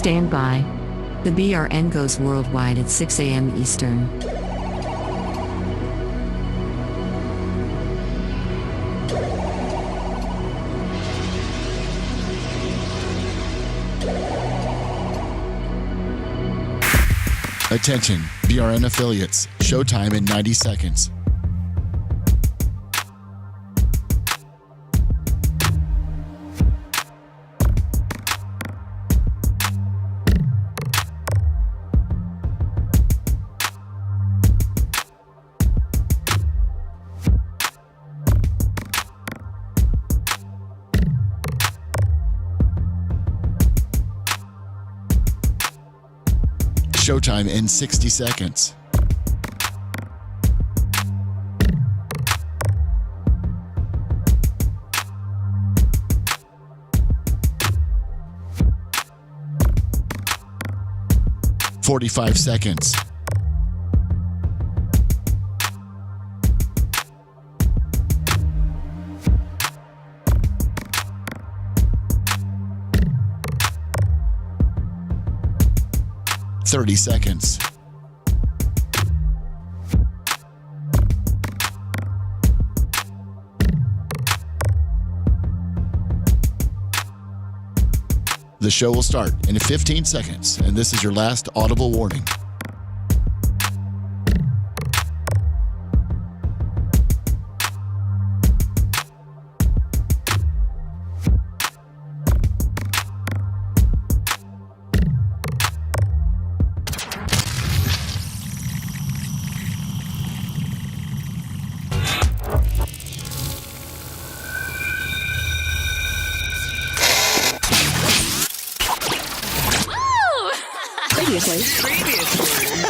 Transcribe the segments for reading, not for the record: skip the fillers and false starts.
Stand by. The BRN goes worldwide at 6 a.m. Eastern. Attention, BRN affiliates. Showtime in 90 seconds. Showtime in 60 seconds. "45 seconds. "30 seconds. The show will start in 15 seconds, and this is your last audible warning.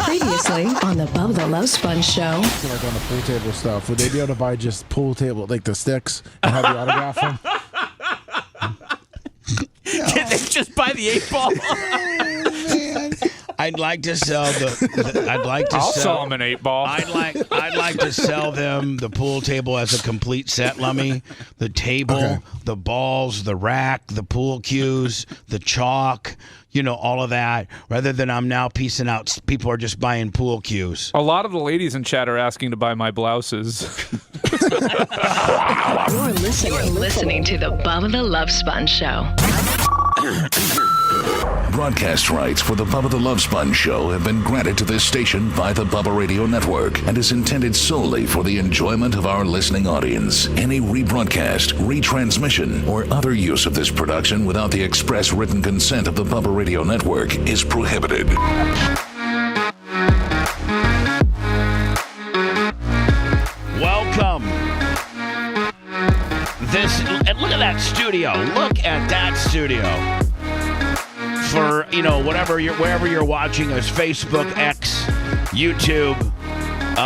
Previously on the Bubba the Love Sponge show. Like on the pool table stuff, would they be able to buy just pool table, like the sticks, and have the autograph them? Can they just buy the 8-ball? I'd like to sell I'll sell them an 8-ball. I'd like to sell them the pool table as a complete set, Lummy. The table, Okay. the balls, the rack, the pool cues, the chalk, all of that. Rather than I'm now piecing out, people are just buying pool cues. A lot of the ladies in chat are asking to buy my blouses. You're listening to the Bubba the Love Sponge show. Broadcast rights for the Bubba the Love Sponge show have been granted to this station by the Bubba Radio Network and is intended solely for the enjoyment of our listening audience. Any rebroadcast, retransmission, or other use of this production without the express written consent of the Bubba Radio Network is prohibited. Welcome. And look at that studio. Look at that studio. For wherever you're watching us, Facebook, X, YouTube,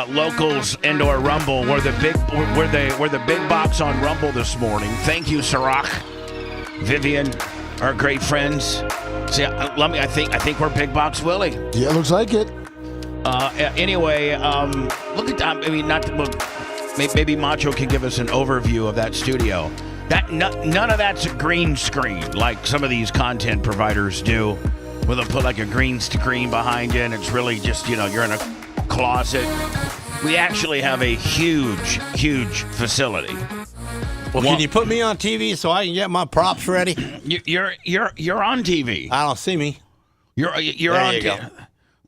Locals, and/or Rumble. We're the big box on Rumble this morning. Thank you, Sirach, Vivian, our great friends. See, I think we're Big Box Willie. Yeah, it looks like it. Anyway, look at that. I mean, maybe Macho can give us an overview of that studio. None of that's a green screen like some of these content providers do, where they'll put like a green screen behind you and it's really just, you're in a closet. We actually have a huge, huge facility. Well, can you put me on TV so I can get my props ready? You're on TV. I don't see me. You're there on you go.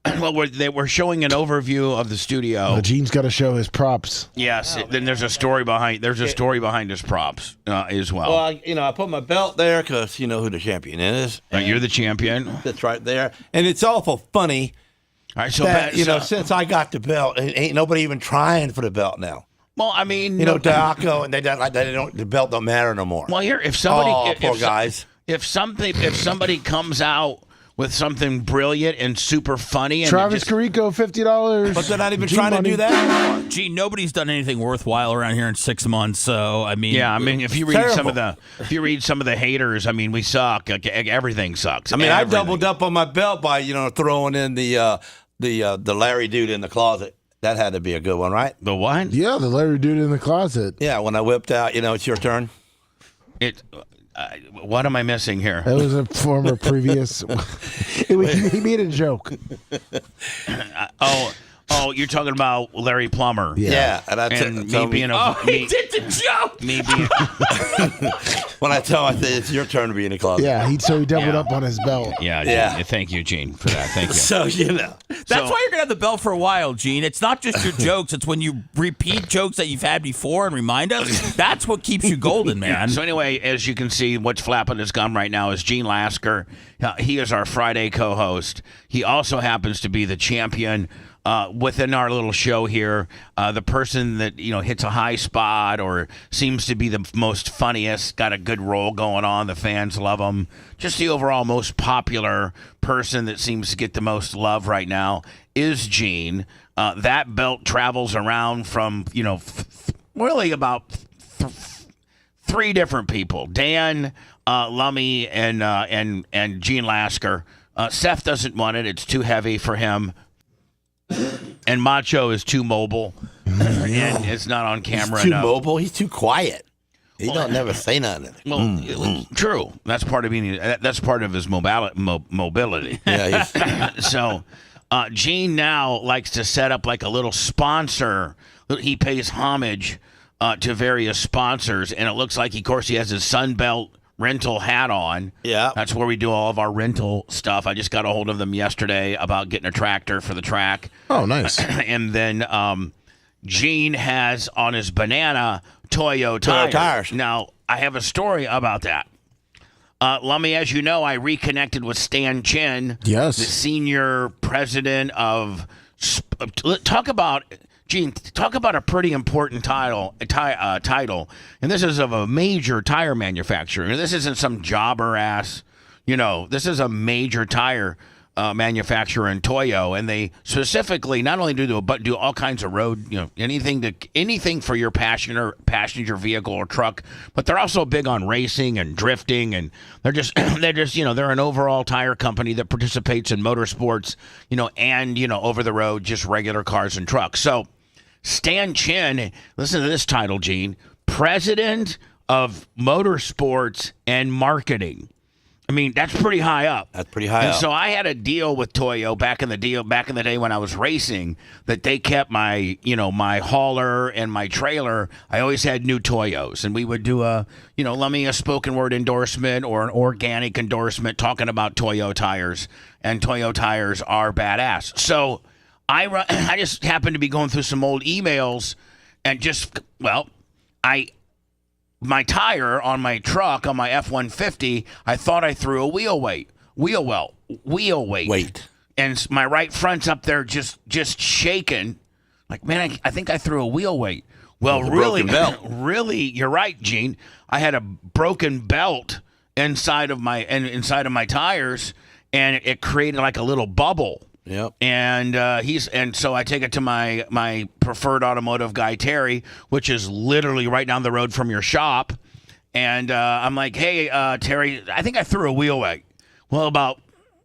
Well, we're showing an overview of the studio. Gene's got to show his props. Yes, then there's a story behind his props as well. Well, I put my belt there because you know who the champion is. You're the champion. That's right there, and it's awful funny. All right, so since I got the belt, ain't nobody even trying for the belt now. Well, I mean, Daco, and the belt don't matter no more. Well, here, if somebody, poor guys, if somebody comes out with something brilliant and super funny, and Travis Carrico, $50. But they're not even trying to do that anymore. Gee, nobody's done anything worthwhile around here in 6 months. So I mean, if you read some of the haters, I mean, we suck. Like, everything sucks. I mean, I doubled up on my belt by throwing in the Larry dude in the closet. That had to be a good one, right? The what? Yeah, the Larry dude in the closet. Yeah, when I whipped out, it's your turn. What am I missing here? That was a former previous. He made a joke. Oh, you're talking about Larry Plummer. Yeah, and me being a he did the joke. me being when I tell him, I say it's your turn to be in the closet. Yeah, he doubled up on his belt. yeah. Thank you, Gene, for that. Thank you. So That's why you're gonna have the belt for a while, Gene. It's not just your jokes; it's when you repeat jokes that you've had before and remind us. That's what keeps you golden, man. So anyway, as you can see, what's flapping his gum right now is Gene Lasker. He is our Friday co-host. He also happens to be the champion. Within our little show here, the person that hits a high spot or seems to be the most funniest, got a good role going on. The fans love him. Just the overall most popular person that seems to get the most love right now is Gene. That belt travels around from really about three different people: Dan, Lummy, and Gene Lasker. Seth doesn't want it; it's too heavy for him. And Macho is too mobile, and it's not on camera. He's too mobile. He's too quiet. He don't never say nothing. Well, true. That's part of being. That's part of his mobility. Yeah. So, Gene now likes to set up like a little sponsor. He pays homage to various sponsors, and it looks like, of course, he has his Sunbelt rental hat on. Yeah. That's where we do all of our rental stuff. I just got a hold of them yesterday about getting a tractor for the track. Oh, nice. And then Gene has on his banana Toyo tires. Now, I have a story about that. Lummy, as you know, I reconnected with Stan Chin. Yes. The senior president of... Gene, talk about a pretty important title, and this is of a major tire manufacturer. And this isn't some jobber ass, this is a major tire manufacturer in Toyo, and they specifically not only do all kinds of road, anything for your passenger vehicle or truck, but they're also big on racing and drifting, and they're they're an overall tire company that participates in motorsports, and over the road, just regular cars and trucks. So Stan Chin, listen to this title, Gene, President of Motorsports and Marketing. I mean, that's pretty high up. That's pretty high up. So I had a deal with Toyo back in the day when I was racing, that they kept my hauler and my trailer. I always had new Toyos, and we would do a spoken word endorsement or an organic endorsement talking about Toyo tires, and Toyo tires are badass. So I just happened to be going through some old emails, and my tire on my truck, on my F-150, I thought I threw a wheel weight. Wait. And my right front's up there just shaking. Like, man, I think I threw a wheel weight. Well, really, you're right, Gene. I had a broken belt inside of my tires, and it created like a little bubble. Yep. And so I take it to my preferred automotive guy, Terry, which is literally right down the road from your shop. And I'm like, hey, Terry, I think I threw a wheel weight. Well, about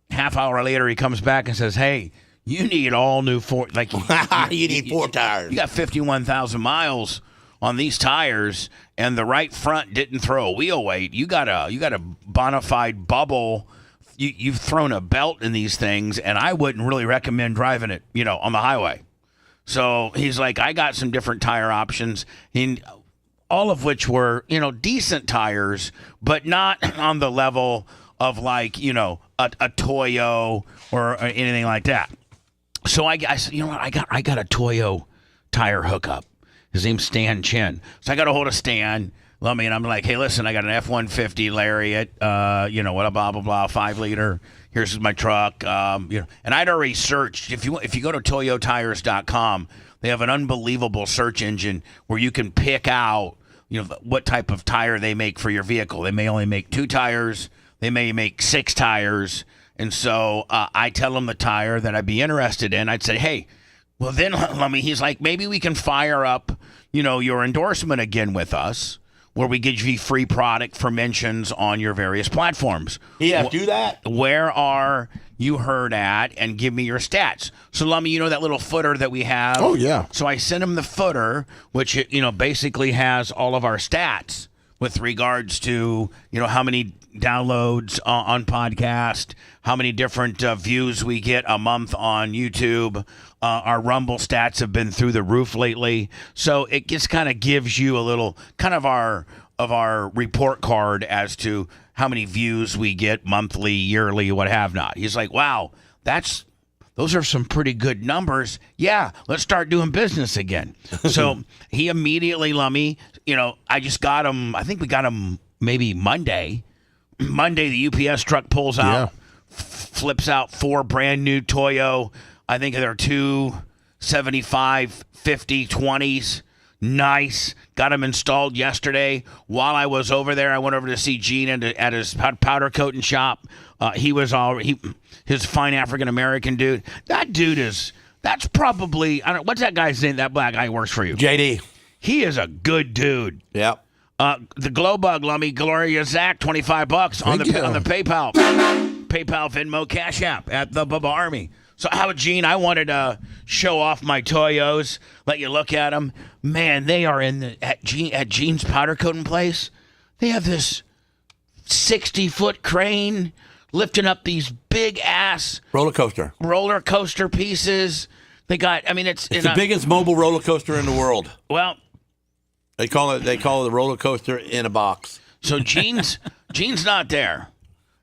half hour later, he comes back and says, hey, you need all new you need 4 tires. You got 51,000 miles on these tires, and the right front didn't throw a wheel weight. You got a bona fide bubble. You've thrown a belt in these things, and I wouldn't really recommend driving it, on the highway. So he's like, I got some different tire options, all of which were, decent tires, but not on the level of a Toyo or anything like that. So I said, I got a Toyo tire hookup. His name's Stan Chin. So I got a hold of Stan. And I'm like, hey, listen, I got an F-150 Lariat, blah, blah, blah, 5-liter. Here's my truck. And I'd already searched. If you go to toyotires.com, they have an unbelievable search engine where you can pick out, what type of tire they make for your vehicle. They may only make 2 tires. They may make 6 tires. And so I tell them the tire that I'd be interested in. I'd say, hey, well, then, he's like, maybe we can fire up, your endorsement again with us, where we give you free product for mentions on your various platforms. Yeah, do that. Where are you heard at? And give me your stats. So, Lummy, that little footer that we have? Oh, yeah. So I sent him the footer, which, basically has all of our stats, with regards to, how many downloads on podcast, how many different views we get a month on YouTube. Our Rumble stats have been through the roof lately. So it just kind of gives you a little kind of our report card as to how many views we get monthly, yearly, what have not. He's like, wow, those are some pretty good numbers. Yeah, let's start doing business again. So he immediately, Lummy, I just got him. I think we got him maybe Monday. Monday, the UPS truck pulls out, flips out 4 brand new Toyo. I think they're 275, 50, 20s. Nice. Got them installed yesterday. While I was over there, I went over to see Gene at his powder coating shop. He was his fine African-American dude. That dude that's probably, what's that guy's name? That black guy who works for you. JD. He is a good dude. Yep. The Glow Bug, Lummy, Gloria Zach, $25 on the PayPal. PayPal, Venmo, Cash App at the Bubba Army. So, Gene, I wanted to show off my Toyos, let you look at them. Man, they are at Gene's powder coating place. They have this 60-foot crane lifting up these big-ass roller coaster pieces. They got, it's the biggest mobile roller coaster in the world. Well, they call it the roller coaster in a box. So Gene's not there.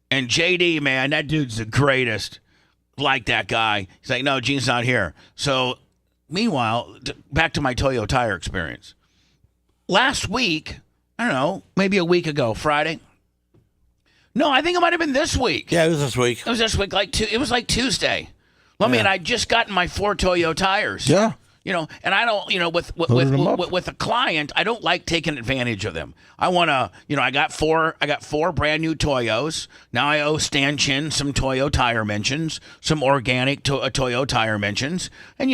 And JD, man, that dude's the greatest. Like that guy. He's like, no, Gene's not here. So, meanwhile, back to my Toyo tire experience. Last week, I don't know, maybe a week ago, Friday. No, I think it might have been this week. Yeah, it was this week. It was this week. It was like Tuesday. And I just gotten my 4 Toyo tires. Yeah. And I don't, with a client, I don't like taking advantage of them. I want to, I got 4 brand new Toyos. Now I owe Stan Chin some Toyo tire mentions, some organic Toyo tire mentions. And,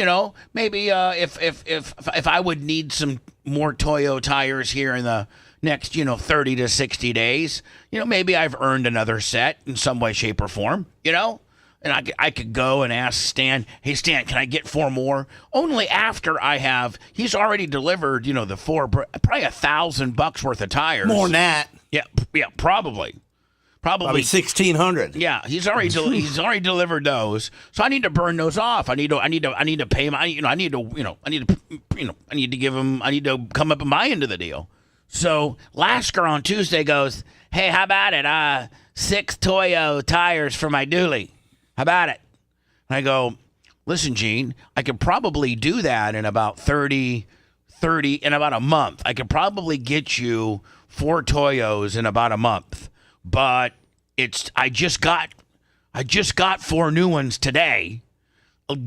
maybe if I would need some more Toyo tires here in the next, 30 to 60 days, maybe I've earned another set in some way, shape, or form, And I could go and ask Stan, hey, Stan, can I get 4 more? Only after he's already delivered, the 4, probably $1,000 worth of tires. More than that. Yeah, probably. Probably 1,600. Yeah, he's already delivered those. So I need to burn those off. I need to pay him. I need to give him. I need to come up in my end of the deal. So Lasker on Tuesday goes, hey, how about it? 6 Toyo tires for my dually. How about it? And I go, listen, Gene, I could probably do that in about 30, in about a month. I could probably get you 4 Toyos in about a month. But I just got 4 new ones today.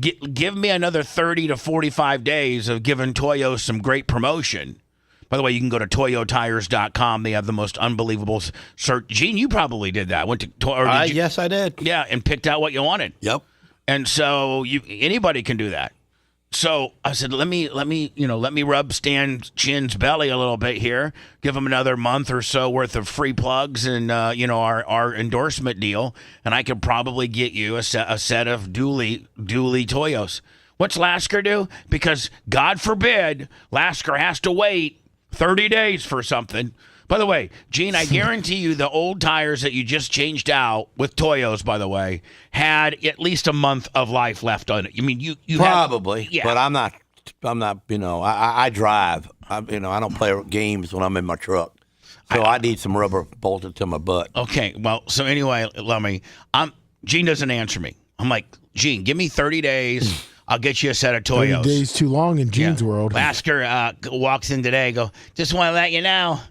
Give me another 30 to 45 days of giving Toyos some great promotion. By the way, you can go to toyotires.com. They have the most unbelievable search. Gene, you probably did that. Yes, I did. Yeah, and picked out what you wanted. Yep. And so anybody can do that. So I said, let me rub Stan Chin's belly a little bit here. Give him another month or so worth of free plugs and our endorsement deal, and I could probably get you a set of dually Toyos. What's Lasker do? Because God forbid Lasker has to wait 30 days for something. By the way, Gene, I guarantee you the old tires that you just changed out with Toyos, by the way, had at least a month of life left on it. I mean, you probably, yeah. But I'm not. I drive. I don't play games when I'm in my truck. So I need some rubber bolted to my butt. Okay, well, so anyway, Gene doesn't answer me. I'm like, Gene, give me 30 days. I'll get you a set of Toyos. 30 days too long in Gene's world. Lasker walks in today, just want to let you know,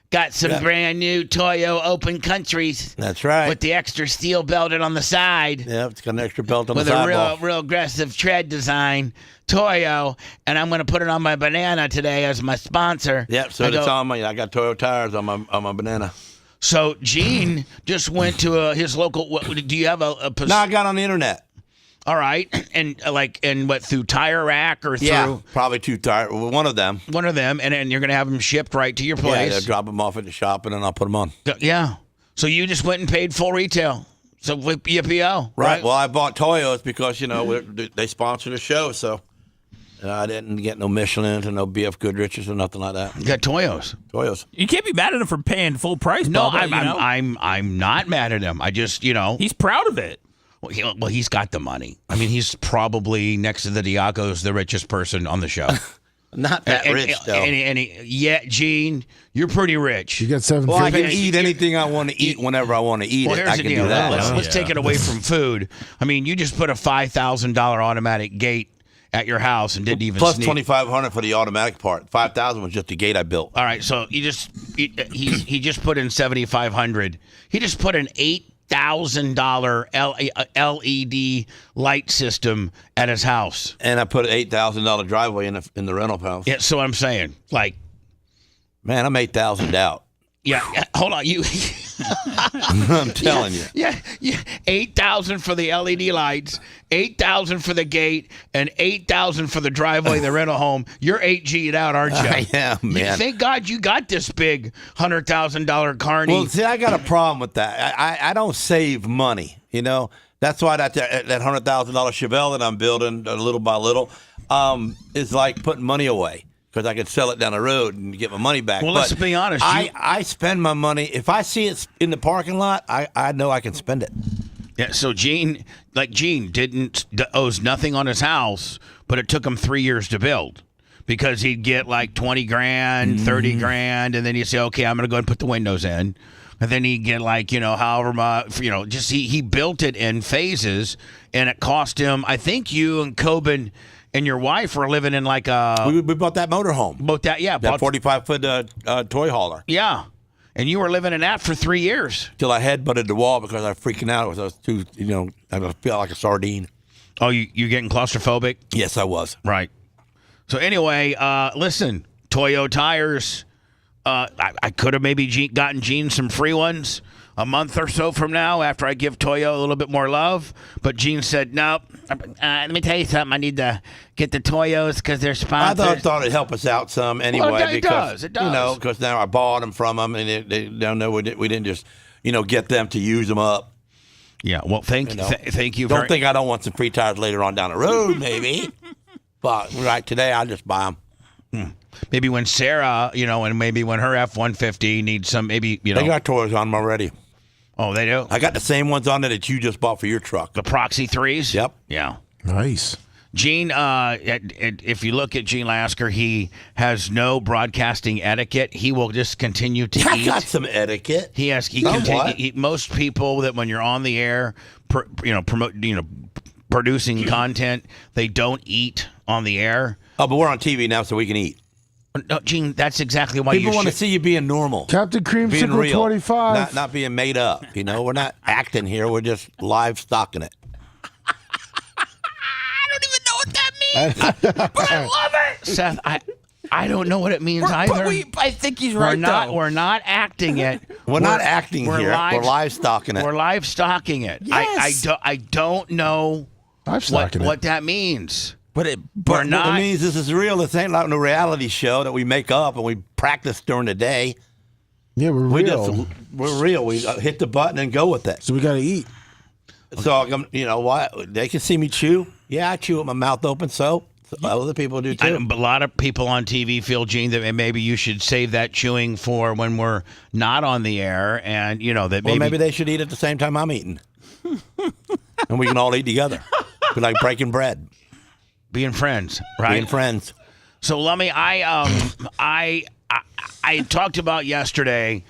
got some brand new Toyo Open Countries. That's right. With the extra steel belted on the side. Yeah, it's got an extra belt on the side. With a real aggressive tread design. Toyo, and I'm going to put it on my banana today as my sponsor. Yep, so it's on I got Toyo tires on my banana. So Gene just went to his local. Do you have a? No, I got on the internet. All right, and what, through Tire Rack or through? Yeah, probably one of them. One of them, and then you're going to have them shipped right to your place. Yeah, drop them off at the shop, and then I'll put them on. Yeah. So you just went and paid full retail. So YPO, right? Well, I bought Toyos because they sponsor the show, so I didn't get no Michelins or no BF Goodriches or nothing like that. You got Toyos. You can't be mad at him for paying full price. No, Bubba, I'm not mad at him. I just, he's proud of it. Well, he's got the money. I mean, he's probably next to the Diacos, the richest person on the show. Not that rich, though. Yeah, Gene, you're pretty rich. You got $750. Well, I can eat anything I want to eat whenever I want to eat Well, it. here's I the can deal. do that. Let's take it away from food. I mean, you just put a $5,000 automatic gate at your house and didn't even Plus sneak. $2,500 for the automatic part. $5,000 was just the gate I built. All right, so he just put in $7,500. He just put an $8,000 LED light system at his house. And I put an $8,000 driveway in the rental house. Yeah, so I'm saying, like, man, I'm $8,000 out. Yeah, hold on, you. I'm telling you. Yeah, $8,000 for the LED lights, $8,000 for the gate, and $8,000 for the driveway, the rental home. You're 8G'd out, aren't you? I am, man. Thank God you got this big $100,000 carny. Well, see, I got a problem with that. I don't save money. That's why that $100,000 Chevelle that I'm building little by little is like putting money away. Because I could sell it down the road and get my money back. Well, let's be honest. I spend my money. If I see it in the parking lot, I know I can spend it. Yeah, so Gene owes nothing on his house, but it took him 3 years to build. Because he'd get like 20 grand, 30 grand, and then he'd say, okay, I'm going to go and put the windows in. And then he'd get like, however much, just he built it in phases, and it cost him, I think you and Coben and your wife were living in like a... We bought that motorhome. Bought that, yeah. That 45-foot toy hauler. Yeah. And you were living in that for 3 years. Till I headbutted the wall because I was freaking out. I was too, I felt like a sardine. Oh, you getting claustrophobic? Yes, I was. Right. So anyway, listen, Toyo tires. I could have maybe gotten Gene some free ones a month or so from now after I give Toyo a little bit more love. But Gene said, nope. Let me tell you something. I need to get the Toyos because they're sponsors. I thought it'd help us out some anyway. Well, it because, does. because now I bought them from them, and they don't know we didn't just, get them to use them up. Yeah, well, thank you. Don't think I don't want some free tires later on down the road, maybe. But right today, I'll just buy them. Maybe when Sarah, and maybe when her F-150 needs some, maybe, They got Toyos on them already. Oh, they do? I got the same ones on there that you just bought for your truck. The Proxy 3s? Yep. Yeah. Nice. Gene, if you look at Gene Lasker, he has no broadcasting etiquette. He will just continue to eat. I got some etiquette. Most people that when you're on the air, producing content, they don't eat on the air. Oh, but we're on TV now, so we can eat. No, Gene, that's exactly why people want to see you being normal. Captain Creamsicle 25. Not being made up. We're not acting here. We're just live stocking it. I don't even know what that means, but I love it. Seth, I don't know what it means either. I think he's right. We're not acting it. We're not acting here. We're live stocking it. We're live stocking it. Yes. I don't know what that means. But it means this is real. This ain't like no reality show that we make up and we practice during the day. Yeah, we're real. We're real. We hit the button and go with it. So we got to eat. So, what? They can see me chew. Yeah, I chew with my mouth open, so other people do too. But a lot of people on TV feel, Gene, that maybe you should save that chewing for when we're not on the air, and that maybe they should eat at the same time I'm eating, and we can all eat together. Be like breaking bread, being friends, right? Being friends. So, Lummy, I talked about yesterday.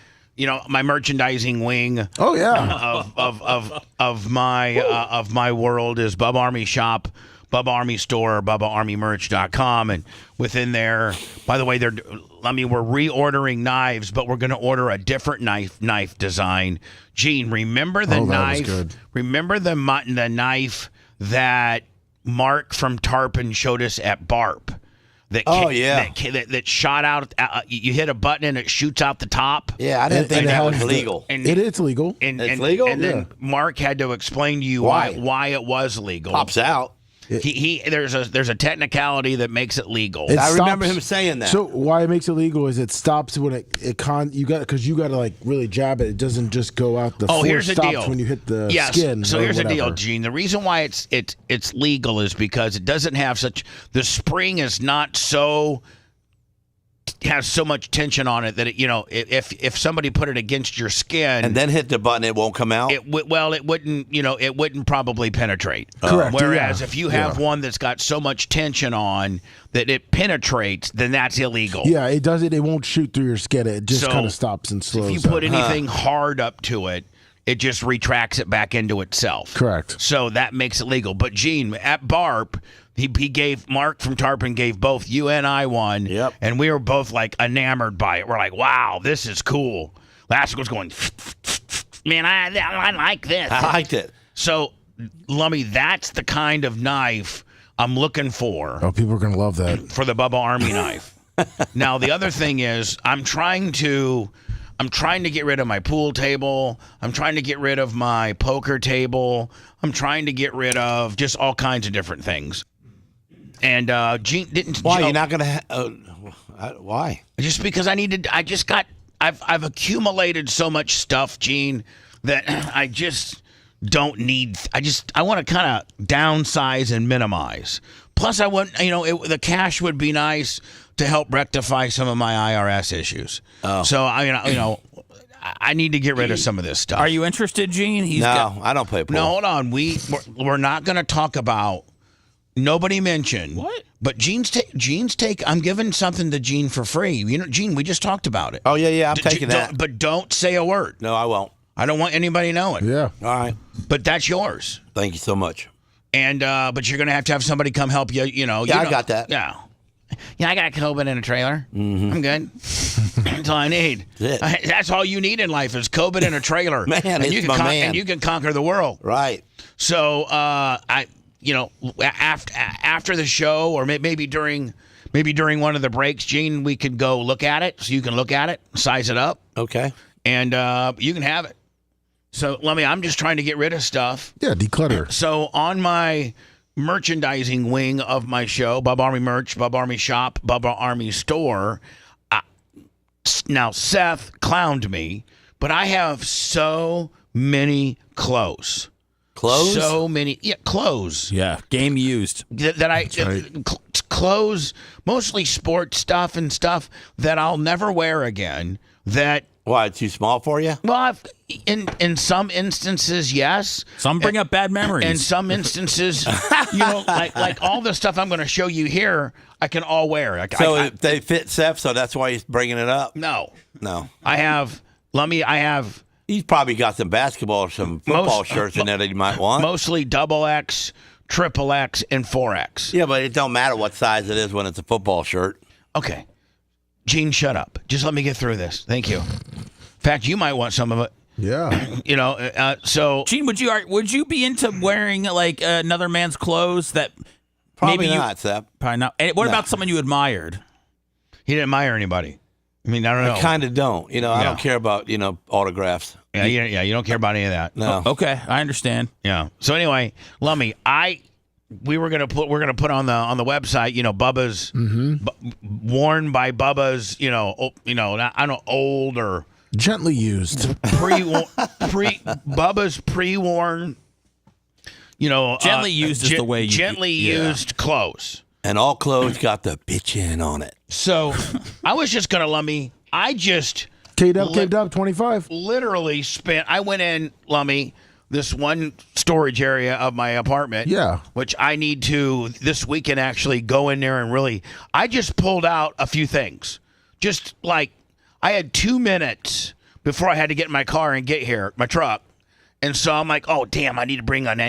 My merchandising wing. Oh yeah. Of my world is Bubba Army Shop, Bubba Army Store, BubbaArmyMerch.com, and within there, by the way, we're reordering knives, but we're going to order a different knife design. Gene, remember the knife? Was good. Remember the knife that Mark from Tarpon showed us at BARP? That shot out. You hit a button and it shoots out the top. Yeah, I didn't think that was legal. It is legal. It's legal. And then Mark had to explain to you why it was legal. Pops out. There's a technicality that makes it legal. I remember him saying that. So why it makes it legal is it stops when you got to like really jab it. It doesn't just go out the. Here's the stops deal. when you hit the So skin. here's the whatever. deal, Gene. The reason why it's legal is because it doesn't have the spring is not so. Has so much tension on it that if somebody put it against your skin and then hit the button, it won't come out. It wouldn't probably penetrate. Correct. Whereas if you have one that's got so much tension on that it penetrates, then that's illegal. Yeah, it does it. It won't shoot through your skin. It just kind of stops and slows. If you put anything hard up to it, it just retracts it back into itself. Correct. So that makes it legal. But Gene, at BARP, he gave Mark from Tarpon gave both you and I one. Yep. And we were both like enamored by it. We're like, wow, this is cool. Last one was going, man, I like this. I liked it. So, Lummy, that's the kind of knife I'm looking for. Oh, people are gonna love that for the Bubba Army knife. Now, the other thing is, I'm trying to get rid of my pool table. I'm trying to get rid of my poker table. I'm trying to get rid of just all kinds of different things. And Gene didn't. Why you're not gonna? Why? Just because I've accumulated so much stuff, Gene, that I just don't need. I want to kind of downsize and minimize. Plus, I want the cash would be nice to help rectify some of my IRS issues. Oh. So I need to get rid of some of this stuff. Are you interested, Gene? I don't play pool. No, hold on. We're not going to talk about. Nobody mentioned what, but Gene's take. I'm giving something to Gene for free. Gene, we just talked about it. Oh yeah, I'm taking that. But don't say a word. No, I won't. I don't want anybody knowing. Yeah. All right. But that's yours. Thank you so much. And but you're going to have somebody come help you. Yeah, I got that. Yeah. Yeah, I got Coben in a trailer. Mm-hmm. I'm good. That's all I need. That's all you need in life is Coben in a trailer. Man, and you it's can my man. And you can conquer the world. Right. So after the show, or maybe during one of the breaks, Gene, we could go look at it, so you can look at it, size it up. Okay. And you can have it. So I'm just trying to get rid of stuff. Yeah, declutter. So on my merchandising wing of my show, Bubba Army Merch, Bubba Army Shop, Bubba Army Store. Now, Seth clowned me, but I have so many clothes. Clothes? So many. Yeah, clothes. Yeah, game used. Clothes, mostly sports stuff and stuff that I'll never wear again. That. Why, too small for you? Well, in some instances, yes. Some bring up bad memories. In some instances, like all the stuff I'm going to show you here, I can all wear. They fit Seth, so that's why he's bringing it up? No. I have. He's probably got some basketball or some football shirts in there that he might want. Mostly XXX, XXX, and 4X. Yeah, but it don't matter what size it is when it's a football shirt. Okay. Gene, shut up. Just let me get through this. Thank you. In fact, you might want some of it. Yeah. So Gene, would you be into wearing like another man's clothes that Probably maybe not, Seth. Probably not. And what about someone you admired? He didn't admire anybody. I mean, I don't know. I kind of don't. I don't care about, autographs. Yeah, you don't care about any of that. No. Okay, I understand. Yeah. So anyway, Lummy, we're gonna put on the website, Bubba's worn by Bubba's, I don't know, old or gently used, Bubba's pre-worn, gently used is the way you gently used clothes, and all clothes got the bitch in on it. So I was just gonna Lummy. I just caved up 25. Literally I went in, Lummy, this one storage area of my apartment. Yeah. Which I need to this weekend actually go in there and really. I just pulled out a few things. Just like I had 2 minutes before I had to get in my car and get here, my truck. And so I'm like, oh damn, I need to bring an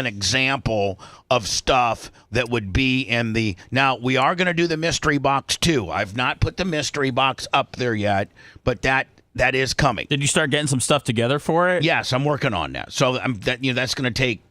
example of stuff that would be in the. Now we are going to do the mystery box too. I've not put the mystery box up there yet, but that is coming. Did you start getting some stuff together for it? Yes, I'm working on that. So that's going to take.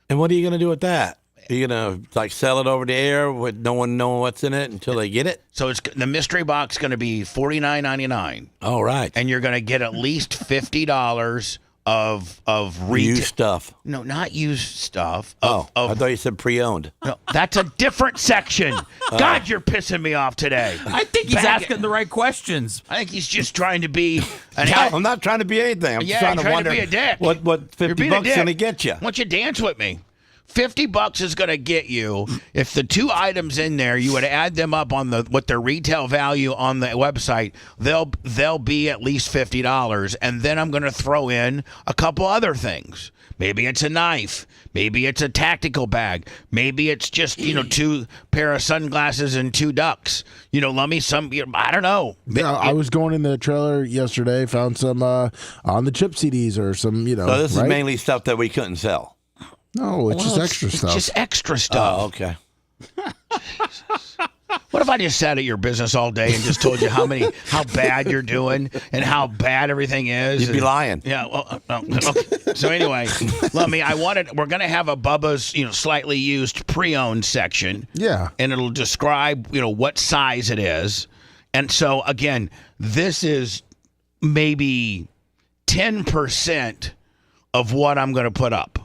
And what are you going to do with that? Are you going to sell it over the air with no one knowing what's in it until they get it? So it's the mystery box going to be $49.99. All right. And you're going to get at least $50 used stuff. No, not used stuff. I thought you said pre-owned. No, that's a different section. God, you're pissing me off today. I think he's asking the right questions. I think he's just trying to be. I'm not trying to be anything. I'm just trying to wonder be a dick. what $50 going to get you. Why don't you dance with me? $50 is going to get you if the two items in there you would add them up on what their retail value on the website. They'll be at least $50, and then I'm going to throw in a couple other things. Maybe it's a knife. Maybe it's a tactical bag. Maybe it's just 2 pair of sunglasses and 2 ducks. Let me some. I don't know. Yeah, I was going in the trailer yesterday, found some on the chip CDs or some. So this is mainly stuff that we couldn't sell. No, it's just extra stuff. It's just extra stuff. Oh, okay. Jesus. What if I just sat at your business all day and just told you how bad you're doing and how bad everything is? You'd be lying. Yeah. Well, okay. So anyway, we're going to have a Bubba's, slightly used pre-owned section. Yeah. And it'll describe, what size it is. And so again, this is maybe 10% of what I'm going to put up.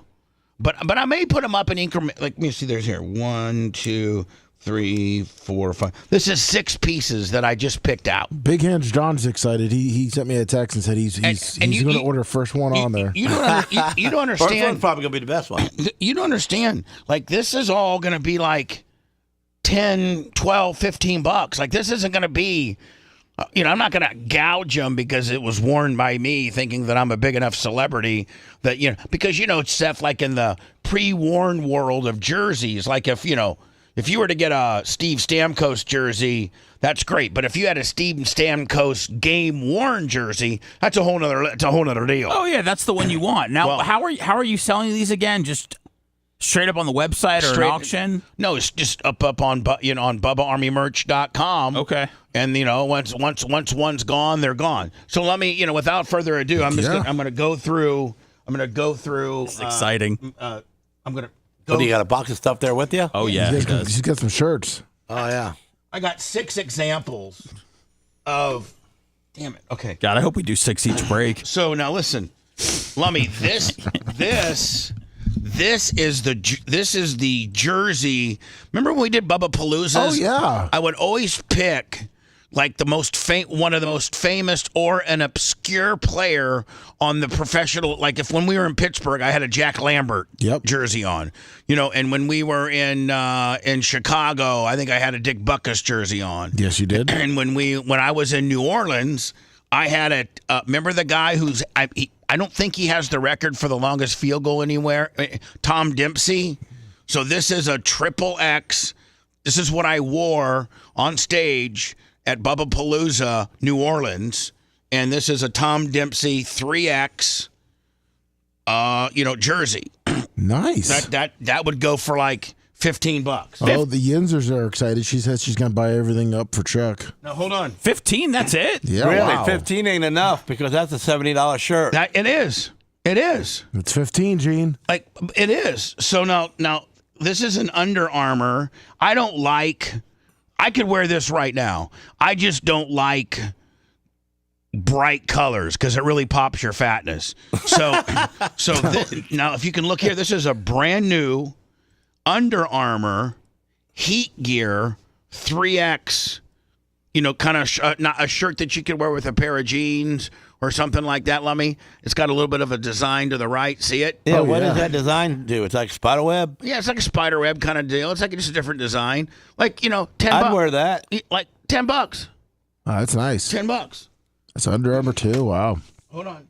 But I may put them up in increment. Like, let me see. There's here 1, 2, 3, 4, 5. This is 6 pieces that I just picked out. Big Hands John's excited. He sent me a text and said he's going to order first one on there. You don't understand. First one's probably going to be the best one. You don't understand. Like, this is all going to be like 10, 12, $15. Like, this isn't going to be. I'm not going to gouge them because it was worn by me, thinking that I'm a big enough celebrity that, because, Seth, like in the pre-worn world of jerseys, like if you were to get a Steve Stamkos jersey, that's great. But if you had a Steve Stamkos game-worn jersey, that's a whole nother deal. Oh, yeah, that's the one you want. Now, how are you selling these again? Just straight up on the website or an auction? No, it's just up on BubbaArmyMerch.com. Okay. And once one's gone, they're gone. So let me, without further ado, I'm going to go through. It's exciting. I'm going to. What, do you got a box of stuff there with you? Oh yeah, he's got some shirts. Oh yeah. I got 6 examples of. Damn it. Okay. God, I hope we do 6 each break. So now listen, Lummy. This is the jersey. Remember when we did Bubba Paloozas? Oh yeah. I would always pick like one of the most famous or an obscure player on the professional. Like when we were in Pittsburgh, I had a Jack Lambert jersey on. And when we were in Chicago, I think I had a Dick Butkus jersey on. Yes, you did. And when I was in New Orleans, I had remember the guy who's I don't think he has the record for the longest field goal anywhere, Tom Dempsey. So this is a XXX. This is what I wore on stage at Bubba Palooza, New Orleans, and this is a Tom Dempsey 3X, jersey. Nice. That would go for like $15. Oh, the Yinzers are excited. She says she's going to buy everything up for Chuck. Now hold on. 15? That's it? Yeah. Really? Wow. 15 ain't enough because that's a $70 shirt. It is. It is. It's 15, Gene. Like it is. So now this is an Under Armour. I could wear this right now. I just don't like bright colors because it really pops your fatness. So now if you can look here, this is a brand new Under Armour Heat Gear 3X, kind of not a shirt that you could wear with a pair of jeans or something like that, Lummy. It's got a little bit of a design to the right. See it? Yeah, what does that design do? It's like spider web? Yeah, it's like a spider web kind of deal. It's like just a different design. Like, $10. I'd wear that. Like $10. Oh, that's nice. $10. That's Under Armour too. Wow. Hold on.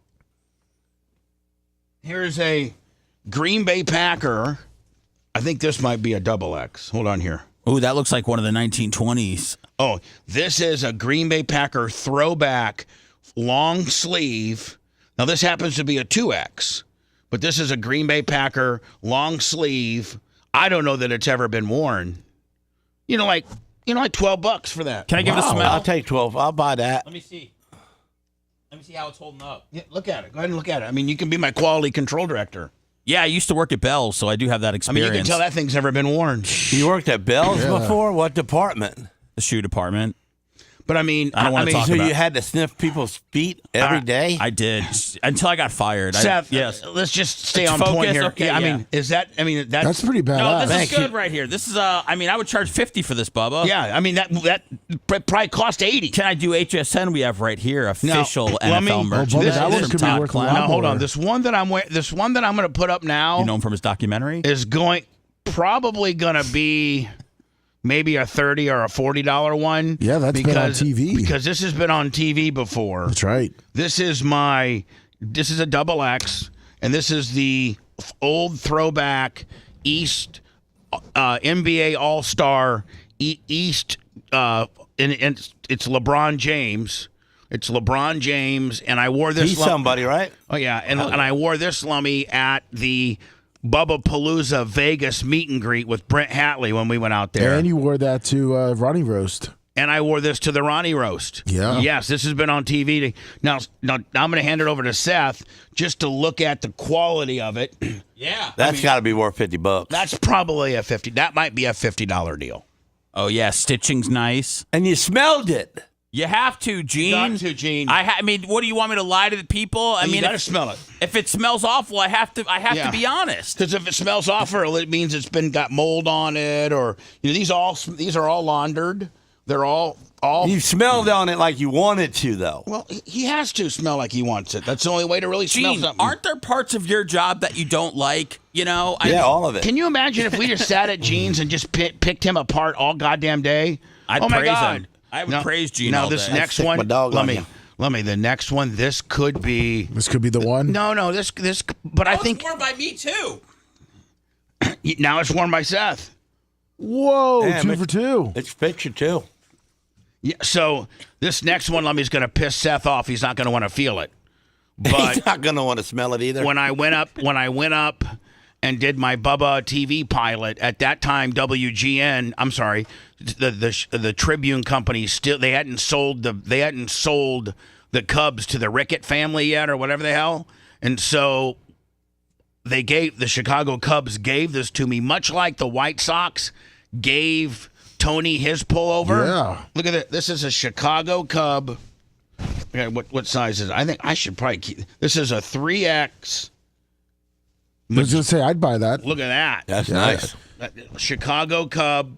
Here's a Green Bay Packer. I think this might be a XX. Hold on here. Ooh, that looks like one of the 1920s. Oh, this is a Green Bay Packer throwback long sleeve. Now, this happens to be a 2X, but this is a Green Bay Packer long sleeve. I don't know that it's ever been worn. Like $12 for that. Can I give it a smell? I'll take 12. I'll buy that. Let me see how it's holding up. Yeah, look at it. Go ahead and look at it. I mean, you can be my quality control director. Yeah, I used to work at Bell's, so I do have that experience. I mean, you can tell that thing's never been worn. You worked at Bell's before? What department? The shoe department. But I mean, I don't want to talk so about you had to sniff people's feet every day? I did until I got fired. Seth, yes. Let's just stay Let's on focus. point here. Okay, I yeah. mean, that's pretty badass. No, this Thank is good you. right here. This is I mean, I would charge $50 for this, Bubba. Yeah, I mean that probably cost $80. Can I do HSN? We have right here official let me- NFL merch. Bubba, This that is one from could be Todd worth a Clown. lot Now hold more. on. This one that I'm going to put up now You know him from his documentary? is probably going to be maybe a $30 or a $40 one. Yeah, that's been on TV. Because this has been on TV before. That's right. This is a double X, and this is the old throwback East NBA All-Star East, and it's LeBron James. It's LeBron James, and I wore this. He's somebody, right? Oh yeah, and I wore this Lummy at the Bubba Palooza Vegas meet and greet with Brent Hatley when we went out there. And you wore that to Ronnie Roast. And I wore this to the Ronnie Roast. Yeah. Yes, this has been on TV. Now I'm going to hand it over to Seth just to look at the quality of it. Yeah. That's got to be worth $50. That's probably that might be a $50 deal. Oh, yeah. Stitching's nice. And you smelled it. You have to, Gene. Got to, Gene. I mean, what do you want me to lie to the people? I You mean, got to smell it. if it smells awful, I have to Yeah. be honest. Because if it smells awful, it means it's got mold on it, or these are all laundered. They're all. You smelled on it like you wanted to, though. Well, he has to smell like he wants it. That's the only way to really smell Gene, something. aren't there parts of your job that you don't like? You know? Yeah, all of it. Can you imagine if we just sat at Gene's and just picked him apart all goddamn day? I'd oh my praise God. him. I would praise Gene Now all this day. next Stick one, my dog on you. let me. The next one, this could be. This could be the one. No, this. But I think it's worn by me too. now it's worn by Seth. Whoa, Damn, 2 for 2. It's picture, too. Yeah. So this next one, Lummy's going to piss Seth off. He's not going to want to feel it. But He's not going to want to smell it either. when I went up and did my Bubba TV pilot at that time, WGN. I'm sorry, the Tribune company they hadn't sold the Cubs to the Rickett family yet, or whatever the hell, and so the Chicago Cubs gave this to me, much like the White Sox gave Tony his pullover. Yeah. Look at it. This is a Chicago Cub. Okay, what size is it? I think I should probably keep. This is a 3X. I was going to say, I'd buy that. Look at that. That's nice. Chicago Cub,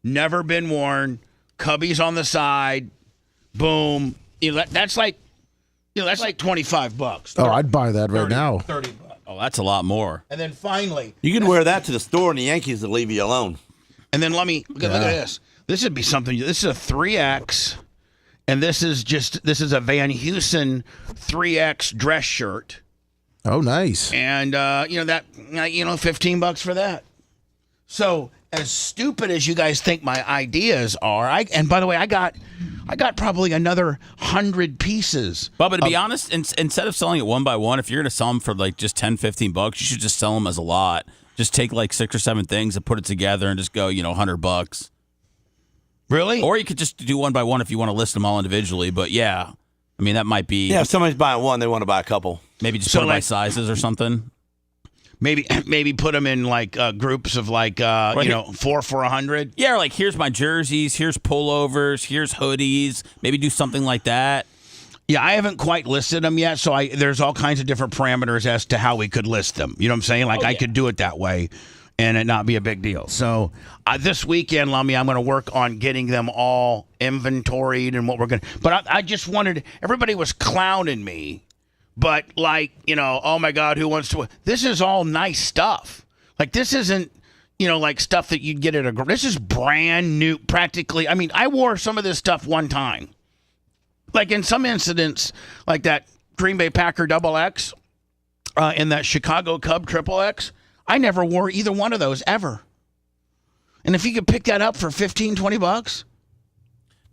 never been worn. Cubbies on the side. Boom. That's like $25. Oh, I'd buy that right now. $30. Oh, that's a lot more. And then finally, You can wear that to the store, and the Yankees will leave you alone. and then look at this. This would be something. This is a 3X, and this is a Van Heusen 3X dress shirt. Oh, nice. And $15 for that. So as stupid as you guys think my ideas are, and by the way, I got probably another 100 pieces. Bubba, to be honest, instead of selling it one by one, if you're going to sell them for like just $10-15, you should just sell them as a lot. Just take like 6 or 7 things and put it together and just go, $100. Really? Or you could just do one by one if you want to list them all individually. But yeah, I mean, that might be. Yeah, if somebody's buying one, they want to buy a couple. Maybe just So, put it by like- sizes or something. Maybe put them in like groups of like 4 for 100. Yeah, or like here's my jerseys, here's pullovers, here's hoodies. Maybe do something like that. Yeah, I haven't quite listed them yet, so there's all kinds of different parameters as to how we could list them. You know what I'm saying? Like I could do it that way and it not be a big deal. So this weekend, Lummy, I'm going to work on getting them all inventoried and what we're going to. But I just wanted, everybody was clowning me. But oh my God, who wants to? This is all nice stuff. Like this isn't, like stuff that you'd get at a. This is brand new, practically. I mean, I wore some of this stuff one time. Like in some incidents, like that Green Bay Packer XX, and that Chicago Cub XXX, I never wore either one of those ever. And if you could pick that up for $15-20.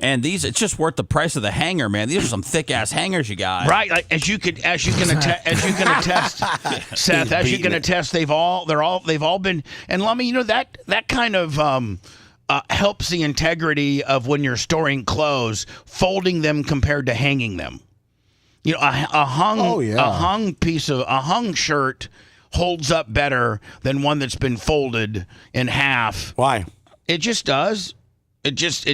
And it's just worth the price of the hanger, man. These are some thick ass hangers you got. Right, like, as you can attest, Seth. As you can attest, they've all been. And Lummy, that kind of helps the integrity of when you're storing clothes, folding them compared to hanging them. A hung shirt holds up better than one that's been folded in half. Why? It just does. It just.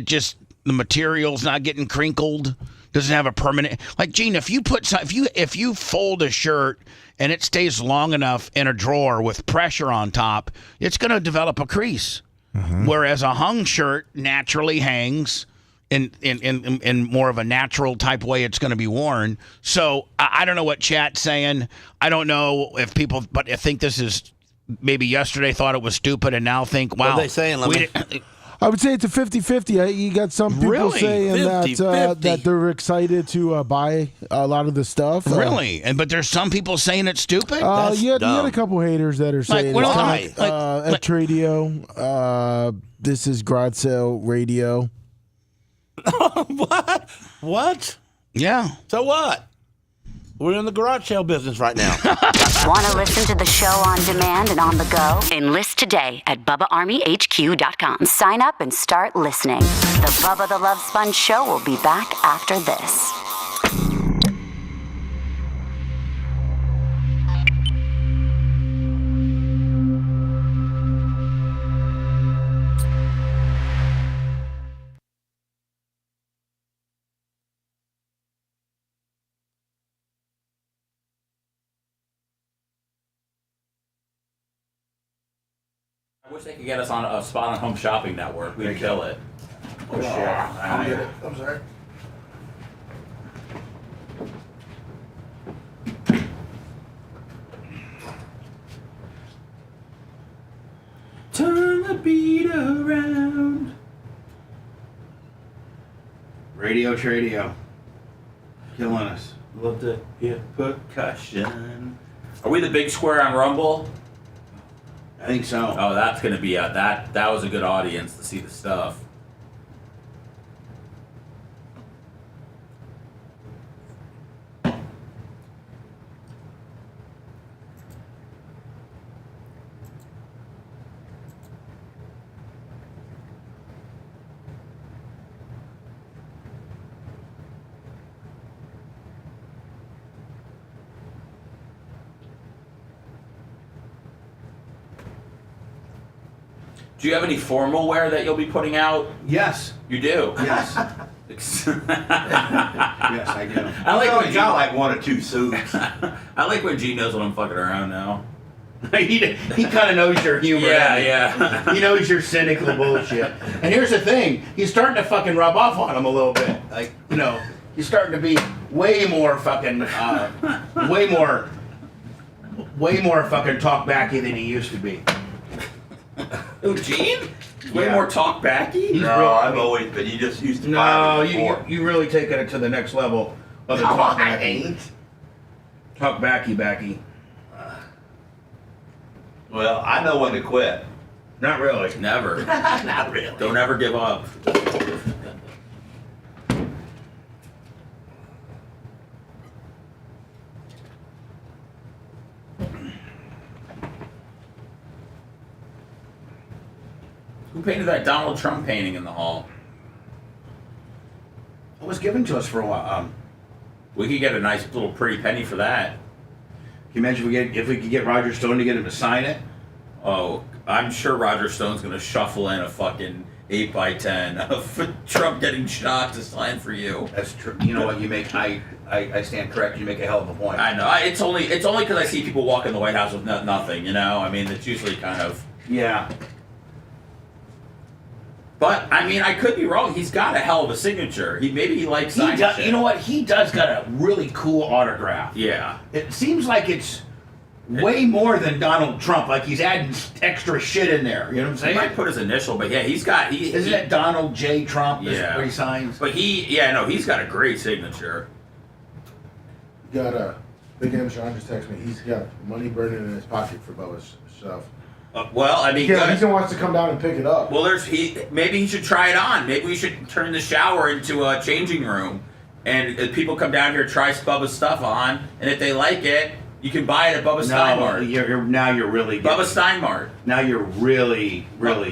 the material's not getting crinkled, doesn't have a permanent. Like, Gene, if you fold a shirt and it stays long enough in a drawer with pressure on top, it's going to develop a crease. Whereas a hung shirt naturally hangs in more of a natural type way it's going to be worn. So I don't know what chat's saying. I don't know if people, but I think this is maybe yesterday thought it was stupid and now think, wow. What are they saying? I would say it's a 50-50. You got some people Really? saying 50-50. that they're excited to buy a lot of the stuff. Really? But there's some people saying it's stupid? You had a couple haters that are saying what it's do kind I- of, at Tradio. This is garage sale radio. What? Yeah. So what? We're in the garage sale business right now. Want to listen to the show on demand and on the go? Enlist today at BubbaArmyHQ.com. Sign up and start listening. The Bubba the Love Sponge Show will be back after this. I wish they could get us on a spot on Home Shopping Network. We'd kill it. Oh, shit. I'll get it. I'm sorry. Turn the beat around. Radio Tradio. Killing us. Love to hear percussion. Are we the big square on Rumble? I think so. Oh, that's gonna be that was a good audience to see the stuff. Do you have any formal wear that you'll be putting out? Yes. You do? Yes. Yes, I do. I like when got like one or two suits. I like when Gene knows when I'm fucking around now. he kind of knows your humor. Yeah. He knows your cynical bullshit. And here's the thing. He's starting to fucking rub off on him a little bit. Like, he's starting to be way more fucking, way more fucking talk backy than he used to be. Oh, Gene? Way more talk backy? I've always been. You just used to. No, you really taking it to the next level of the talk backy. ain't. Talk backy. Well, I know when to quit. Not really. Never. Not really. Don't ever give up. Who painted that Donald Trump painting in the hall? It was given to us for a while. We could get a nice little pretty penny for that. Can you imagine if we could get Roger Stone to get him to sign it? Oh, I'm sure Roger Stone's gonna shuffle in a fucking 8x10 of Trump getting shot to sign for you. That's true. You know what? You make I stand correct. You make a hell of a point. I know. It's only because I see people walk in the White House with nothing. I mean, it's usually kind of. Yeah. But I mean, I could be wrong. He's got a hell of a signature. Maybe he likes signing shit. You know what? He does got a really cool autograph. Yeah. It seems like it's way more than Donald Trump. Like he's adding extra shit in there. You know what I'm saying? He might put his initial, but yeah, he's got. Isn't it Donald J. Trump? Yeah. Where he signs. But he's got a great signature. Got a Big M Sean just texted me. He's got money burning in his pocket for Bubba's stuff. Well, I mean, yeah, he wants to come down and pick it up. Well, maybe he should try it on. Maybe we should turn the shower into a changing room, and if people come down here, try Bubba's stuff on, and if they like it, you can buy it at Bubba Steinmart. Now you're really Bubba Steinmart. Now you're really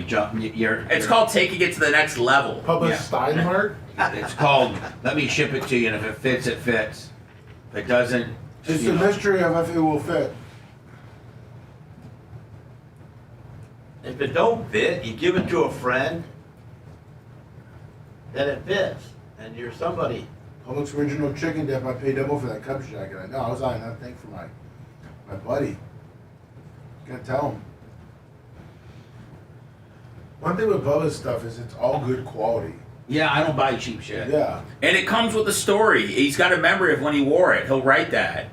jumping. It's called taking it to the next level. Bubba Steinmart. It's called. Let me ship it to you, and if it fits, it fits. If it doesn't, it's the mystery of if it will fit. If it don't fit, you give it to a friend. that it fits, and you're somebody. Publix original chicken dip. I paid double for that Cubs jacket. I know. I was eyeing that thing for my buddy. Gotta tell him. One thing with Bubba's stuff is it's all good quality. Yeah, I don't buy cheap shit. Yeah. And it comes with a story. He's got a memory of when he wore it. He'll write that.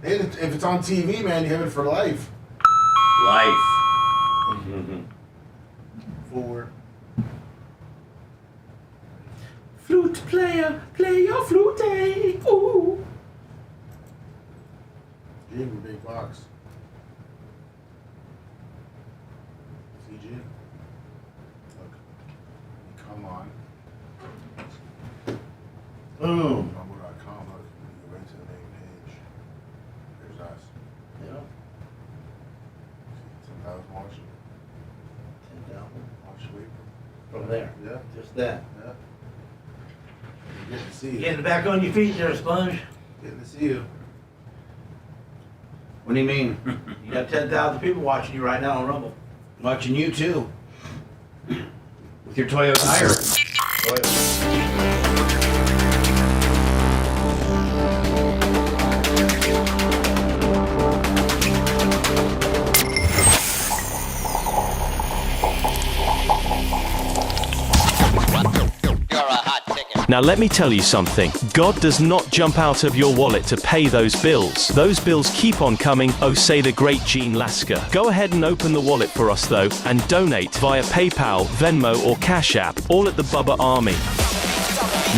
And if it's on TV, man, you have it for life. Life. For Flute player, play your flute. Ooh. Jim, big box. See, Jim? Look. Come on. Boom. Bumble.com. Look. You go right to the main page. There's us. Yeah. 10,000 watching. 10,000 Watch sweep. from there. Yeah. Just that. Yeah. Getting to see you. Getting back on your feet there, Sponge. Getting to see you. What do you mean? You got 10,000 people watching you right now on Rumble. Watching you too. With your Toyota tire. Now let me tell you something. God does not jump out of your wallet to pay those bills. Those bills keep on coming, oh say the great Gene Lasker. Go ahead and open the wallet for us though, and donate via PayPal, Venmo or Cash App, all at the Bubba Army.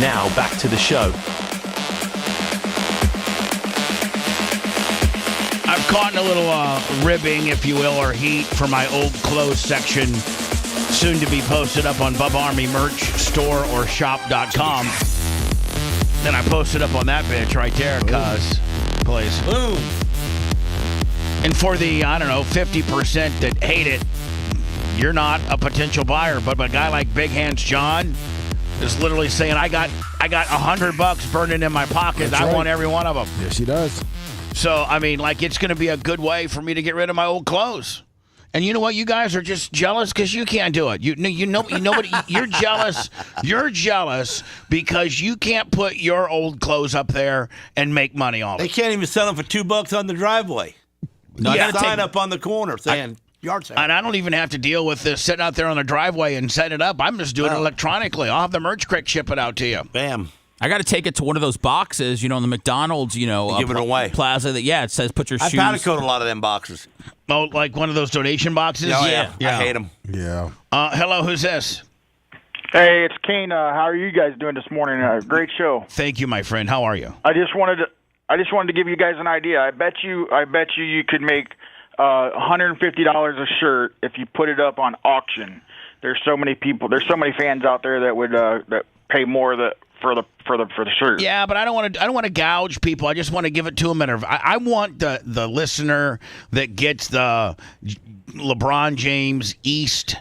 Now back to the show. I've caught a little ribbing, if you will, or heat for my old clothes section, soon to be posted up on Bubba Army merch store or shop.com. Then I posted up on that bitch right there, cuz. Please. Boom. And for the, 50% that hate it, you're not a potential buyer. But a guy like Big Hands John is literally saying, I got $100 burning in my pocket. That's I right. want every one of them. Yes, he does. So, it's going to be a good way for me to get rid of my old clothes. And you know what? You guys are just jealous because you can't do it. You know what? You're jealous. You're jealous because you can't put your old clothes up there and make money off They it. can't even sell them for $2 on the driveway. No, You sign up on the corner saying yard sale. And I don't even have to deal with this sitting out there on the driveway and setting it up. I'm just doing it electronically. I'll have the merch crick ship it out to you. Bam. I got to take it to one of those boxes, in the McDonald's, give it away. Plaza. It says put your shoes. I powder coat a lot of them boxes. Oh, like one of those donation boxes? Oh, yeah. I hate them. Yeah. Hello, who's this? Hey, it's Kane. How are you guys doing this morning? Great show. Thank you, my friend. How are you? I just wanted to give you guys an idea. I bet you you could make $150 a shirt if you put it up on auction. There's so many people. There's so many fans out there that would that pay more for the shirt. Yeah, but I don't want to gouge people. I just want to give it to them. I want the listener that gets the LeBron James East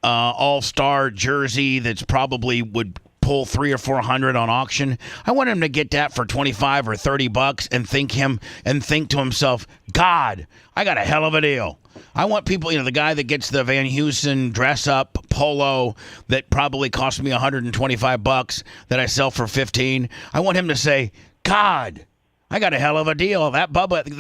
All-Star jersey that's probably would pull $300 or $400 on auction. I want him to get that for $25 or $30 and think to himself, God, I got a hell of a deal. I want people, the guy that gets the Van Heusen dress-up polo that probably cost me $125 that I sell for $15. I want him to say, God, I got a hell of a deal. That Bubba,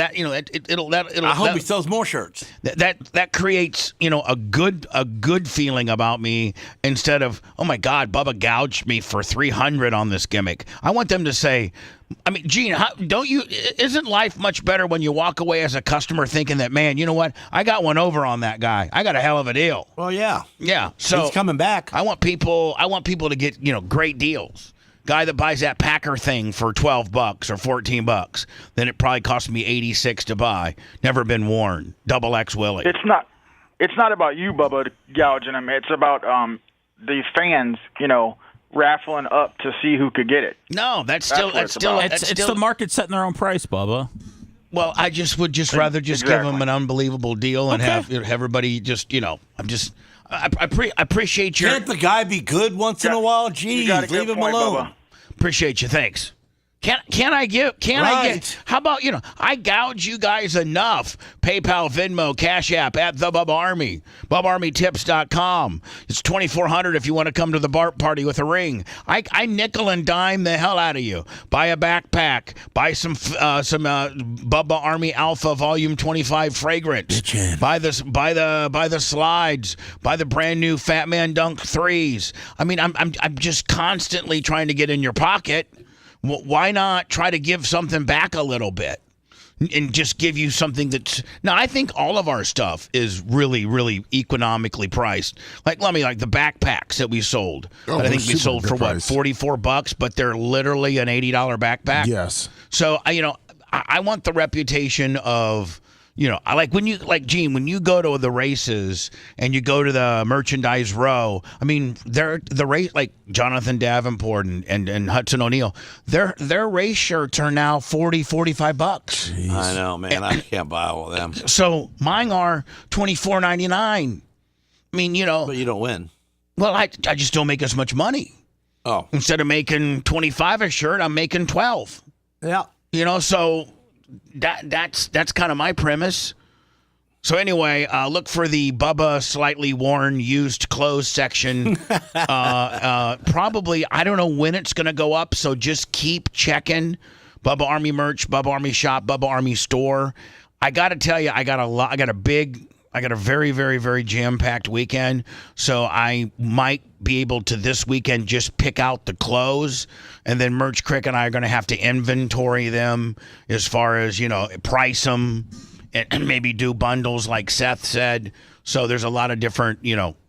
I hope he sells more shirts. That creates, a good feeling about me instead of, oh my God, Bubba gouged me for $300 on this gimmick. I want them to say, Gene, isn't life much better when you walk away as a customer thinking that, man, you know what? I got one over on that guy. I got a hell of a deal. Well, yeah. Yeah. So he's coming back. I want people to get, great deals. Guy that buys that Packer thing for $12 or $14, then it probably cost me $86 to buy. Never been worn. XX Willie. It's not about you, Bubba, gouging them. It's about these fans, raffling up to see who could get it. No, that's it's the market setting their own price, Bubba. Well, I would rather give them an unbelievable deal and have everybody just, I appreciate your. Can't the guy be good once in a while? Jeez, leave him alone. Bubba. Appreciate you. Thanks. Can I get, how about, I gouge you guys enough. PayPal, Venmo, Cash App at the Bubba Army. BubbaArmyTips.com. It's $2,400 if you want to come to the BART party with a ring. I nickel and dime the hell out of you. Buy a backpack. Buy some Bubba Army Alpha Volume 25 fragrance. Buy the slides. Buy the brand new Fat Man Dunk 3s. I mean, I'm just constantly trying to get in your pocket. Why not try to give something back a little bit and just give you something that's... Now, I think all of our stuff is really, really economically priced. Like the backpacks that we sold. Oh, I think we sold for priced. $44, but they're literally an $80 backpack. Yes. So, I want the reputation of... I like Gene, when you go to the races and you go to the merchandise row, I mean, the race, like Jonathan Davenport and Hudson O'Neal, their race shirts are now $45. Jeez. I know, man. I can't buy all of them. So mine are $24.99. I mean, But you don't win. Well, I just don't make as much money. Oh. Instead of making $25 a shirt, I'm making $12. Yeah. So... That's kind of my premise. So anyway, look for the Bubba slightly worn used clothes section. Probably, I don't know when it's going to go up, so just keep checking. Bubba Army merch, Bubba Army shop, Bubba Army store. I got to tell you, I got a very, very, very jam-packed weekend, so I might be able to this weekend just pick out the clothes, and then Merch Crick and I are going to have to inventory them as far as, price them and maybe do bundles like Seth said. So there's a lot of different,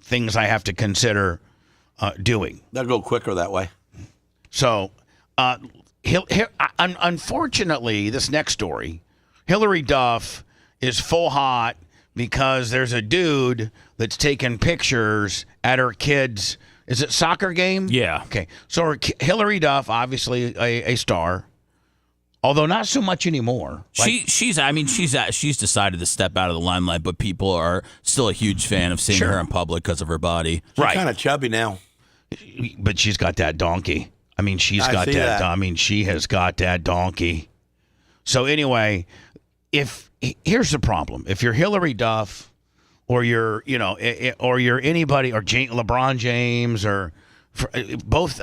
things I have to consider doing. They'll go quicker that way. So, unfortunately, this next story, Hillary Duff is full hot because there's a dude that's taking pictures at her kid's, is it soccer game? Yeah. Okay. So Hillary Duff, obviously a star, although not so much anymore. She's decided to step out of the limelight, but people are still a huge fan of seeing her in public because of her body. She's kind of chubby now. But she's got that donkey. I mean, she has got that donkey. So anyway, here's the problem. If you're Hillary Duff or you're anybody or LeBron James or both,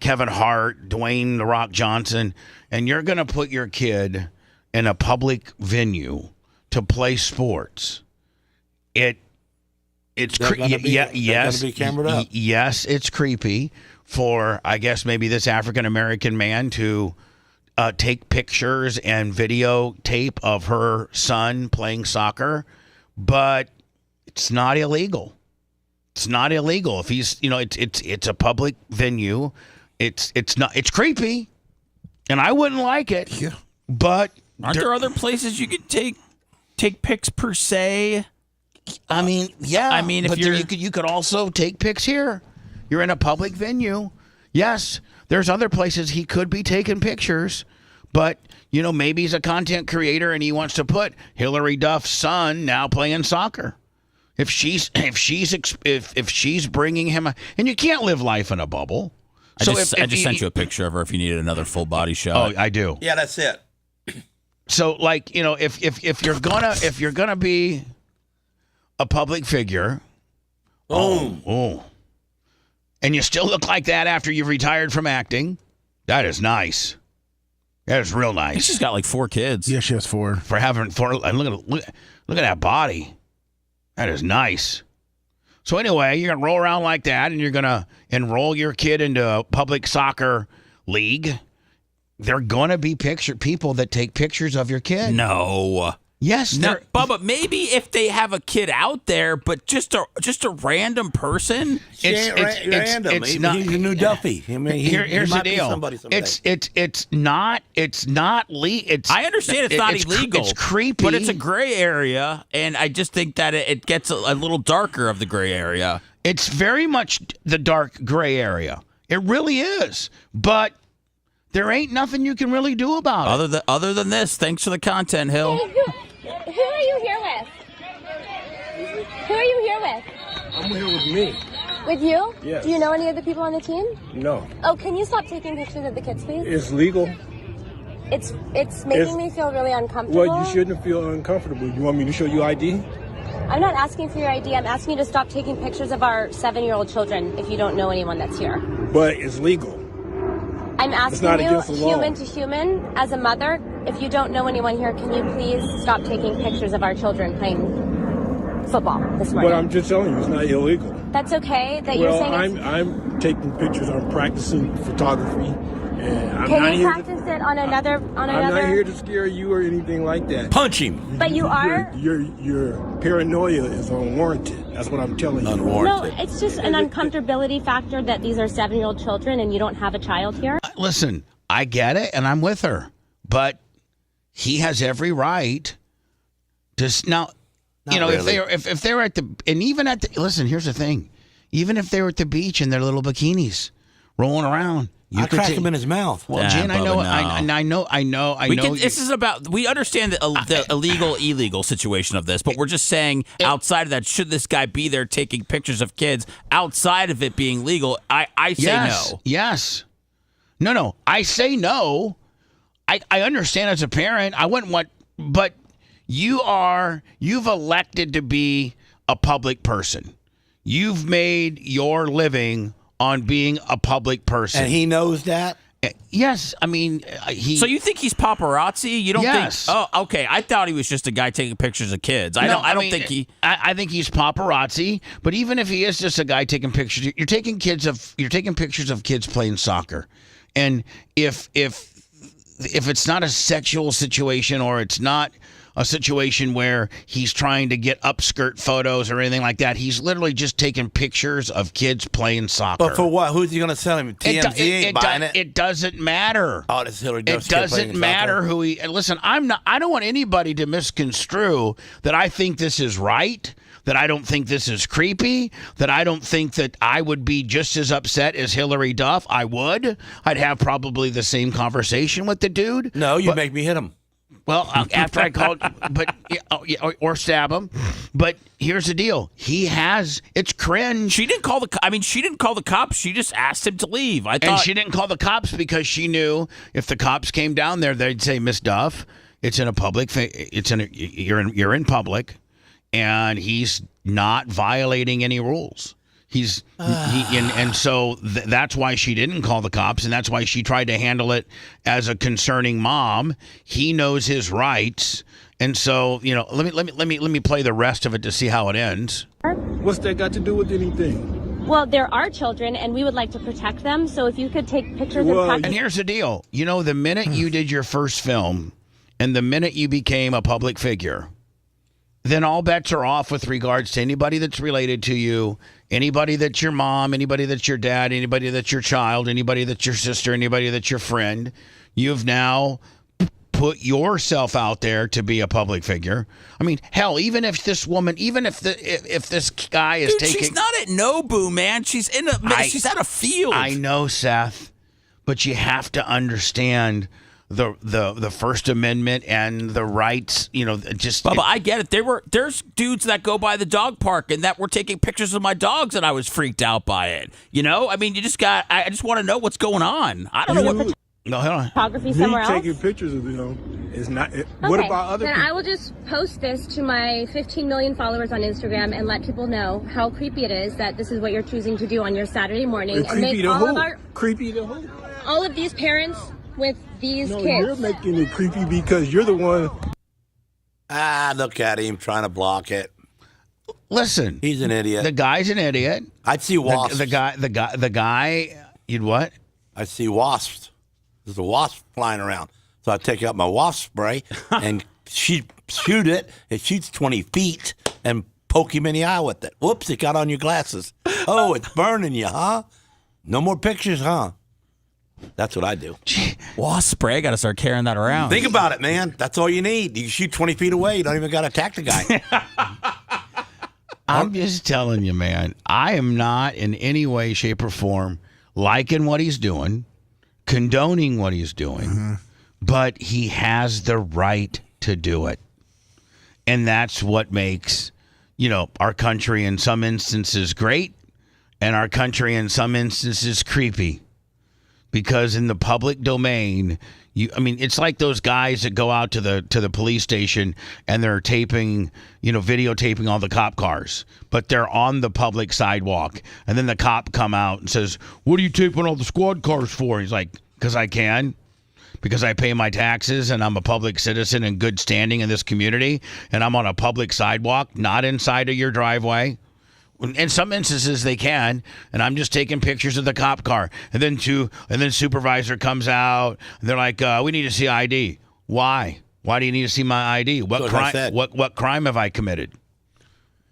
Kevin Hart, Dwayne "The Rock" Johnson, and you're going to put your kid in a public venue to play sports, it's yes, it's creepy for, I guess, maybe this African American man to take pictures and videotape of her son playing soccer, but it's not illegal. It's not illegal if he's, it's a public venue. It's creepy, and I wouldn't like it. Yeah. But aren't there other places you could take pics per se? I mean, yeah. I mean, if you could also take pics here. You're in a public venue. Yes, there's other places he could be taking pictures, but maybe he's a content creator and he wants to put Hillary Duff's son now playing soccer. If she's bringing him, and you can't live life in a bubble. I just sent you a picture of her if you needed another full body shot. Oh, I do. Yeah, that's it. So, if you're gonna be a public figure, and you still look like that after you've retired from acting, that is nice. That is real nice. She's got like 4 kids. Yeah, she has 4. For having 4, and look at that body. That is nice. So anyway, you're gonna roll around like that, and you're gonna enroll your kid into a public soccer league. They're gonna be people that take pictures of your kid. No. Yes, now, Bubba, maybe if they have a kid out there, but just a random person. It's random. He's a new Duffy. I mean, here's the deal. It's not legal. I understand it's not illegal. It's creepy, but it's a gray area, and I just think that it gets a little darker of the gray area. It's very much the dark gray area. It really is, but there ain't nothing you can really do about it. Other than this, thanks for the content, Hill. Who are you here with? Who are you here with? I'm here with me. With you? Yes. Do you know any of the people on the team? No. Oh, can you stop taking pictures of the kids, please? It's legal. It's making me feel really uncomfortable. Well, you shouldn't feel uncomfortable. You want me to show you ID? I'm not asking for your ID. I'm asking you to stop taking pictures of our 7-year-old children if you don't know anyone that's here. But it's legal. I'm It's not asking against the you, law. human to human, as a mother, if you don't know anyone here, can you please stop taking pictures of our children playing football this morning? But I'm just telling you, it's not illegal. That's okay that you're saying I'm taking pictures. I'm practicing photography. And I'm Can not you here practice it on another? I'm not here to scare you or anything like that. Punch him. But you are? Your paranoia is unwarranted. That's what I'm telling you. No, it's just an uncomfortability factor that these are 7-year-old children and you don't have a child here. Listen, I get it, and I'm with her, but he has every right to now. You know, really. if they were at the, and even at the, listen, here's the thing, even if they were at the beach in their little bikinis, rolling around. I crack him in his mouth. Well, Jen, I know, I know. This is about. We understand the illegal situation of this, but we're just saying outside of that, should this guy be there taking pictures of kids outside of it being legal? I say no. Yes. No. I say no. I understand as a parent. I wouldn't want, but you've elected to be a public person. You've made your living on being a public person. And he knows that? Yes. I mean, So you think he's paparazzi? You don't Yes. think? Oh, okay. I thought he was just a guy taking pictures of kids. I don't think he. I think he's paparazzi. But even if he is just a guy taking pictures, you're taking pictures of kids playing soccer, and if it's not a sexual situation or it's not a situation where he's trying to get upskirt photos or anything like that. He's literally just taking pictures of kids playing soccer. But for what? Who's he going to sell him? TMZ ain't buying it. It doesn't matter. Oh, this Hillary It doesn't matter who he. And listen, I don't want anybody to misconstrue that I think this is right. That I don't think this is creepy. That I don't think that I would be just as upset as Hillary Duff. I would. I'd have probably the same conversation with the dude. No, you make me hit him. Well, after I called, or stab him. But here's the deal: it's cringe. She didn't call the cops. She just asked him to leave. And she didn't call the cops because she knew if the cops came down there, they'd say, "Miss Duff, it's in a public. You're in public, and he's not violating any rules." So that's why she didn't call the cops, and that's why she tried to handle it as a concerning mom. He knows his rights, and so let me play the rest of it to see how it ends. What's that got to do with anything? Well, there are children, and we would like to protect them. So if you could take pictures And here's the deal: the minute you did your first film, and the minute you became a public figure, then all bets are off with regards to anybody that's related to you, anybody that's your mom, anybody that's your dad, anybody that's your child, anybody that's your sister, anybody that's your friend. You've now put yourself out there to be a public figure. I mean, hell, even if this guy is taking... She's not at Nobu, man. She's she's at a field. I know, Seth, but you have to understand... The First Amendment and the rights, Bubba, I get it. There's dudes that go by the dog park and that were taking pictures of my dogs, and I was freaked out by it. I mean, I just want to know what's going on. I don't know what. No, hold on. Photography somewhere else. Taking pictures of them is not. What about other then people? I will just post this to my 15 million followers on Instagram and let people know how creepy it is that this is what you're choosing to do on your Saturday morning, and make Creepy to who? all of these parents with these No, kids. you're making it creepy because you're the one. Look at him trying to block it. Listen, he's an idiot. The guy's an idiot. I'd see wasps. The guy. You'd what? I'd see wasps. There's a wasp flying around, so I take out my wasp spray and shoot it. It shoots 20 feet and poke him in the eye with it. Whoops! It got on your glasses. Oh, it's burning you, huh? No more pictures, huh? That's what I do. Wasp spray, I got to start carrying that around. Think about it, man. That's all you need. You shoot 20 feet away. You don't even got to attack the guy. I'm just telling you, man. I am not in any way, shape, or form liking what he's doing, condoning what he's doing, but he has the right to do it. And that's what makes, our country in some instances great and our country in some instances creepy, because in the public domain, it's like those guys that go out to the police station and they're taping, videotaping all the cop cars, but they're on the public sidewalk, and then the cop come out and says, "What are you taping all the squad cars for?" He's like, "Because I can. Because I pay my taxes and I'm a public citizen in good standing in this community, and I'm on a public sidewalk, not inside of your driveway." In some instances they can, and I'm just taking pictures of the cop car, and then supervisor comes out and they're like, "We need to see ID." Why? Why do you need to see my ID? What crime? What crime have I committed?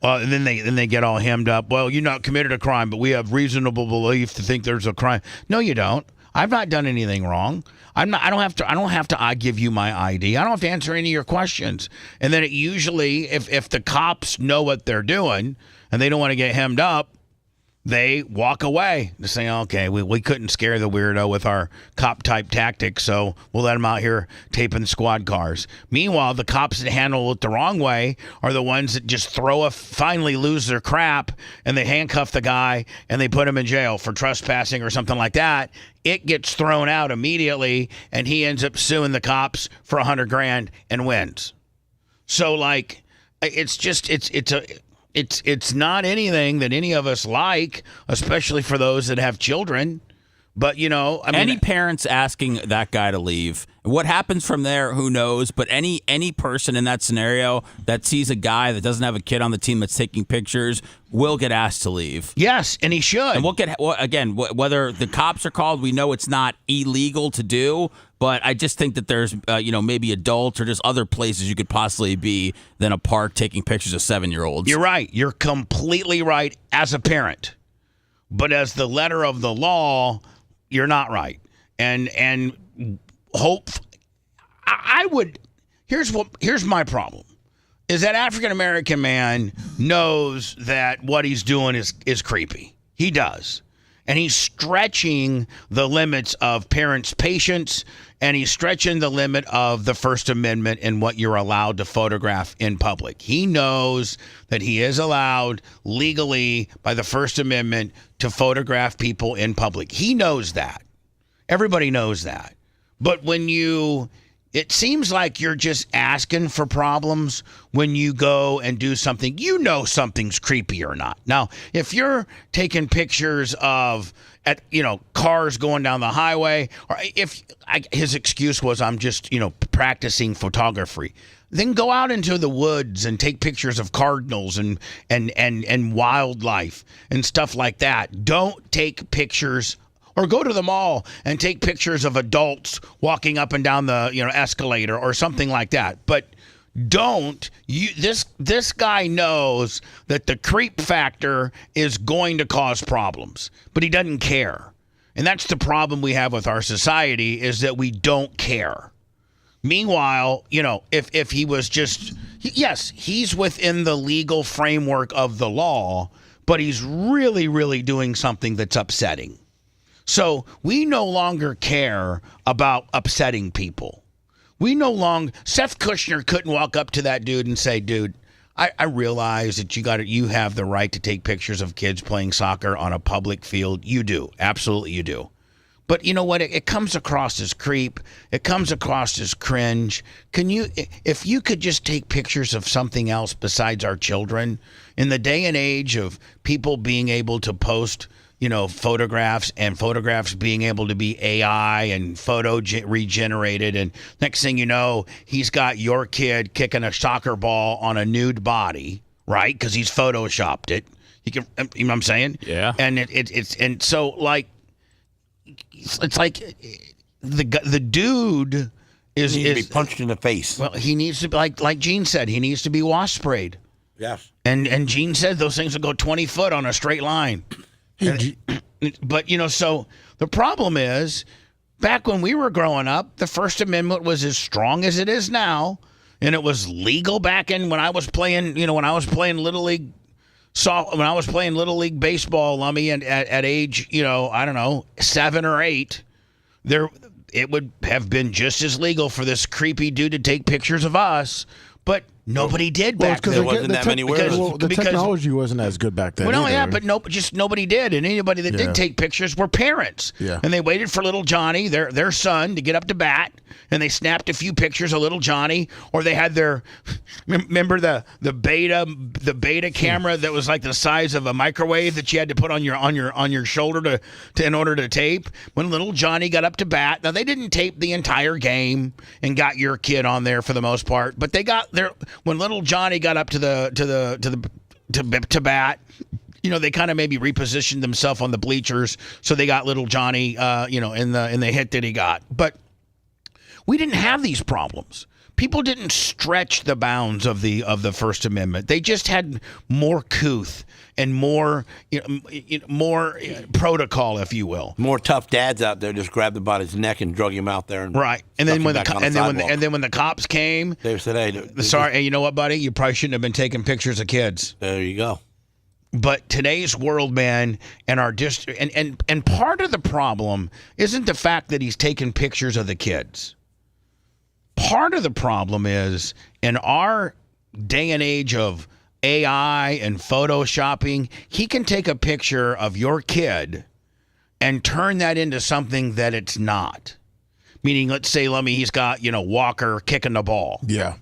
And then they get all hemmed up. "Well, you're not committed a crime, but we have reasonable belief to think there's a crime." No, you don't. I've not done anything wrong. I don't have to give you my ID. I don't have to answer any of your questions. And then it usually, if the cops know what they're doing and they don't want to get hemmed up, they walk away. They say, "Okay, we couldn't scare the weirdo with our cop-type tactics, so we'll let him out here taping squad cars." Meanwhile, the cops that handle it the wrong way are the ones that just finally lose their crap, and they handcuff the guy, and they put him in jail for trespassing or something like that. It gets thrown out immediately, and he ends up suing the cops for $100,000 and wins. So, it's not anything that any of us like, especially for those that have children. But, any parents asking that guy to leave, what happens from there, who knows? But any person in that scenario that sees a guy that doesn't have a kid on the team that's taking pictures will get asked to leave. Yes, and he should. And whether the cops are called, we know it's not illegal to do. But I just think that there's, maybe adults or just other places you could possibly be than a park taking pictures of 7-year-olds. You're right. You're completely right as a parent. But as the letter of the law, you're not right. And hope. Here's my problem. Is that African-American man knows that what he's doing is creepy. He does. And he's stretching the limits of parents' patience, and he's stretching the limit of the First Amendment and what you're allowed to photograph in public. He knows that he is allowed legally by the First Amendment to photograph people in public. He knows that. Everybody knows that. But it seems like you're just asking for problems when you go and do something. Something's creepy or not. Now, if you're taking pictures of cars going down the highway, or his excuse was, "I'm just practicing photography," then go out into the woods and take pictures of cardinals and wildlife and stuff like that. Don't take pictures. Or go to the mall and take pictures of adults walking up and down the escalator or something like that. But don't. This guy knows that the creep factor is going to cause problems, but he doesn't care. And that's the problem we have with our society, is that we don't care. Meanwhile, if he was yes, he's within the legal framework of the law, but he's really, really doing something that's upsetting. So we no longer care about upsetting people. Seth Kushner couldn't walk up to that dude and say, "Dude, I realize that you have the right to take pictures of kids playing soccer on a public field. You do. Absolutely you do. But you know what? It comes across as creep. It comes across as cringe. If you could just take pictures of something else besides our children, in the day and age of people being able to post photographs, and photographs being able to be AI and regenerated. And next thing you know, he's got your kid kicking a soccer ball on a nude body, right? Because he's photoshopped it. You know what I'm saying? Yeah. And it's so like, it's like the dude is to be punched in the face. Well, he needs to be like Gene said, he needs to be wasp sprayed. Yes. And Gene said those things will go 20 foot on a straight line. But, so the problem is, back when we were growing up, the First Amendment was as strong as it is now, and it was legal back when I was playing, when I was playing Little League baseball, Lummy, and at age, 7 or 8, it would have been just as legal for this creepy dude to take pictures of us. But Nobody did back then. There wasn't that many wearables. Well, the technology wasn't as good back then. Well, no, either. yeah, but just nobody did, and anybody that did take pictures were parents. Yeah. And they waited for little Johnny, their son, to get up to bat, and they snapped a few pictures of little Johnny, or they had their remember the beta camera that was like the size of a microwave that you had to put on your shoulder to in order to tape. When little Johnny got up to bat, now they didn't tape the entire game and got your kid on there for the most part, but they got their. When little Johnny got up to bat, they kind of maybe repositioned themselves on the bleachers, so they got little Johnny, in the hit that he got. But we didn't have these problems. People didn't stretch the bounds of the First Amendment. They just had more couth and more protocol, if you will. More tough dads out there just grabbed him by his neck and drug him out there. And right, and then when the cops came, they said, "Hey, sorry, you know what, buddy? You probably shouldn't have been taking pictures of kids." There you go. But today's world, man, and our and part of the problem isn't the fact that he's taking pictures of the kids. Part of the problem is in our day and age of AI and photoshopping, he can take a picture of your kid and turn that into something that it's not. Meaning, let's say, he's got, Walker kicking the ball. Yeah.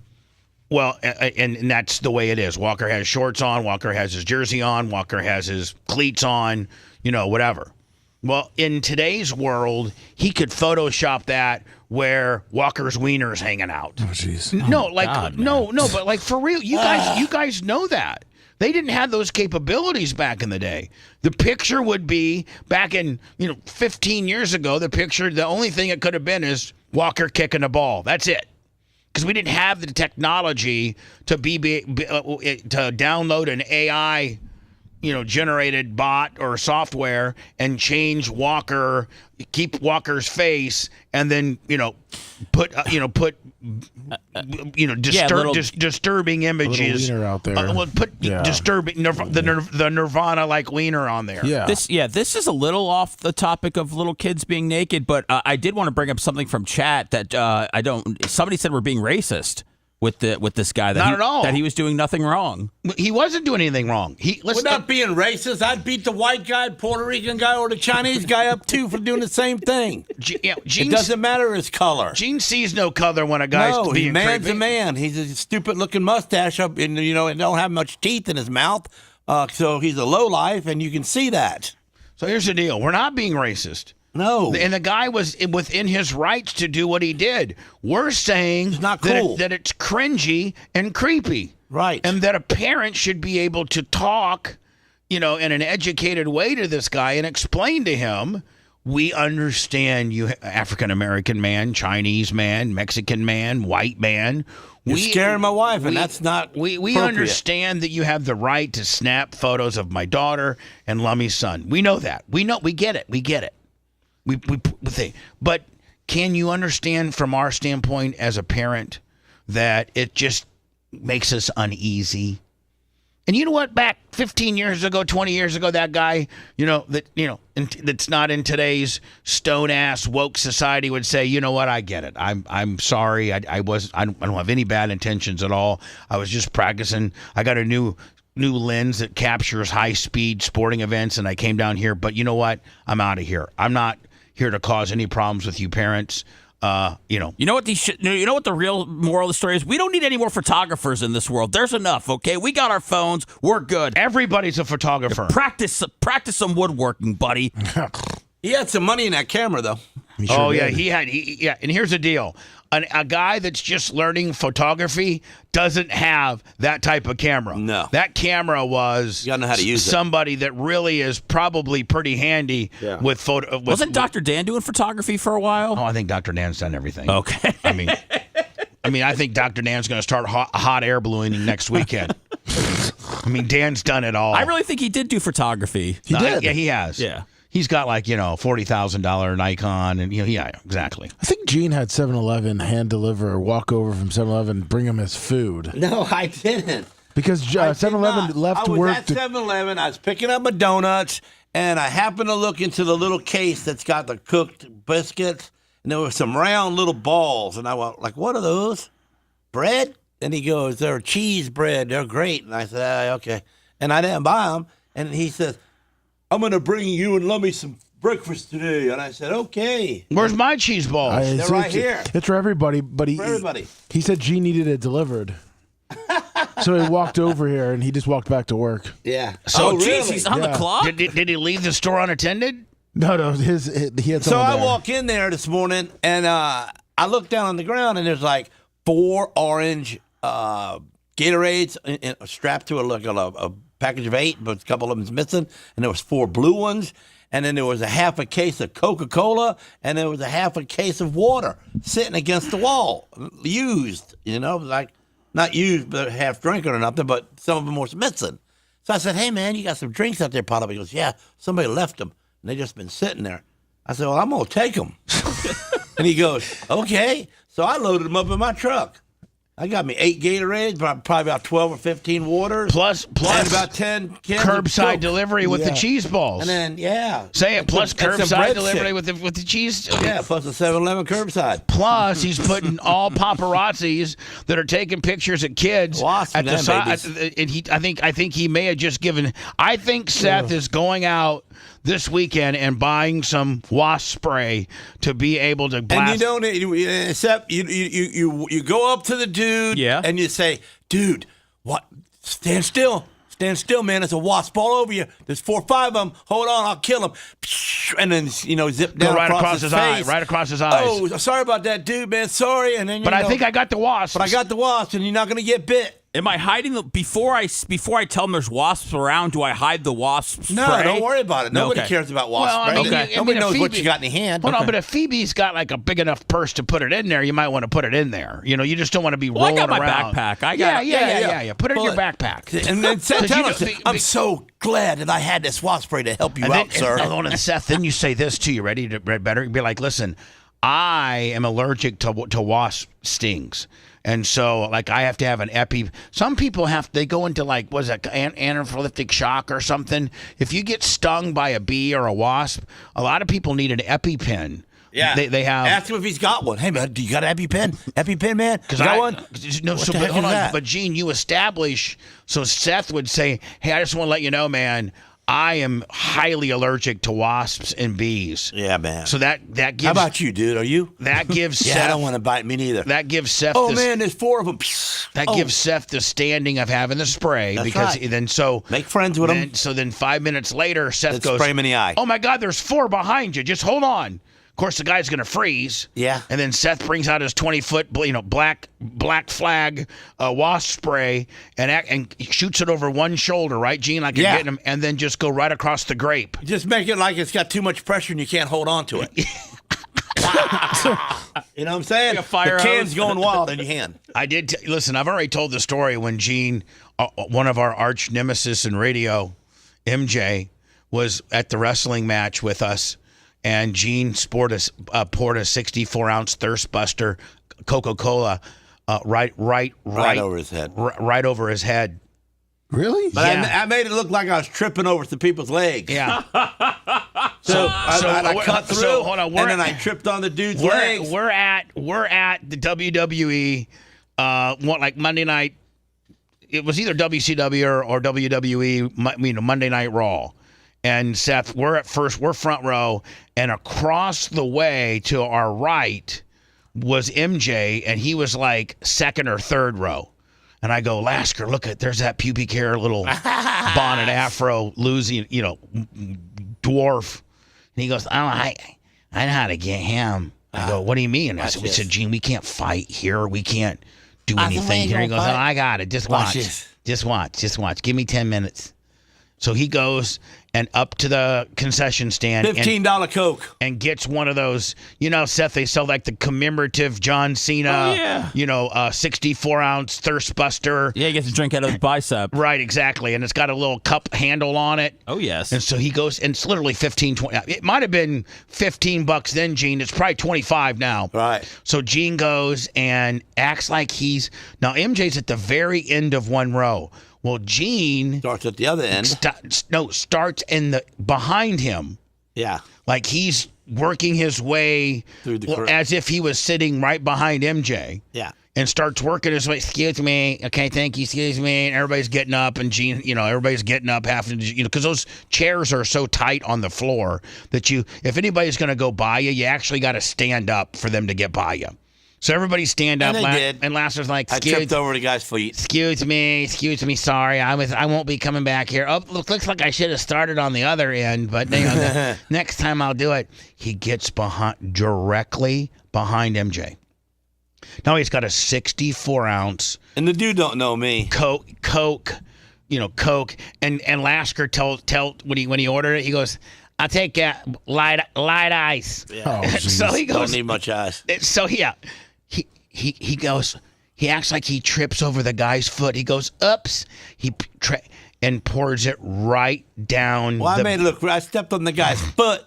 Well, and that's the way it is. Walker has shorts on. Walker has his jersey on. Walker has his cleats on, whatever. Well, in today's world, he could Photoshop that where Walker's wiener's hanging out. Oh, jeez. No, but like for real, you guys know that. They didn't have those capabilities back in the day. The picture would be back in, 15 years ago, the only thing it could have been is Walker kicking the ball. That's it. Because we didn't have the technology to to download an AI generated bot or software and change Walker, keep Walker's face, and then put disturbing images out there. Disturbing the Nirvana like wiener on there. Yeah. This is a little off the topic of little kids being naked, but I did want to bring up something from chat that somebody said we're being racist with this guy. Not at all. That he was doing nothing wrong. He wasn't doing anything wrong. We're not being racist. I'd beat the white guy, Puerto Rican guy, or the Chinese guy up too for doing the same thing. It doesn't matter his color. Gene sees no color when a guy's being man's creepy. a man. He's a stupid-looking mustache up, and and don't have much teeth in his mouth. So he's a lowlife, and you can see that. So here's the deal: we're not being racist. No. And the guy was within his rights to do what he did. We're saying it's not cool. that it's cringy and creepy. Right. And that a parent should be able to talk, in an educated way to this guy and explain to him, we understand you, African-American man, Chinese man, Mexican man, white man. You're scaring my wife, and that's not We understand that you have the right to snap photos of my daughter and Lummy's son. We know that. We get it. We get it. We think, but can you understand from our standpoint as a parent that it just makes us uneasy? And you know what? Back 15 years ago, 20 years ago, that guy, that's not in today's stone ass woke society would say, you know what? I get it. I'm sorry. I don't have any bad intentions at all. I was just practicing. I got a new lens that captures high speed sporting events, and I came down here. But you know what? I'm out of here. I'm not here to cause any problems with you parents. You know what the real moral of the story is? We don't need any more photographers in this world. There's enough, okay? We got our phones. We're good. Everybody's a photographer. Practice some woodworking, buddy. He had some money in that camera, though. Yeah, he had. And here's the deal. A guy that's just learning photography doesn't have that type of camera. No. That camera was you gotta know how to use somebody that really is probably pretty handy with photo. Wasn't Dr. Dan doing photography for a while? Oh, I think Dr. Dan's done everything. Okay. I mean, I think Dr. Dan's going to start hot air ballooning next weekend. Dan's done it all. I really think he did do photography. He did. Yeah, he has. Yeah. He's got $40,000 Nikon, and yeah, exactly. I think Gene had 7-Eleven hand deliver or walk over from 7-Eleven and bring him his food. No, I didn't. Because 7-Eleven left work. I was at 7-Eleven. I was picking up my donuts, and I happened to look into the little case that's got the cooked biscuits, and there were some round little balls, and I went, what are those? Bread? And he goes, they're cheese bread. They're great. And I said, okay. And I didn't buy them. And he says, I'm going to bring you and Lummy some breakfast today. And I said, okay. Where's my cheese balls? They're right here. It's for everybody, but he said Gene needed it delivered. So he walked over here and he just walked back to work. Yeah. So geez, he's on the clock? Did he leave the store unattended? No, he had So I there. walk in there this morning and I look down on the ground and there's like 4 orange Gatorades strapped to a package of 8, but a couple of them's missing. And there was 4 blue ones. And then there was a half a case of Coca-Cola, and there was a half a case of water sitting against the wall, used, like not used, but half drinking or nothing, but some of them were missing. So I said, hey, man, you got some drinks out there, Pop? He goes, yeah, somebody left them, and they just been sitting there. I said, well, I'm going to take them. And he goes, okay. So I loaded them up in my truck. I got me 8 Gatorades, probably about 12 or 15 waters. Plus and about 10 cans curbside of delivery with the cheese balls. And then, say it, plus some curbside delivery with the cheese. Yeah, plus the 7-Eleven curbside. Plus, he's putting all paparazzis that are taking pictures of kids at the side. And I think he may have just given. I think Seth is going out this weekend and buying some wasp spray to be able to blast. And except you go up to the dude and you say, dude, what? Stand still. Stand still, man. There's a wasp all over you. There's 4 or 5 of them. Hold on, I'll kill them. And then, zip down right across his eye. face. Right across his eyes. Oh, sorry about that, dude, man. Sorry. And then, but I think I got the wasps. But I got the wasps, and you're not going to get bit. Am I hiding before I tell them there's wasps around? Do I hide the wasp spray? No, don't worry about it. Nobody Okay. cares about wasp Well, spray. Nobody knows what you got in your hand. Well, no, but if Phoebe's got like a big enough purse to put it in there, you might want to put it in there. You just don't want to be rolling around. I got my backpack. I got yeah. Put it in your backpack. And then tell us, I'm so glad that I had this wasp spray to help you out, sir. And Seth, then you say this too. You ready to better? Be like, listen, I am allergic to wasp stings. And so, like, I have to have an epi. Some people they go into, like, what is that, anaphylactic shock or something. If you get stung by a bee or a wasp, a lot of people need an EpiPen. Yeah. They have. Ask him if he's got one. Hey, man, do you got an EpiPen? EpiPen, man? You got one? No, What the heck is that? But, Gene, you establish. So Seth would say, hey, I just want to let you know, man, I am highly allergic to wasps and bees. Yeah, man. So that gives. How about you, dude? Are you? That gives Seth. I don't want to bite me neither. That gives Seth. Oh, man, there's 4 of them. That gives Seth the standing of having the spray. That's because right. then so. Make friends with him. So then 5 minutes later, Seth goes. Spray him in the eye. Oh, my God, there's 4 behind you. Just hold on. Of course, the guy's going to freeze. Yeah. And then Seth brings out his 20-foot, black flag wasp spray and shoots it over one shoulder, right, Gene? Like you're getting him, and then just go right across the grape. Just make it like it's got too much pressure and you can't hold on to it. You know what I'm saying? Like a fire the can's hose. going wild in your hand. I did. Listen, I've already told the story when Gene, one of our arch nemesis in radio, MJ, was at the wrestling match with us. And Gene poured a 64-ounce Thirst Buster Coca-Cola right over his head. Right over his head. Really? But I made it look like I was tripping over some people's legs. Yeah. So I cut through, so, hold on, and then I tripped on the dude's legs. We're at the WWE, like Monday night. It was either WCW or WWE, Monday Night Raw. And Seth, we're front row, and across the way to our right was MJ, and he was like second or third row. And I go, Lasker, look there's that pubic hair little bonnet afro losing, dwarf. And he goes, I know how to get him. I go, what do you mean? I said, Gene, we can't fight here. We can't do anything here. He goes, I got it. Just watch. Just watch. Give me 10 minutes. So he goes and up to the concession stand. $15 Coke. And gets one of those, Seth, they sell like the commemorative John Cena, 64-ounce Thirst Buster. Yeah, he gets a drink out of his bicep. Right, exactly. And it's got a little cup handle on it. Oh, yes. And so he goes, and it's literally $15, $20. It might have been $15 then, Gene. It's probably $25 now. Right. So Gene goes and acts like now MJ's at the very end of one row. Well, Gene starts at the other end. Starts behind him. Yeah, like he's working his way through the as if he was sitting right behind MJ. Yeah, and starts working his way. Excuse me. Okay, thank you. Excuse me. And everybody's getting up, and Gene, everybody's getting up, having to, because those chairs are so tight on the floor that if anybody's going to go by you actually got to stand up for them to get by you. So everybody stand up. And they did. And Lasser's like, I tripped over the guy's feet. Excuse me. Sorry, I won't be coming back here. Oh, looks like I should have started on the other end, but next time I'll do it. He gets directly behind MJ. Now he's got a 64-ounce. And the dude don't know me. Coke. And Lasker told when he ordered it, he goes, I'll take light ice. Yeah. So he goes, don't need much ice. So yeah, he goes. He acts like he trips over the guy's foot. He goes, oops. And pours it right down. Well, I stepped on the guy's foot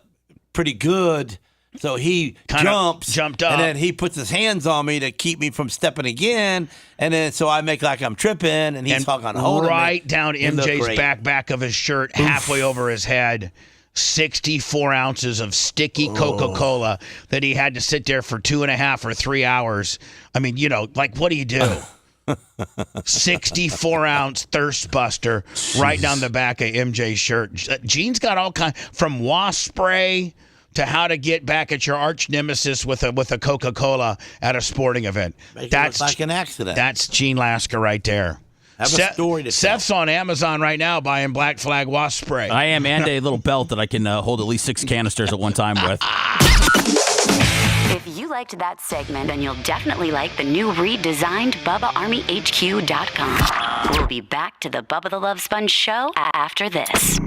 pretty good. So he jumped up. And then he puts his hands on me to keep me from stepping again. And then so I make like I'm tripping, and he's fucking holding right me. down MJ's back of his shirt, halfway over his head. 64 ounces of sticky Coca-Cola that he had to sit there for 2.5 or 3 hours. I mean, what do you do? 64-ounce thirst buster right down the back of MJ's shirt. Gene's got all kinds, from wasp spray to how to get back at your arch nemesis with a Coca-Cola at a sporting event. That's like an accident. That's Gene Lasker right there. Have a story to tell. Seth's on Amazon right now buying Black Flag wasp spray. I am, and a little belt that I can hold at least 6 canisters at one time with. If you liked that segment, then you'll definitely like the new redesigned BubbaArmyHQ.com. We'll be back to the Bubba the Love Sponge show after this.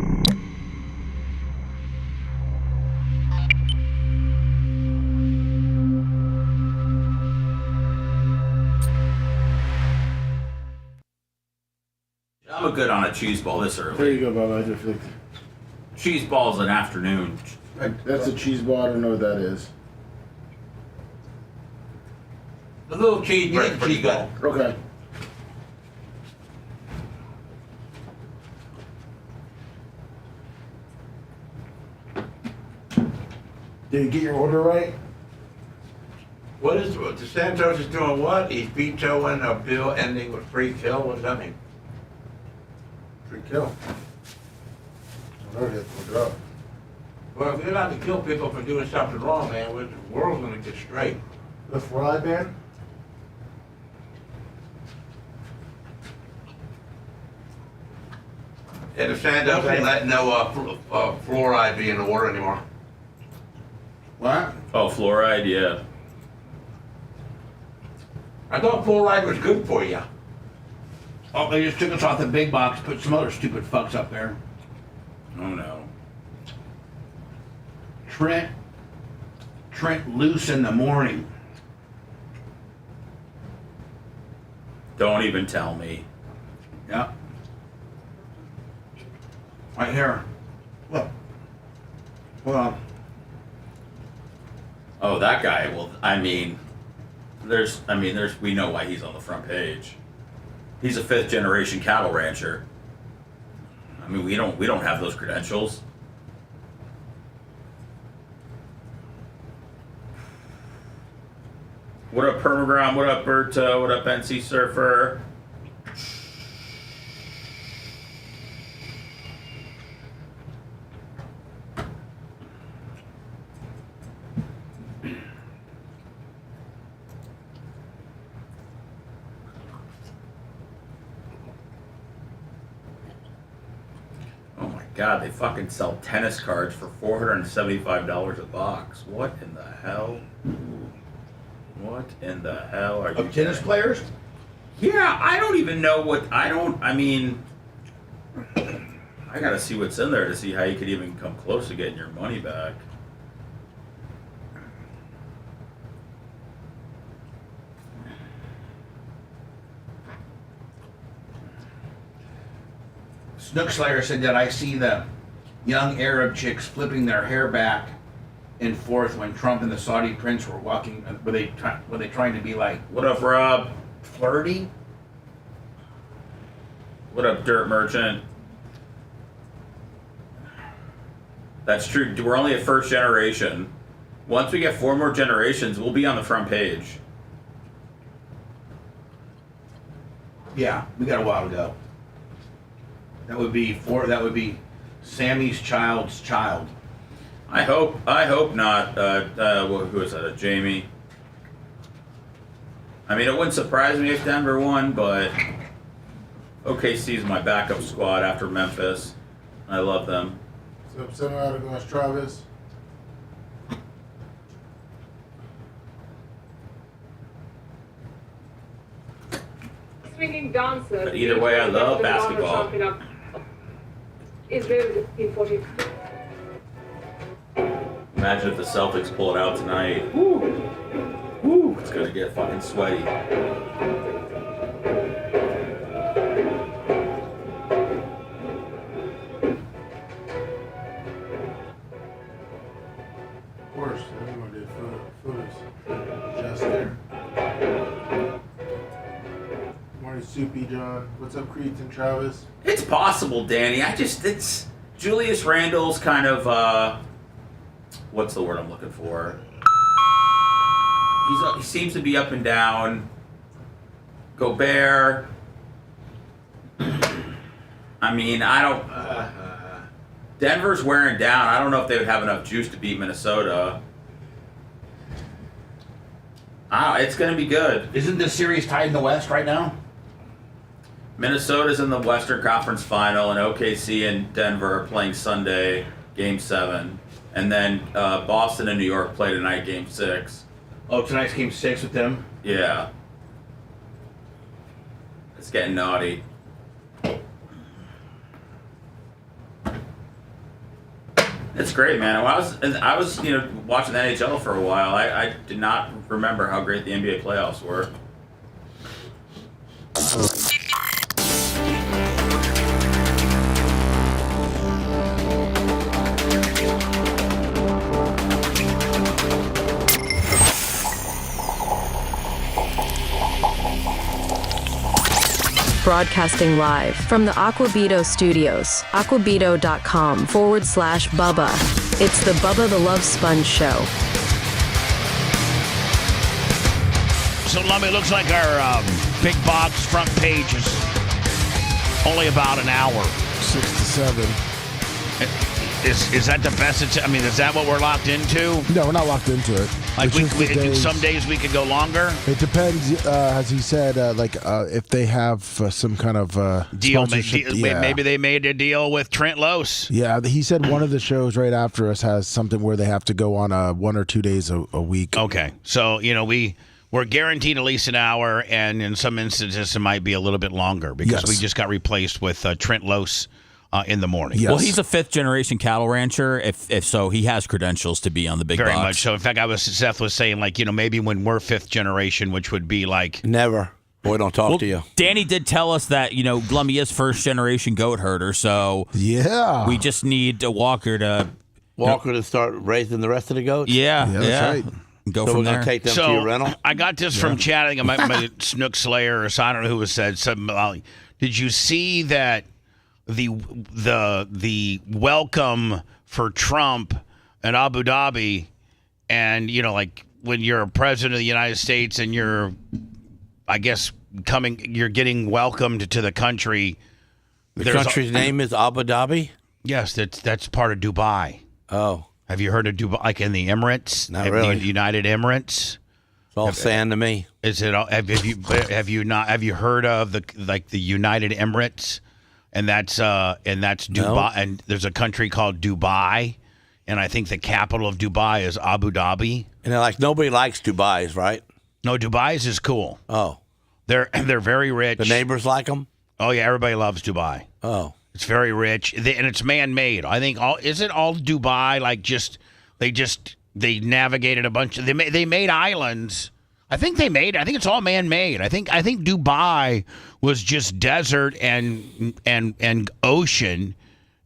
I'm good on a cheese ball this early. There you go, Bubba. I just looked. Cheese ball's an afternoon. That's a cheese ball. I don't know what that is. The little cheese bread's pretty good. Okay. Did you get your order right? What is DeSantos is doing? What he's vetoing a bill ending with free kill. What does that mean? Free kill. I don't know. Look it up. Well, if you're allowed to kill people for doing something wrong, man, the world's gonna get straight. The fluoride ban? Yeah, DeSantos ain't letting no fluoride be in the water anymore. What? Oh, fluoride, yeah. I thought fluoride was good for you. Oh, they just took us off the big box, put some other stupid fucks up there. Oh no. Trent loose in the morning. Don't even tell me. Yep. Right here. Look. Well. Oh, that guy. Well, we know why he's on the front page. He's a 5th generation cattle rancher. I mean, we don't have those credentials. What up, Permagram? What up, Berto? What up, NC Surfer? God, they fucking sell tennis cards for $475 a box. What in the hell? What in the hell are you Of tennis doing? players? Yeah, I don't even know what. I gotta see what's in there to see how you could even come close to getting your money back. Snook Slayer said that I see the young Arab chicks flipping their hair back and forth when Trump and the Saudi prince were walking. Were they trying to be like, "What up, Rob? Flirty?" What up, Dirt Merchant? That's true. We're only at 1st generation. Once we get 4 more generations, we'll be on the front page. Yeah, we got a while to go. That would be Sammy's child's child. I hope not. Who is that? Jamie. I mean, it wouldn't surprise me if Denver won, but OKC's my backup squad after Memphis. I love them. So semi-auto against Travis. Swinging dancer. But either way, I love basketball. Israel in 40. Imagine if the Celtics pull it out tonight. Woo! Woo! It's gonna get fucking sweaty. Of course, everyone did photos. Just there. Morning, Soupy John. What's up, Creeds and Travis? It's possible, Danny. It's Julius Randle's kind of what's the word I'm looking for? He seems to be up and down. Gobert. I mean, I don't. Denver's wearing down. I don't know if they would have enough juice to beat Minnesota. It's going to be good. Isn't this series tied in the West right now? Minnesota's in the Western Conference Final, and OKC and Denver are playing Sunday, Game 7. And then Boston and New York play tonight, Game 6. Oh, tonight's Game 6 with them? Yeah. It's getting naughty. It's great, man. I was watching the NHL for a while. I did not remember how great the NBA playoffs were. Broadcasting live from the Aquabito studios, aquabito.com/Bubba. It's the Bubba the Love Sponge Show. So, Lummy, it looks like our big box front page is only about an hour. 6 to 7. Is that the best? I mean, is that what we're locked into? No, we're not locked into it. Like some days we could go longer. It depends, as he said. If they have some kind of deal, yeah. Maybe they made a deal with Trent Lose. Yeah, he said one of the shows right after us has something where they have to go on 1 or 2 days a week. Okay, so we're guaranteed at least an hour, and in some instances it might be a little bit longer because we just got replaced with Trent Lose. In the morning. Yes. Well, he's a fifth-generation cattle rancher. If so, he has credentials to be on the big Very box. much so. In fact, Seth was saying, maybe when we're fifth generation, which would be like... Never. Boy, don't talk to you. Danny did tell us that, Glummy is first-generation goat herder, so... Yeah. We just need Walker to... Walker to start raising the rest of the goats? Yeah, that's right. Go so from we're there. going to take them to your rental? I got this from chatting. My Snook Slayer, or so, I don't know who was said. Did you see that... The welcome for Trump at Abu Dhabi, and when you're a president of the United States and you're, I guess, you're getting welcomed to the country. The country's name is Abu Dhabi? Yes, that's part of Dubai. Oh, have you heard of Dubai? Like in the Emirates? Not really. The United Emirates. It's all sand to me. Is it? Have you heard of the United Emirates? And that's Dubai, No. and there's a country called Dubai, and I think the capital of Dubai is Abu Dhabi. And nobody likes Dubai's, right? No, Dubai's is cool. Oh, they're very rich. The neighbors like them. Oh yeah, everybody loves Dubai. Oh, it's very rich, and it's man-made. I think all Dubai they navigated a bunch of they made islands. I think it's all man-made. I think Dubai was just desert and ocean,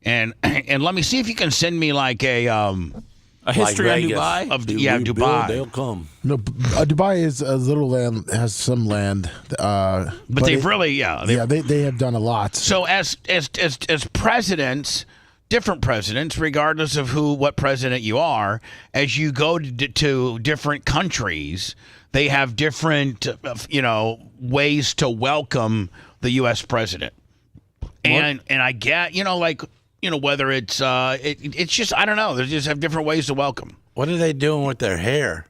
and let me see if you can send me a history on Dubai. Dubai. They'll come. No, Dubai is a little land, has some land, but they've they have done a lot. So as presidents. Different presidents, regardless of what president you are, as you go to different countries, they have different, ways to welcome the U.S. president. And I get, whether it's it's just, I don't know. They just have different ways to welcome. What are they doing with their hair?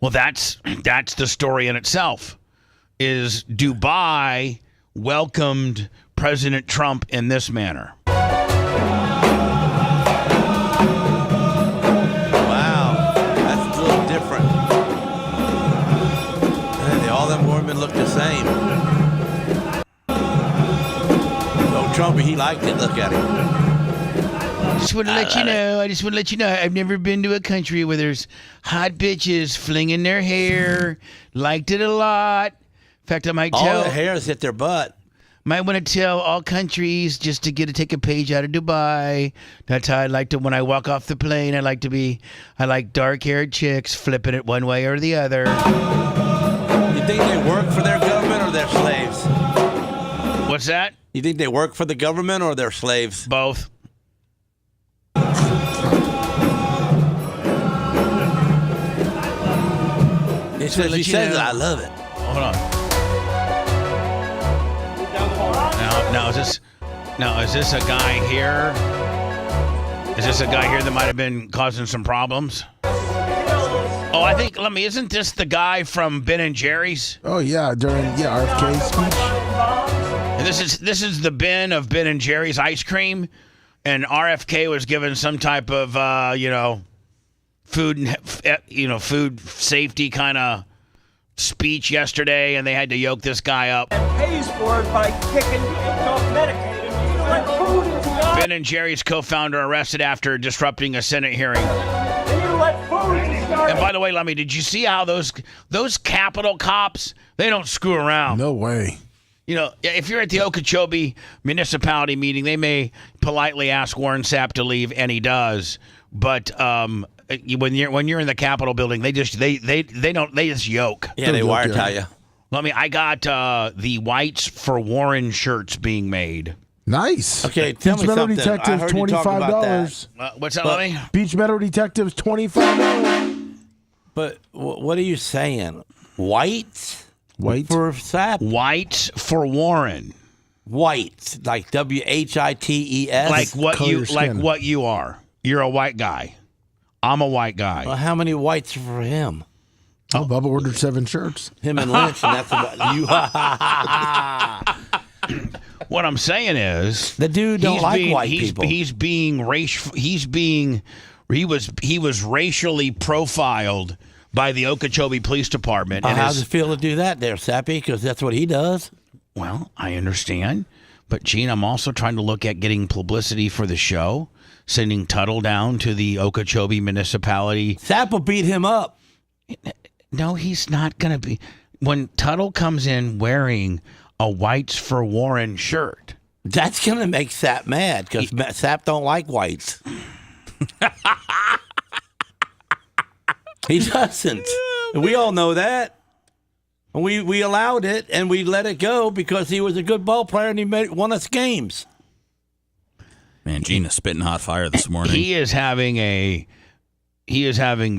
Well, that's the story in itself. Is Dubai welcomed President Trump in this manner? Wow, that's a little different. And all them women look the same. No Trump, he liked it. Look at him. I just want to let you know, I've never been to a country where there's hot bitches flinging their hair. Liked it a lot. In fact, I might tell. All the hairs hit their butt. Might want to tell all countries just to take a page out of Dubai. That's how I like to, when I walk off the plane, I like dark-haired chicks flipping it one way or the other. You think they work for their government or they're slaves? What's that? You think they work for the government or they're slaves? Both. She says it. I love it. Hold on. Now is this a guy here? Is this a guy here that might have been causing some problems? Oh, I think. Isn't this the guy from Ben and Jerry's? Oh yeah, during RFK's speech. This is the bin of Ben and Jerry's ice cream, and RFK was given some type of food safety kind of speech yesterday, and they had to yoke this guy up. And pays for it by kicking off Medicaid. Let food in the eye. Ben and Jerry's co-founder arrested after disrupting a Senate hearing. And by the way, Lummy, did you see how those Capitol cops, they don't screw around? No way. If you're at the Okeechobee municipality meeting, they may politely ask Warren Sapp to leave, and he does. But when you're in the Capitol building, they just yoke. Yeah, they wire tie you. I got the Whites for Warren shirts being made. Nice. Okay, tell Beach me Meadow something. Detectives, I heard you talk about $25. What's that, Lummy? Beach Meadow Detectives, $25. But what are you saying? White for Sapp? Whites for Warren. White, like WHITES. Like what you are. You're a white guy. I'm a white guy. Well, how many whites for him? Oh, Bubba ordered 7 shirts. Him and Lynch, and that's about you. What I'm saying is the dude don't like white people. He was racially profiled by the Okeechobee Police Department. How does it feel to do that there, Sappy? Because that's what he does. Well, I understand. But, Gene, I'm also trying to look at getting publicity for the show, sending Tuttle down to the Okeechobee municipality. Sapp will beat him up. No, he's not going to be. When Tuttle comes in wearing a Whites for Warren shirt, that's going to make Sapp mad because Sapp don't like whites. He doesn't. We all know that. We allowed it and we let it go because he was a good ball player and he won us games. Man, Gene is spitting hot fire this morning. He is having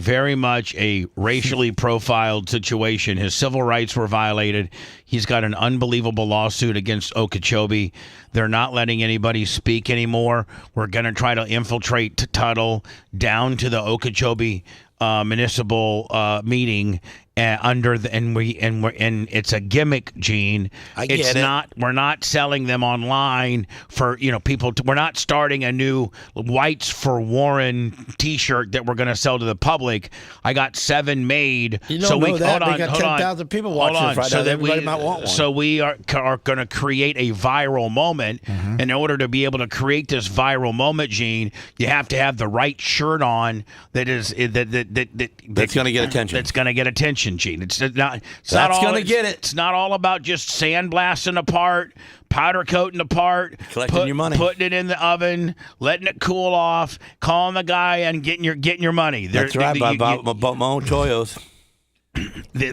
very much a racially profiled situation. His civil rights were violated. He's got an unbelievable lawsuit against Okeechobee. They're not letting anybody speak anymore. We're going to try to infiltrate Tuttle down to the Okeechobee municipal meeting and it's a gimmick, Gene. We're not selling them online for people. We're not starting a new Whites for Warren T-shirt that we're going to sell to the public. I got 7 made. You don't know that. We got 10,000 people watching us right now. Everybody might want one. So we are going to create a viral moment. Mm-hmm. In order to be able to create this viral moment, Gene, you have to have the right shirt on that's going to get attention. That's going to get attention, Gene. It's not going to get it. It's not all about just sandblasting apart, powder coating apart, collecting your money, putting it in the oven, letting it cool off, calling the guy and getting your money. That's right. I bought my own Toyos.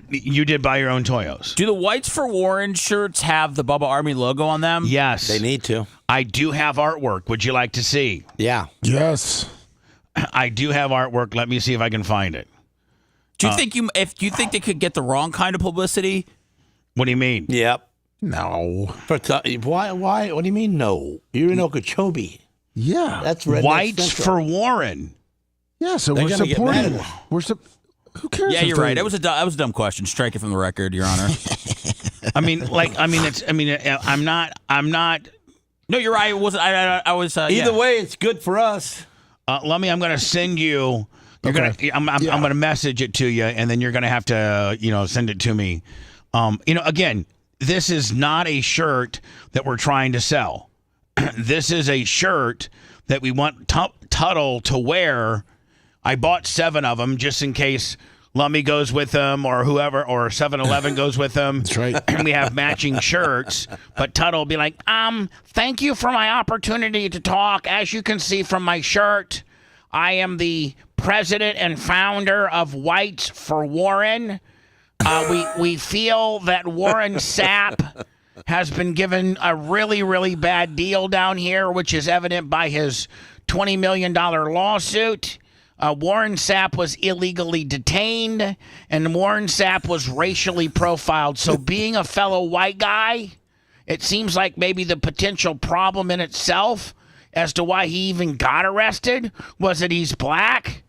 You did buy your own Toyos. Do the Whites for Warren shirts have the Bubba Army logo on them? Yes. They need to. I do have artwork. Would you like to see? Yeah. Yes. I do have artwork. Let me see if I can find it. Do you think they could get the wrong kind of publicity? What do you mean? Yep. No. Why? What do you mean no? You're in Okeechobee. Yeah. That's Redneck Whites Central. for Warren. Yeah, so They're we're gonna get mad supporting. at us. Who cares? Yeah, if you're they- right. That was a dumb question. Strike it from the record, Your Honor. I'm not. No, you're right. I was. Either way, it's good for us. I'm going to send you. I'm going to message it to you, and then you're going to have to, send it to me. Again, this is not a shirt that we're trying to sell. This is a shirt that we want Tuttle to wear. I bought 7 of them just in case Lummy goes with them or whoever, or 7-Eleven goes with them. That's right. And we have matching shirts. But Tuttle will be like, thank you for my opportunity to talk. As you can see from my shirt, I am the president and founder of Whites for Warren. We feel that Warren Sapp has been given a really, really bad deal down here, which is evident by his $20 million lawsuit. Warren Sapp was illegally detained, and Warren Sapp was racially profiled. So being a fellow white guy, it seems like maybe the potential problem in itself as to why he even got arrested was that he's black.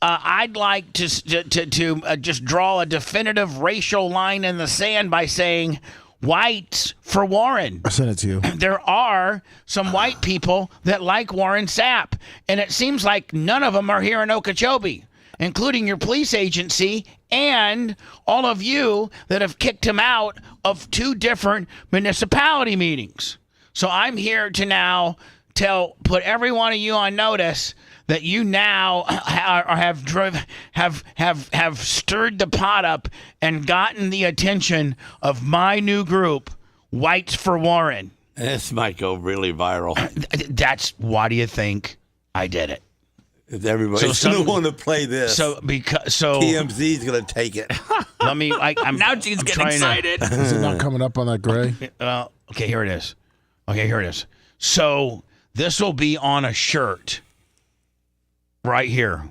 I'd like to just draw a definitive racial line in the sand by saying Whites for Warren. I sent it to you. There are some white people that like Warren Sapp, and it seems like none of them are here in Okeechobee, including your police agency and all of you that have kicked him out of 2 different municipality meetings. So I'm here to now put every one of you on notice that you now have stirred the pot up and gotten the attention of my new group, Whites for Warren. This might go really viral. Why do you think I did it? Everybody's going to want to play this. So TMZ's going to take it. Now Gene's getting excited. Is it not coming up on that gray? Okay, here it is. So this will be on a shirt right here.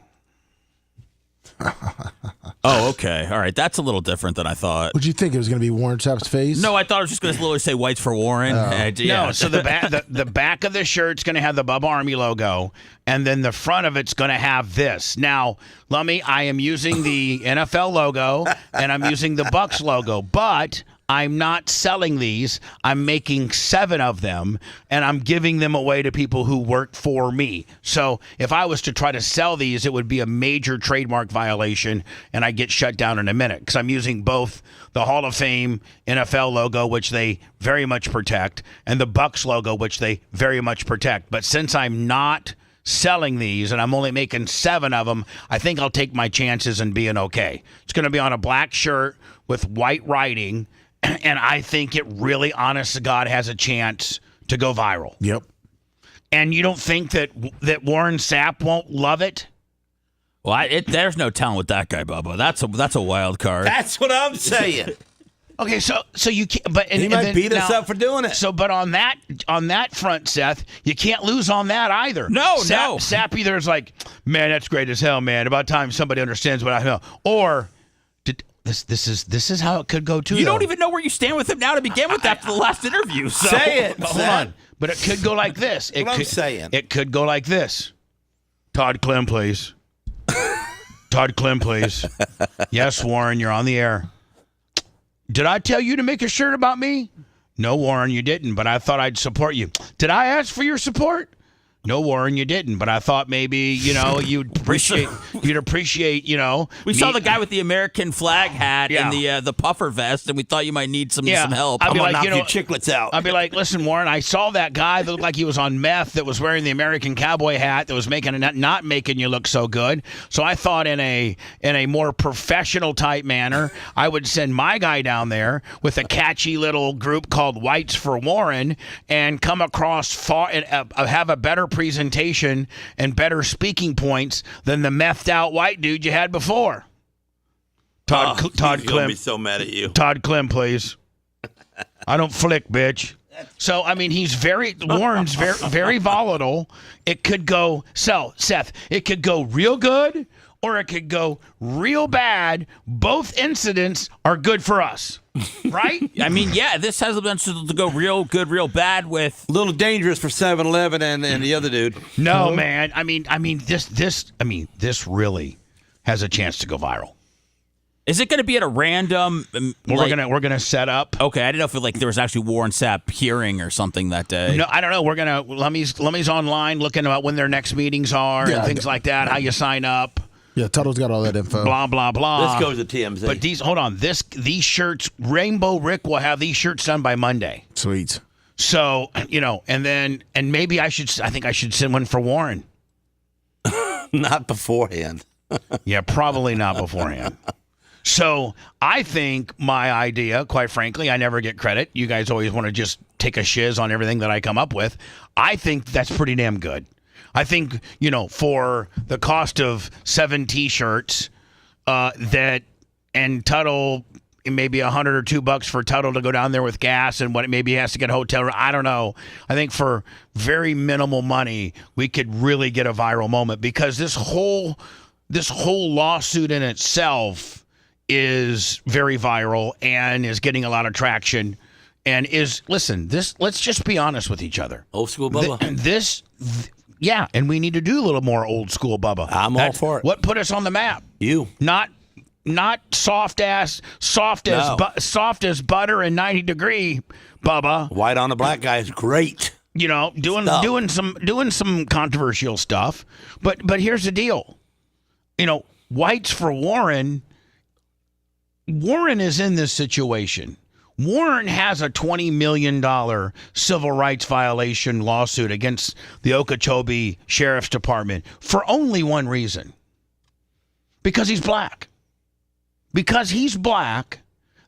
Oh, okay. All right. That's a little different than I thought. What'd you think? It was going to be Warren Sapp's face? No, I thought it was just going to literally say Whites for Warren. No, so the back of the shirt's going to have the Bubba Army logo, and then the front of it's going to have this. Now, Lummy, I am using the NFL logo, and I'm using the Bucks logo, but I'm not selling these. I'm making 7 of them, and I'm giving them away to people who work for me. So if I was to try to sell these, it would be a major trademark violation, and I get shut down in a minute because I'm using both the Hall of Fame NFL logo, which they very much protect, and the Bucks logo, which they very much protect. But since I'm not selling these and I'm only making 7 of them, I think I'll take my chances and being okay. It's going to be on a black shirt with white writing, and I think it really, honest to God, has a chance to go viral. Yep. And you don't think that Warren Sapp won't love it? Well, there's no telling with that guy, Bubba. That's a wild card. That's what I'm saying. Okay, so you can't. But he might beat us up for doing it. So, but on that front, Seth, you can't lose on that either. No. Sapp either is like, man, that's great as hell, man. About time somebody understands what I know, or. This is how it could go too. You don't even know where you stand with him now to begin with after the last interview. So. Say it. Hold on. But it could go like this. I'm saying. It could go like this. Todd Clem, please. Todd Clem, please. Yes, Warren, you're on the air. Did I tell you to make a shirt about me? No, Warren, you didn't, but I thought I'd support you. Did I ask for your support? No, Warren, you didn't, but I thought maybe, you'd appreciate, We saw the guy with the American flag hat and the puffer vest, and we thought you might need some help. I'd be knock your chiclets out. I'd be like, listen, Warren, I saw that guy that looked like he was on meth that was wearing the American cowboy hat that was not making you look so good. So I thought in a more professional type manner, I would send my guy down there with a catchy little group called Whites for Warren and come across far and have a better presentation and better speaking points than the methed out white dude you had before. Todd he's Clem. gonna be so mad at you. Todd Clem, please. I don't flick, bitch. So he's Warren's very, very volatile. It could go Seth. It could go real good, or it could go real bad. Both incidents are good for us, right? I mean, yeah, this has the potential to go real good, real bad with. A little dangerous for 7-Eleven and the other dude. No, man. I mean, this really has a chance to go viral. Is it going to be at a random? We're gonna set up. Okay, I didn't know if there was actually Warren Sapp hearing or something that day. No, I don't know. We're gonna Lemmy's online looking about when their next meetings are and things like that. How you sign up. Yeah, Tuttle's got all that info. Blah blah blah. This goes to TMZ. But these shirts, Rainbow Rick will have these shirts done by Monday. Sweet. So and maybe I think I should send one for Warren. Not beforehand. Yeah, probably not beforehand. So I think my idea, quite frankly, I never get credit. You guys always want to just take a shiz on everything that I come up with. I think that's pretty damn good. I think, for the cost of 7 T-shirts, and Tuttle, maybe $100 or $2 for Tuttle to go down there with gas and what maybe he has to get a hotel room. I don't know. I think for very minimal money, we could really get a viral moment because this whole lawsuit in itself is very viral and is getting a lot of traction and let's just be honest with each other. Old school Bubba. Yeah, and we need to do a little more old school Bubba. I'm all for it. What put us on the map? You. Not soft as butter and 90 degree Bubba. White on the black guy is great. Doing some controversial stuff. But here's the deal. Whites for Warren. Warren is in this situation. Warren has a $20 million civil rights violation lawsuit against the Okeechobee Sheriff's Department for only one reason. Because he's black. Because he's black,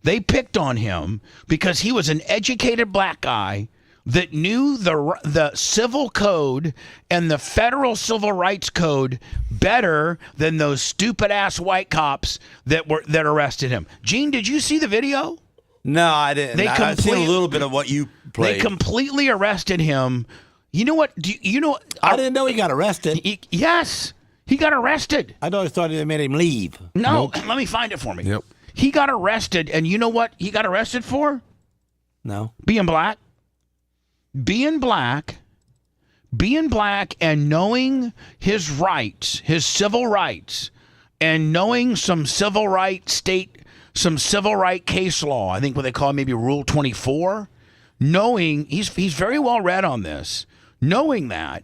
they picked on him because he was an educated black guy that knew the civil code and the federal civil rights code better than those stupid-ass white cops that arrested him. Gene, did you see the video? No, I didn't. I seen a little bit of what you played. They completely arrested him. You know what? I didn't know he got arrested. Yes, he got arrested. I always thought they made him leave. No, Let me find it for me. Yep. He got arrested, and you know what he got arrested for? No. Being black. Being black and knowing his rights, his civil rights, and knowing some civil right case law, I think what they call maybe Rule 24, knowing he's very well read on this, knowing that,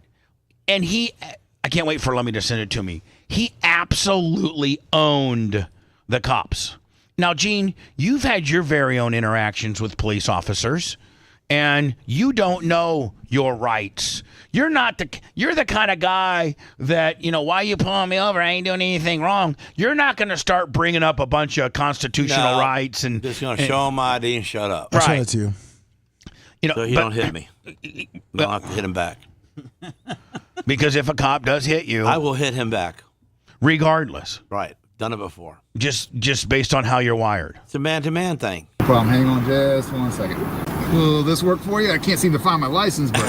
and I can't wait for Lemmy to send it to me. He absolutely owned the cops. Now, Gene, you've had your very own interactions with police officers. And you don't know your rights. You're the kind of guy that, why you pulling me over? I ain't doing anything wrong. You're not going to start bringing up a bunch of constitutional rights and just going to show him my ID and shut up. I'll show it to you. So he don't hit me. I'll have to hit him back. Because if a cop does hit you, I will hit him back. Regardless. Right. Done it before. Just based on how you're wired. It's a man-to-man thing. No problem. Hang on just 1 second. Will this work for you? I can't seem to find my license, but...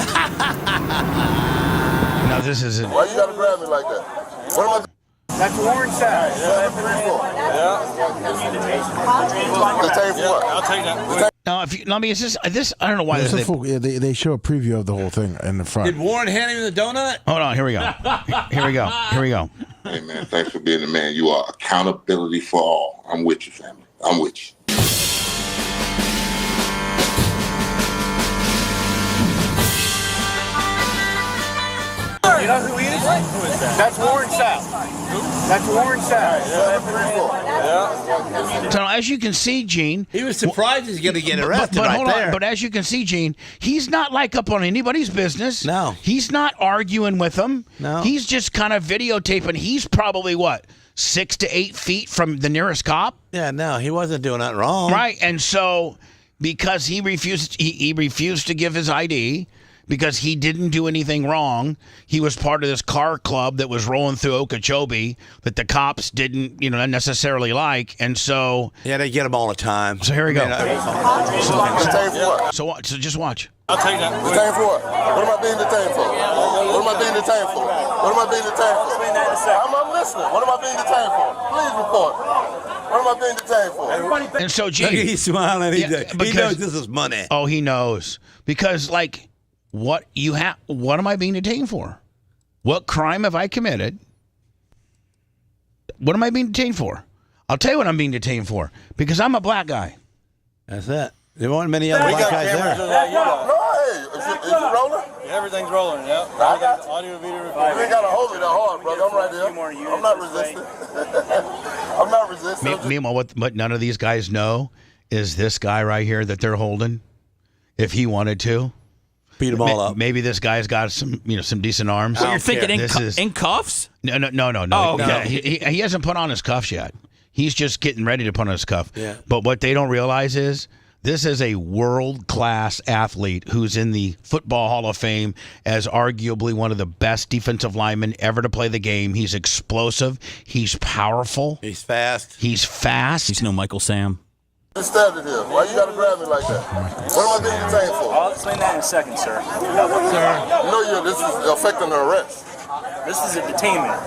No, this isn't... Why you gotta grab me like that? What am I... That's Warren side. I'll take that. Now, is this? I don't know why they show a preview of the whole thing in the front. Did Warren hand him the donut? Hold on, here we go. Hey man, thanks for being the man. You are accountability for all. I'm with you, family. I'm with you. You know who he is? Who is that? That's Warren Sapp. That's Warren Sapp. So as you can see, Gene, he was surprised he's going to get arrested. But right hold there. on. But as you can see, Gene, he's not like up on anybody's business. No, he's not arguing with them. No, he's just kind of videotaping. He's probably 6 to 8 feet from the nearest cop. Yeah, no, he wasn't doing that wrong. Right, and so because he refused to give his ID. Because he didn't do anything wrong. He was part of this car club that was rolling through Okeechobee that the cops didn't, necessarily like. And so... Yeah, they get them all the time. So here we go. So just watch. I'll take that. Detained for what? What am I being detained for? What am I being detained for? What am I being detained for? I'm listening. What am I being detained for? Please report. What am I being detained for? And so, Gene, Look, he's smiling. He because- knows this is money. Oh, he knows. Because, like, what am I being detained for? What crime have I committed? What am I being detained for? I'll tell you what I'm being detained for. Because I'm a black guy. That's it. There weren't many other black guys there. No, hey, is it rolling? Yeah, everything's rolling, yeah. Audio, video, You ain't got to hold me that hard, brother. I'm right there. I'm not resisting. I'm not resisting. Meanwhile, what none of these guys know is this guy right here that they're holding, if he wanted to, beat them all up. Maybe this guy's got some decent arms. So you're thinking in cuffs? No. Oh, okay. He hasn't put on his cuffs yet. He's just getting ready to put on his cuff. Yeah. But what they don't realize is this is a world-class athlete who's in the Football Hall of Fame as arguably one of the best defensive linemen ever to play the game. He's explosive. He's powerful. He's fast. He's no Michael Sam. Just standing here. Why you got to grab me like that? What am I being detained for? I'll explain that in a second, sir. No, this is affecting the arrest. This is a detainment.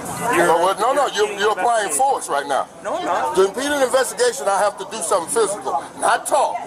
You're applying force right now. No, I'm not. To impede an investigation, I have to do something physical, not talk.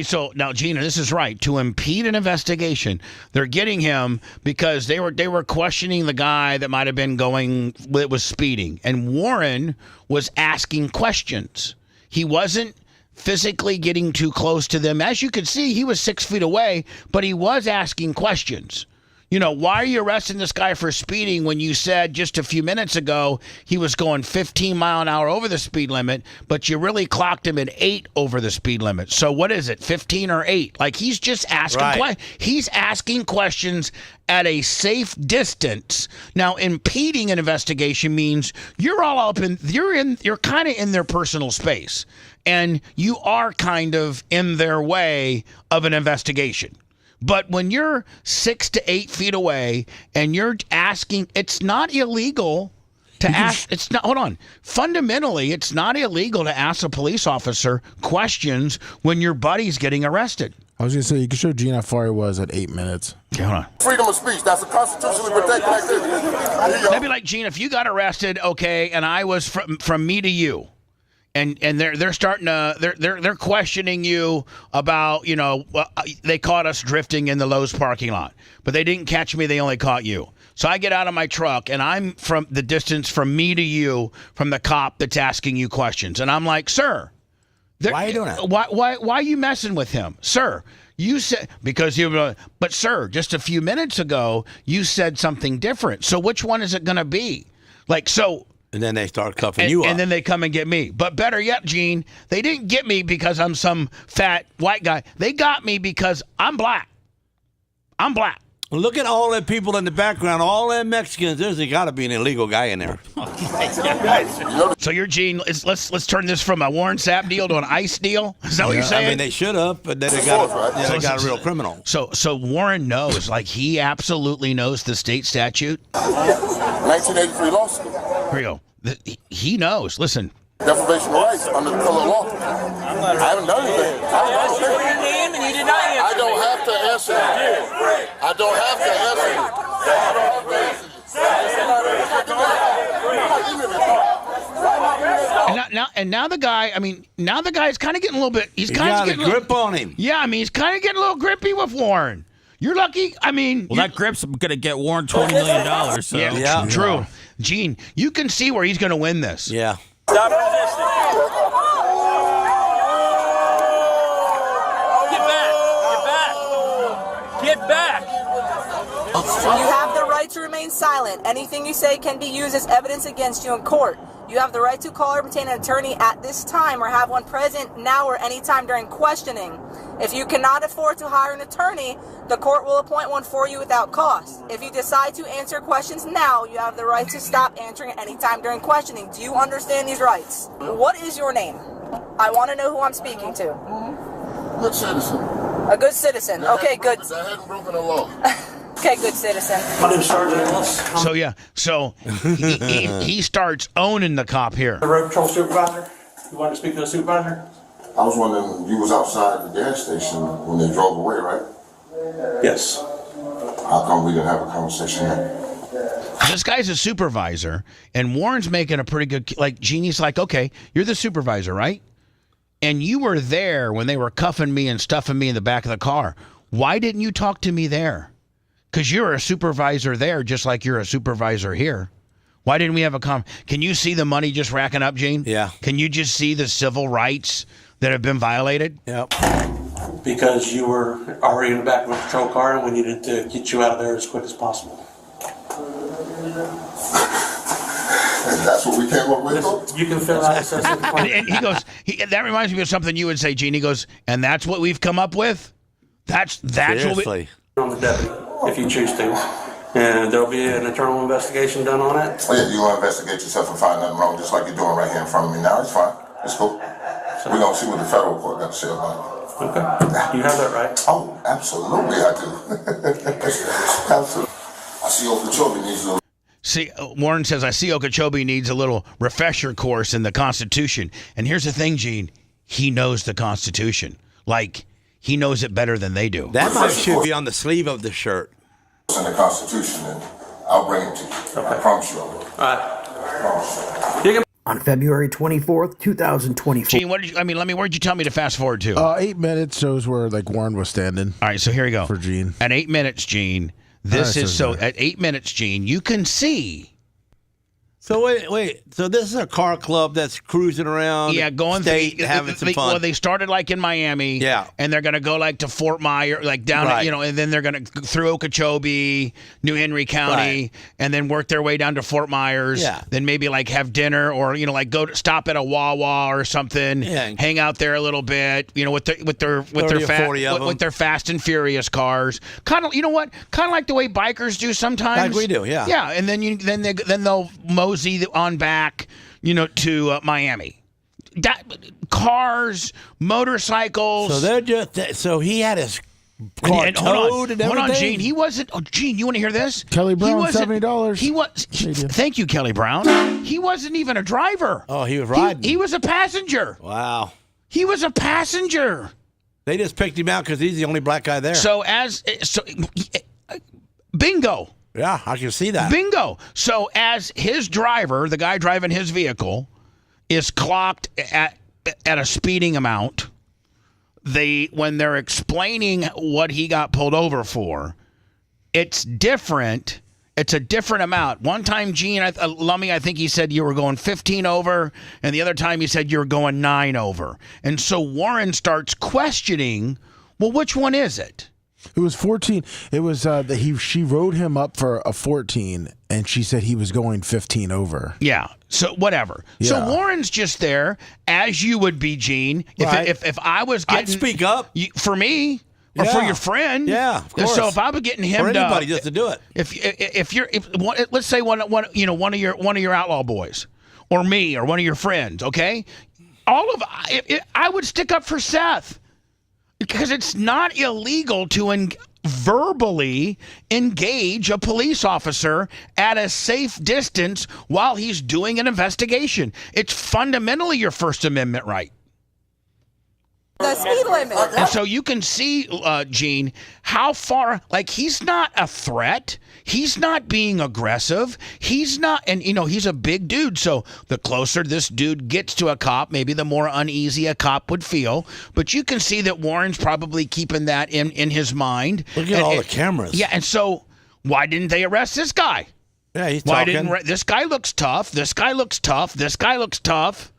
So now, Gina, this is right. To impede an investigation, they're getting him because they were questioning the guy that might have been that was speeding, and Warren was asking questions. He wasn't physically getting too close to them. As you could see, he was 6 feet away, but he was asking questions. You know, why are you arresting this guy for speeding when you said just a few minutes ago he was going 15 mile an hour over the speed limit, but you really clocked him at 8 over the speed limit? So what is it, 15 or 8? Like, he's just asking he's asking questions at a safe distance. Now, impeding an investigation means you're kind of in their personal space, and you are kind of in their way of an investigation. But when you're 6 to 8 feet away and you're asking, it's not illegal to ask. It's not. Hold on. Fundamentally, it's not illegal to ask a police officer questions when your buddy's getting arrested. I was going to say, you can show Gene how far he was at 8 minutes. Okay, hold on. Freedom of speech. That's a constitutionally protected activity. That'd be like, Gene, if you got arrested, okay, and I was from me to you. And they're starting to they're questioning you about, they caught us drifting in the Lowe's parking lot, but they didn't catch me. They only caught you. So I get out of my truck and I'm from the distance from me to you from the cop that's asking you questions, and I'm like, sir, why are you doing that? Why are you messing with him, sir? You said but sir, just a few minutes ago you said something different. So which one is it going to be? Like so. And then they start cuffing you up. And then they come and get me. But better yet, Gene, they didn't get me because I'm some fat white guy. They got me because I'm black. I'm black. Look at all them people in the background, all them Mexicans. There's got to be an illegal guy in there. So you're Gene. Let's turn this from a Warren Sapp deal to an ICE deal. Is that what you're saying? I mean, they should have, but then they got a real criminal. So Warren knows, like he absolutely knows the state statute. 1983 law school. Here you go. He knows. Listen. Deprivation of rights under the color law. I haven't done anything. I don't have to answer you. I don't have to answer you. Now the guy. I mean, now the guy's kind of getting a little bit. He's kind of getting a grip on him. Yeah, I mean, he's kind of getting a little grippy with Warren. You're lucky. I mean, well, that grip's going to get Warren $20 million. So. Yeah, true. Gene, you can see where he's going to win this. Yeah. Stop resisting. Get back. You have the right to remain silent. Anything you say can be used as evidence against you in court. You have the right to call or obtain an attorney at this time or have one present now or any time during questioning. If you cannot afford to hire an attorney, the court will appoint one for you without cost. If you decide to answer questions now, you have the right to stop answering at any time during questioning. Do you understand these rights? What is your name? I want to know who I'm speaking to. Good citizen. A good citizen. Okay, good. That hadn't broken the law. Okay, good citizen. My name is Sergeant Ellis. So he starts owning the cop here. The road patrol supervisor. You wanted to speak to the supervisor? I was wondering, you was outside the gas station when they drove away, right? Yes. How come we didn't have a conversation then? This guy's a supervisor, and Warren's making a pretty good, like, Jeannie's like, okay, you're the supervisor, right? And you were there when they were cuffing me and stuffing me in the back of the car. Why didn't you talk to me there? Because you're a supervisor there, just like you're a supervisor here. Why didn't we have a Can you see the money just racking up, Gene? Yeah. Can you just see the civil rights that have been violated? Yep. Because you were already in the back of a patrol car, and we needed to get you out of there as quick as possible. And that's what we came up with. You can fill out a And he goes, that reminds me of something you would say, Gene. He goes, and that's what we've come up with? That's what we... On the deputy, if you choose to. And there'll be an internal investigation done on it. Oh, yeah, you want to investigate yourself and find nothing wrong, just like you're doing right here in front of me now. It's fine. It's cool. We're going to see what the federal court got to say about it. Okay. You have that right. Oh, absolutely I do. Absolutely. I see Okeechobee needs a little... See, Warren says, I see Okeechobee needs a little refresher course in the Constitution. And here's the thing, Gene. He knows the Constitution. Like, he knows it better than they do. That should be on the sleeve of the shirt. In the Constitution, and I'll bring it to you. I promise you. All right. On February 24th, 2024. Gene, where'd you tell me to fast forward to? 8 minutes shows where like Warren was standing. All right, so here we go. For Gene. At 8 minutes, Gene. At 8 minutes, Gene, you can see. So wait. So this is a car club that's cruising around. Yeah, going state, having some fun. Well, they started like in Miami. Yeah, and they're gonna go like to Fort Myers, like down, and then they're gonna through Okeechobee, New Henry County, and then work their way down to Fort Myers. Yeah. Then maybe like have dinner or like go stop at a Wawa or something. Yeah. Hang out there a little bit. With their Fast and Furious cars. Kind of, you know what? Kind of like the way bikers do sometimes. Like we do, yeah. Yeah, and then they'll mosey on back, to Miami. Cars, motorcycles. So they're just. So he had his car towed and everything. Hold on, Gene. He wasn't. Oh, Gene, you want to hear this? Kelly Brown, $70. Thank you, Kelly Brown. He wasn't even a driver. Oh, he was riding. He was a passenger. Wow. He was a passenger. They just picked him out because he's the only black guy there. Bingo. Yeah, I can see that. Bingo. So as his driver, the guy driving his vehicle, is clocked at a speeding amount, when they're explaining what he got pulled over for, it's different. It's a different amount. One time, Gene, Lummy, I think he said you were going 15 over, and the other time he said you were going 9 over. And so Warren starts questioning, well, which one is it? It was 14. It was she wrote him up for a 14, and she said he was going 15 over. Yeah. So whatever. Yeah. So Warren's just there, as you would be, Gene. If I was getting, I'd speak up for me or for your friend. Yeah. Of course. So if I was getting hemmed for anybody up, just to do it. Let's say one of your outlaw boys, or me, or one of your friends. Okay. I would stick up for Seth. Because it's not illegal to verbally engage a police officer at a safe distance while he's doing an investigation. It's fundamentally your First Amendment right. The speed limit. And so you can see, Gene, how far, he's not a threat. He's not being aggressive. He's not, and he's a big dude. So the closer this dude gets to a cop, maybe the more uneasy a cop would feel. But you can see that Warren's probably keeping that in his mind. Look at all the cameras. Yeah, and so why didn't they arrest this guy? Yeah, he's talking. This guy looks tough. This guy looks tough. This guy looks tough.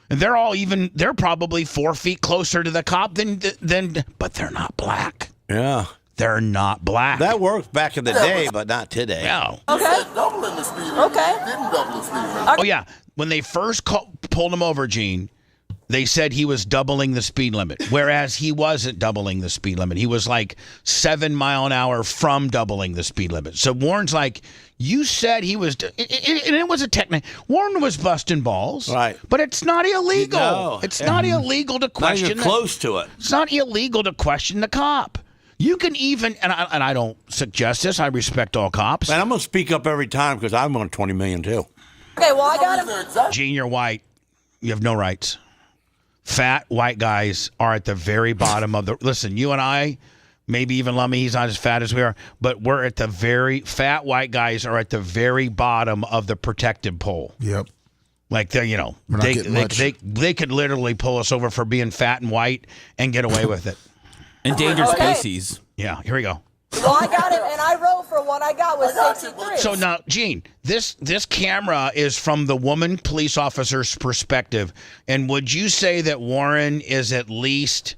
And they're probably 4 feet closer to the cop than, but they're not black. Yeah. They're not black. That worked back in the day, but not today. No. Okay. Doubling the speed limit. Okay. Didn't double the speed limit. Oh, yeah. When they first pulled him over, Gene, they said he was doubling the speed limit, whereas he wasn't doubling the speed limit. He was like 7 mile an hour from doubling the speed limit. So Warren's like, you said he was, and it was a technique. Warren was busting balls, right? But it's not illegal. No. It's not illegal to question. Not even close to it. It's not illegal to question the cop. You can even, and I don't suggest this. I respect all cops. And I'm gonna speak up every time because I'm on $20 million too. Okay, well I got him. Gene, you're white. You have no rights. Fat white guys are at the very bottom of the. Listen, you and I, Maybe even Lummy, he's not as fat as we are. But we're at the fat white guys are at the very bottom of the protective pole. Yep. Like they could literally pull us over for being fat and white and get away with it. Endangered species. Yeah, here we go. Well, I got it, and I wrote for what I got was 63. So now, Gene, this camera is from the woman police officer's perspective, and would you say that Warren is at least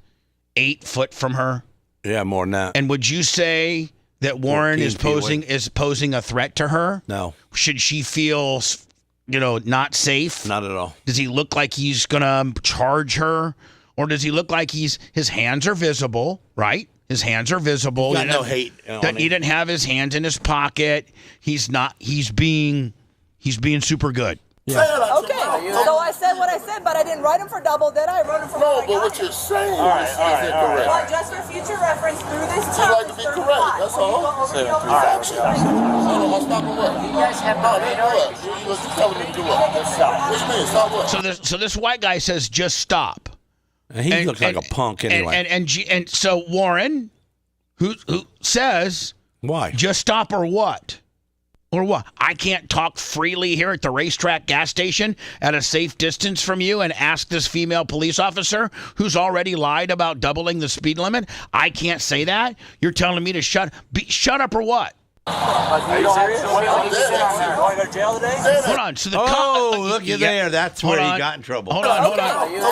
8 foot from her? Yeah, more than that. And would you say that Warren is posing a threat to her? No. Should she feel, not safe? Not at all. Does he look like he's gonna charge her, or does he look like his hands are visible? Right. His hands are visible. He's got no hate. He didn't have his hands in his pocket. He's not. He's being super good. Yeah. Okay, so I said what I said, but I didn't write them for double, did I? I wrote them for No, but what you're saying is incorrect. Well, just for future reference, through this You like to be correct, that's all. Facts. So stop and what? You guys have no what? You telling me to do what? What you mean, stop what? So this white guy says, just stop. And he looks like a punk anyway. And so Warren, who says, why? Just stop or what? Or what? I can't talk freely here at the racetrack gas station at a safe distance from you and ask this female police officer who's already lied about doubling the speed limit. I can't say that. You're telling me to shut up or what? Are you serious? What are you saying? Want to go to jail today? Hold on. So the look at there. That's where he got in trouble. Hold on.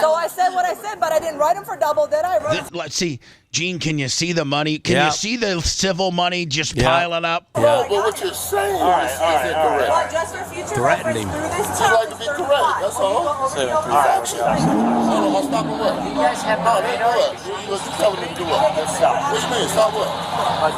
So I said what I said, but I didn't write them for double, did I? Let's see. Gene, can you see the money? Can you see the civil money just piling up? No, but what you're saying is incorrect. Well, just for future reference, through this You like to be correct, that's all. Facts. Stop and what? You guys have no what? You telling me to do what? What you mean, stop what?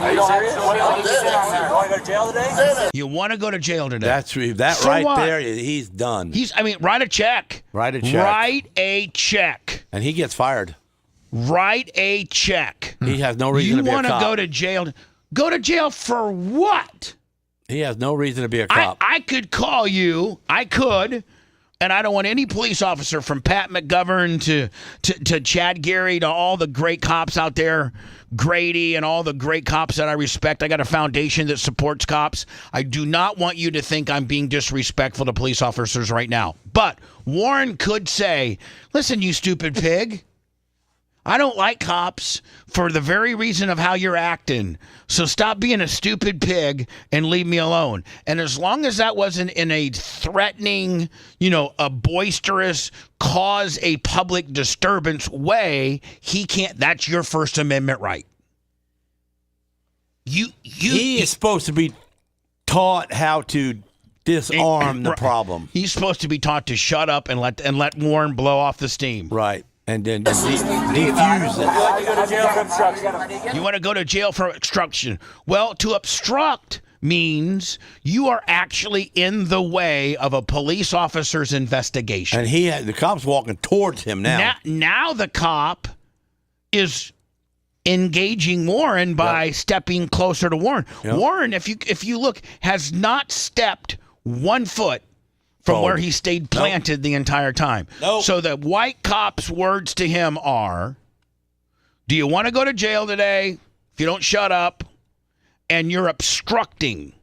Are you serious? What are you saying? Want to go to jail today? You want to go to jail today? That For right what? there, he's done. Write a check. Write a check. Write a check. And he gets fired. Write a check. He has no reason to be a cop. You want to go to jail? Go to jail for what? He has no reason to be a cop. I could call you. I could. And I don't want any police officer from Pat McGovern to Chad Gary to all the great cops out there, Grady and all the great cops that I respect. I got a foundation that supports cops. I do not want you to think I'm being disrespectful to police officers right now. But Warren could say, listen, you stupid pig. I don't like cops for the very reason of how you're acting. So stop being a stupid pig and leave me alone. And as long as that wasn't in a threatening, a boisterous, cause a public disturbance way, he can't. That's your First Amendment right. He is supposed to be taught how to disarm the problem. He's supposed to be taught to shut up and let Warren blow off the steam. Right. And then defuse it. You want to go to jail for obstruction? Well, to obstruct means you are actually in the way of a police officer's investigation. And the cop's walking towards him now. Now the cop is engaging Warren by stepping closer to Warren. Yep. Warren, if you look, has not stepped 1 foot from where he stayed planted the entire time. So the white cop's words to him are, do you want to go to jail today if you don't shut up and you're obstructing?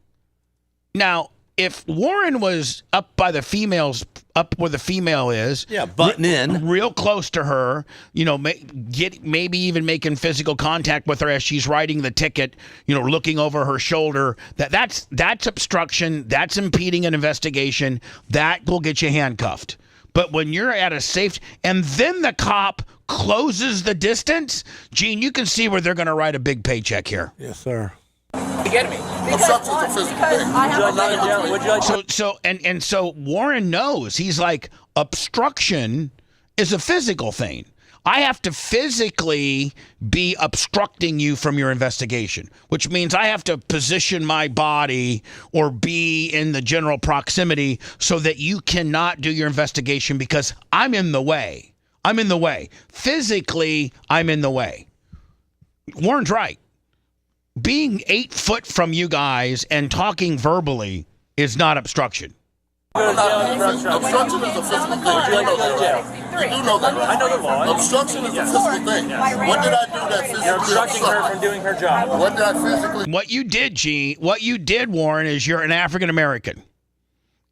Now, if Warren was up by the females, up where the female is, butting in real close to her, maybe even making physical contact with her as she's writing the ticket, looking over her shoulder, that's obstruction, that's impeding an investigation, that will get you handcuffed. But when you're at a safe, and then the cop closes the distance, Gene, you can see where they're going to write a big paycheck here. Yes, sir. You get me? So Warren knows. He's like, obstruction is a physical thing. I have to physically be obstructing you from your investigation, which means I have to position my body or be in the general proximity so that you cannot do your investigation because I'm in the way. I'm in the way. Physically, I'm in the way. Warren's right. Being 8 foot from you guys and talking verbally is not obstruction. Obstruction is a physical thing. Would you like to go to jail? You do know that, right? I know the law. Obstruction is a physical thing. What did I do that physically? You're obstructing her from doing her job. What did I physically? What you did, Gene, what you did, Warren, is you're an African American.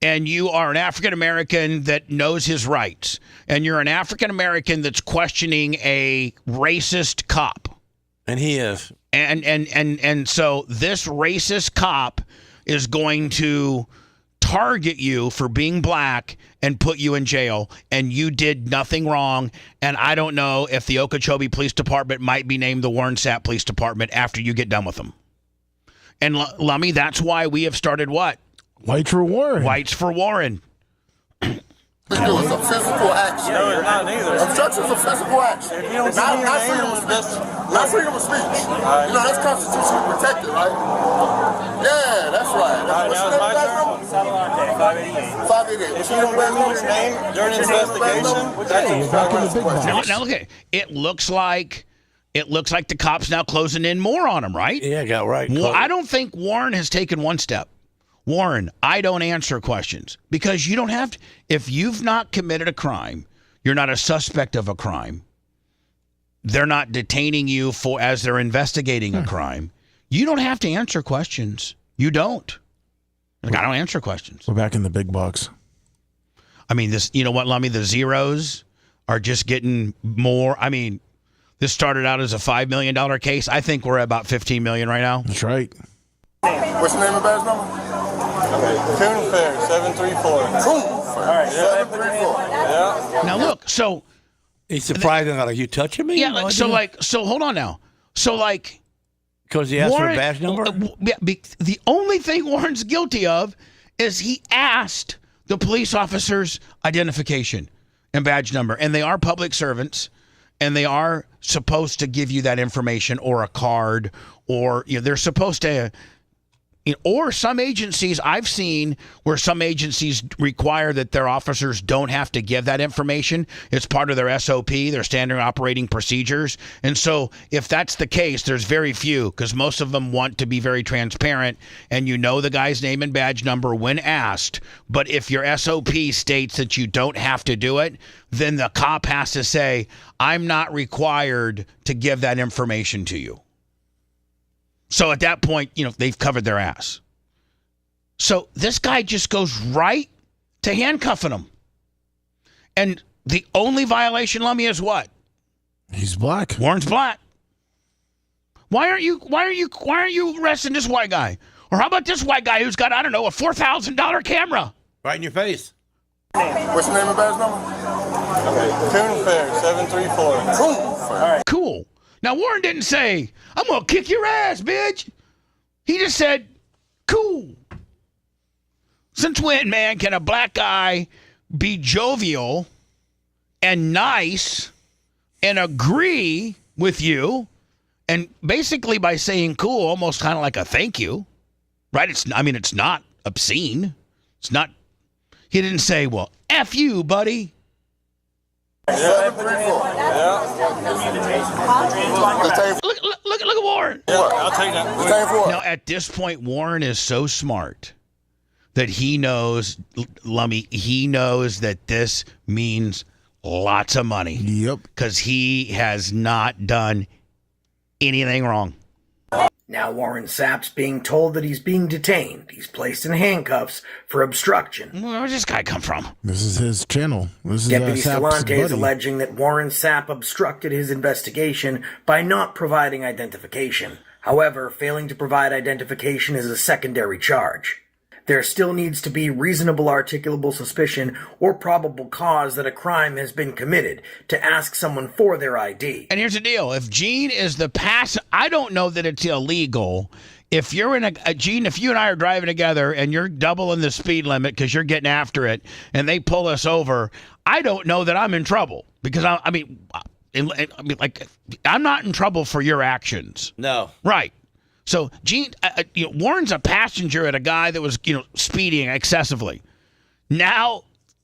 And you are an African American that knows his rights. And you're an African American that's questioning a racist cop. And he is. And so this racist cop is going to target you for being black and put you in jail, and you did nothing wrong. And I don't know if the Okeechobee Police Department might be named the Warren Sapp Police Department after you get done with them. And Lummy, that's why we have started what? Whites for Warren. Whites for Warren. It was a physical action. No, it's not neither. Obstruction is a physical action. If you don't not, see not your freedom name, of speech. Not freedom of speech. You know, that's constitutionally protected, right? Yeah, that's right. All right, now it's my turn. Salante, 588. 588. If you don't give me your name during an investigation, that's Now look at it. It looks like the cops now closing in more on him, right? Yeah, got right. Well, I don't think Warren has taken one step. Warren, I don't answer questions because you don't have to. If you've not committed a crime, you're not a suspect of a crime. They're not detaining you for as they're investigating a crime. You don't have to answer questions. You don't. Like, I don't answer questions. We're back in the big bucks. I mean, this. You know what, Lummy? The zeros are just getting more. I mean, this started out as a $5 million case. I think we're at about $15 million right now. That's right. What's your name and badge number? Coon Fair, 734. Coon Fair. All right, 734. Yeah. Now look, so he's surprised. Are you touching me? Yeah. So hold on now. So like, because he asked for a badge number. The only thing Warren's guilty of is he asked the police officer's identification and badge number, and they are public servants, and they are supposed to give you that information or a card, or they're supposed to. Or some agencies, I've seen where some agencies require that their officers don't have to give that information. It's part of their SOP, their standard operating procedures. And so if that's the case, there's very few, because most of them want to be very transparent and you know the guy's name and badge number when asked. But if your SOP states that you don't have to do it, then the cop has to say, I'm not required to give that information to you. So at that point, they've covered their ass. So this guy just goes right to handcuffing him. And the only violation, Lummy, is what? He's black. Warren's black. Why aren't you arresting this white guy? Or how about this white guy who's got, I don't know, a $4,000 camera? Right in your face. What's your name and badge number? Coon Fair, 734. Coon Fair. All right. Cool. Now, Warren didn't say, I'm going to kick your ass, bitch. He just said, cool. Since when, man, can a black guy be jovial and nice and agree with you? And basically by saying cool, almost kind of like a thank you, right? It's not obscene. It's not. He didn't say, well, F you, buddy. Yeah. Look at Warren. Yeah, I'll take that. Now, at this point, Warren is so smart that he knows, Lummy, he knows that this means lots of money. Yep. Because he has not done anything wrong. Now Warren Sapp's being told that he's being detained. He's placed in handcuffs for obstruction. Where does this guy come from? This is his channel. This is Deputy Sapp's Stalante is buddy. alleging that Warren Sapp obstructed his investigation by not providing identification. However, failing to provide identification is a secondary charge. There still needs to be reasonable articulable suspicion or probable cause that a crime has been committed to ask someone for their ID. And here's the deal. If Gene is the I don't know that it's illegal. If you're in Gene, if you and I are driving together and you're doubling the speed limit because you're getting after it and they pull us over, I don't know that I'm in trouble because I'm not in trouble for your actions. No. Right. So, Gene, Warren's a passenger at a guy that was, speeding excessively. Now,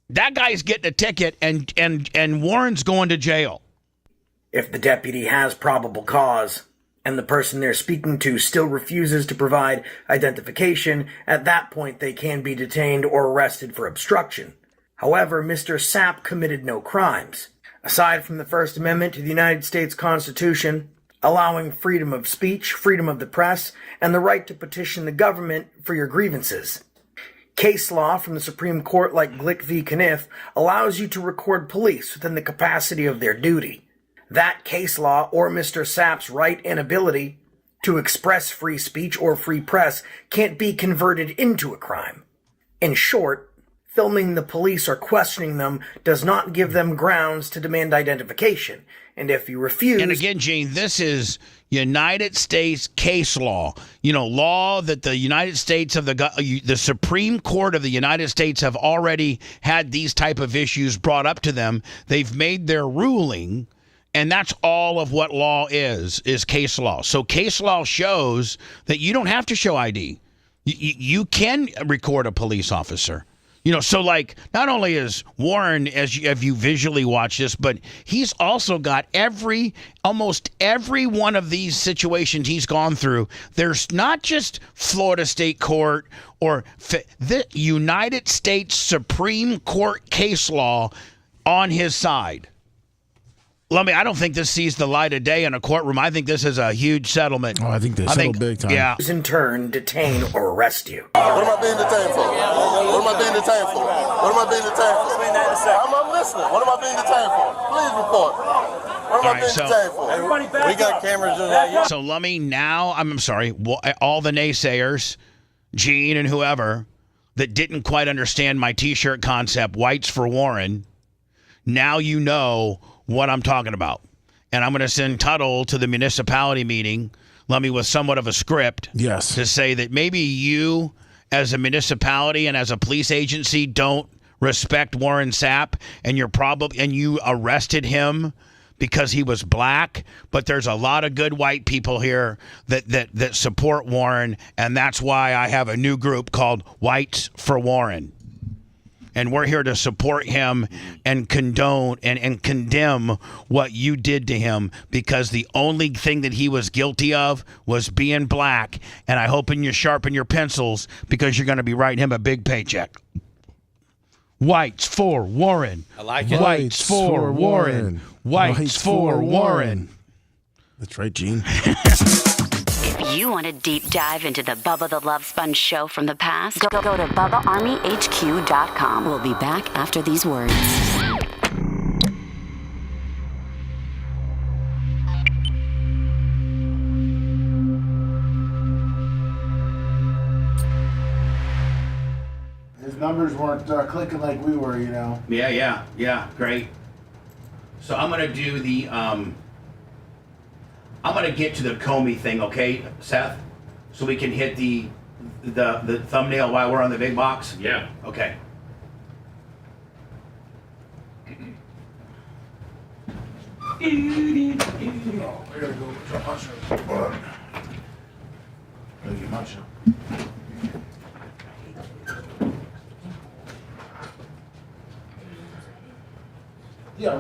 that guy's getting a ticket, and Warren's going to jail. If the deputy has probable cause, and the person they're speaking to still refuses to provide identification, at that point they can be detained or arrested for obstruction. However, Mr. Sapp committed no crimes. Aside from the First Amendment to the United States Constitution, allowing freedom of speech, freedom of the press, and the right to petition the government for your grievances. Case law from the Supreme Court, like Glick v. Kniff, allows you to record police within the capacity of their duty. That case law, or Mr. Sapp's right and ability to express free speech or free press, can't be converted into a crime. In short, filming the police or questioning them does not give them grounds to demand identification. And if you refuse... And again, Gene, this is United States case law. Law that the United States of the Supreme Court of the United States have already had these type of issues brought up to them. They've made their ruling, and that's all of what law is case law. So case law shows that you don't have to show ID. You can record a police officer. So like not only is Warren, as you visually watch this, but he's also got almost every one of these situations he's gone through. There's not just Florida State Court or the United States Supreme Court case law on his side. I don't think this sees the light of day in a courtroom. I think this is a huge settlement. Oh, I think they settled big time. Yeah. In turn, detain or arrest you. What am I being detained for? What am I being detained for? What am I being detained for? I'm listening. What am I being detained for? Please report. What am I being detained for? Everybody back We got cameras in there. So let me now, I'm sorry, all the naysayers, Gene and whoever, that didn't quite understand my T-shirt concept, Whites for Warren, now you know what I'm talking about. And I'm going to send Tuttle to the municipality meeting, with somewhat of a script. Yes. To say that maybe you, as a municipality and as a police agency, don't respect Warren Sapp, and you arrested him because he was black, but there's a lot of good white people here that support Warren, and that's why I have a new group called Whites for Warren. And we're here to support him and condone and condemn what you did to him, because the only thing that he was guilty of was being black. And I hope you sharpen your pencils, because you're going to be writing him a big paycheck. Whites for Warren. I like it. Whites for Warren. Whites for Warren. That's right, Gene. If you want a deep dive into the Bubba the Love Sponge show from the past, go to BubbaArmyHQ.com. We'll be back after these words. His numbers weren't clicking like we were, Yeah, great. So I'm gonna do the I'm gonna get to the Comey thing, okay, Seth? So we can hit the thumbnail while we're on the big box? Yeah. Okay. I gotta go jump my shirt. Hold on. Gotta get my shirt. Yeah.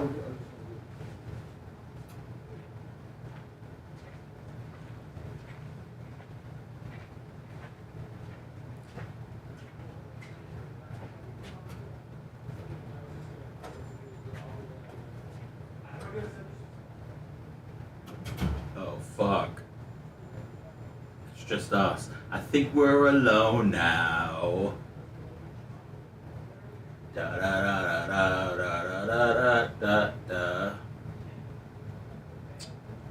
Oh, fuck. It's just us. I think we're alone now. Da da da da da da da da da.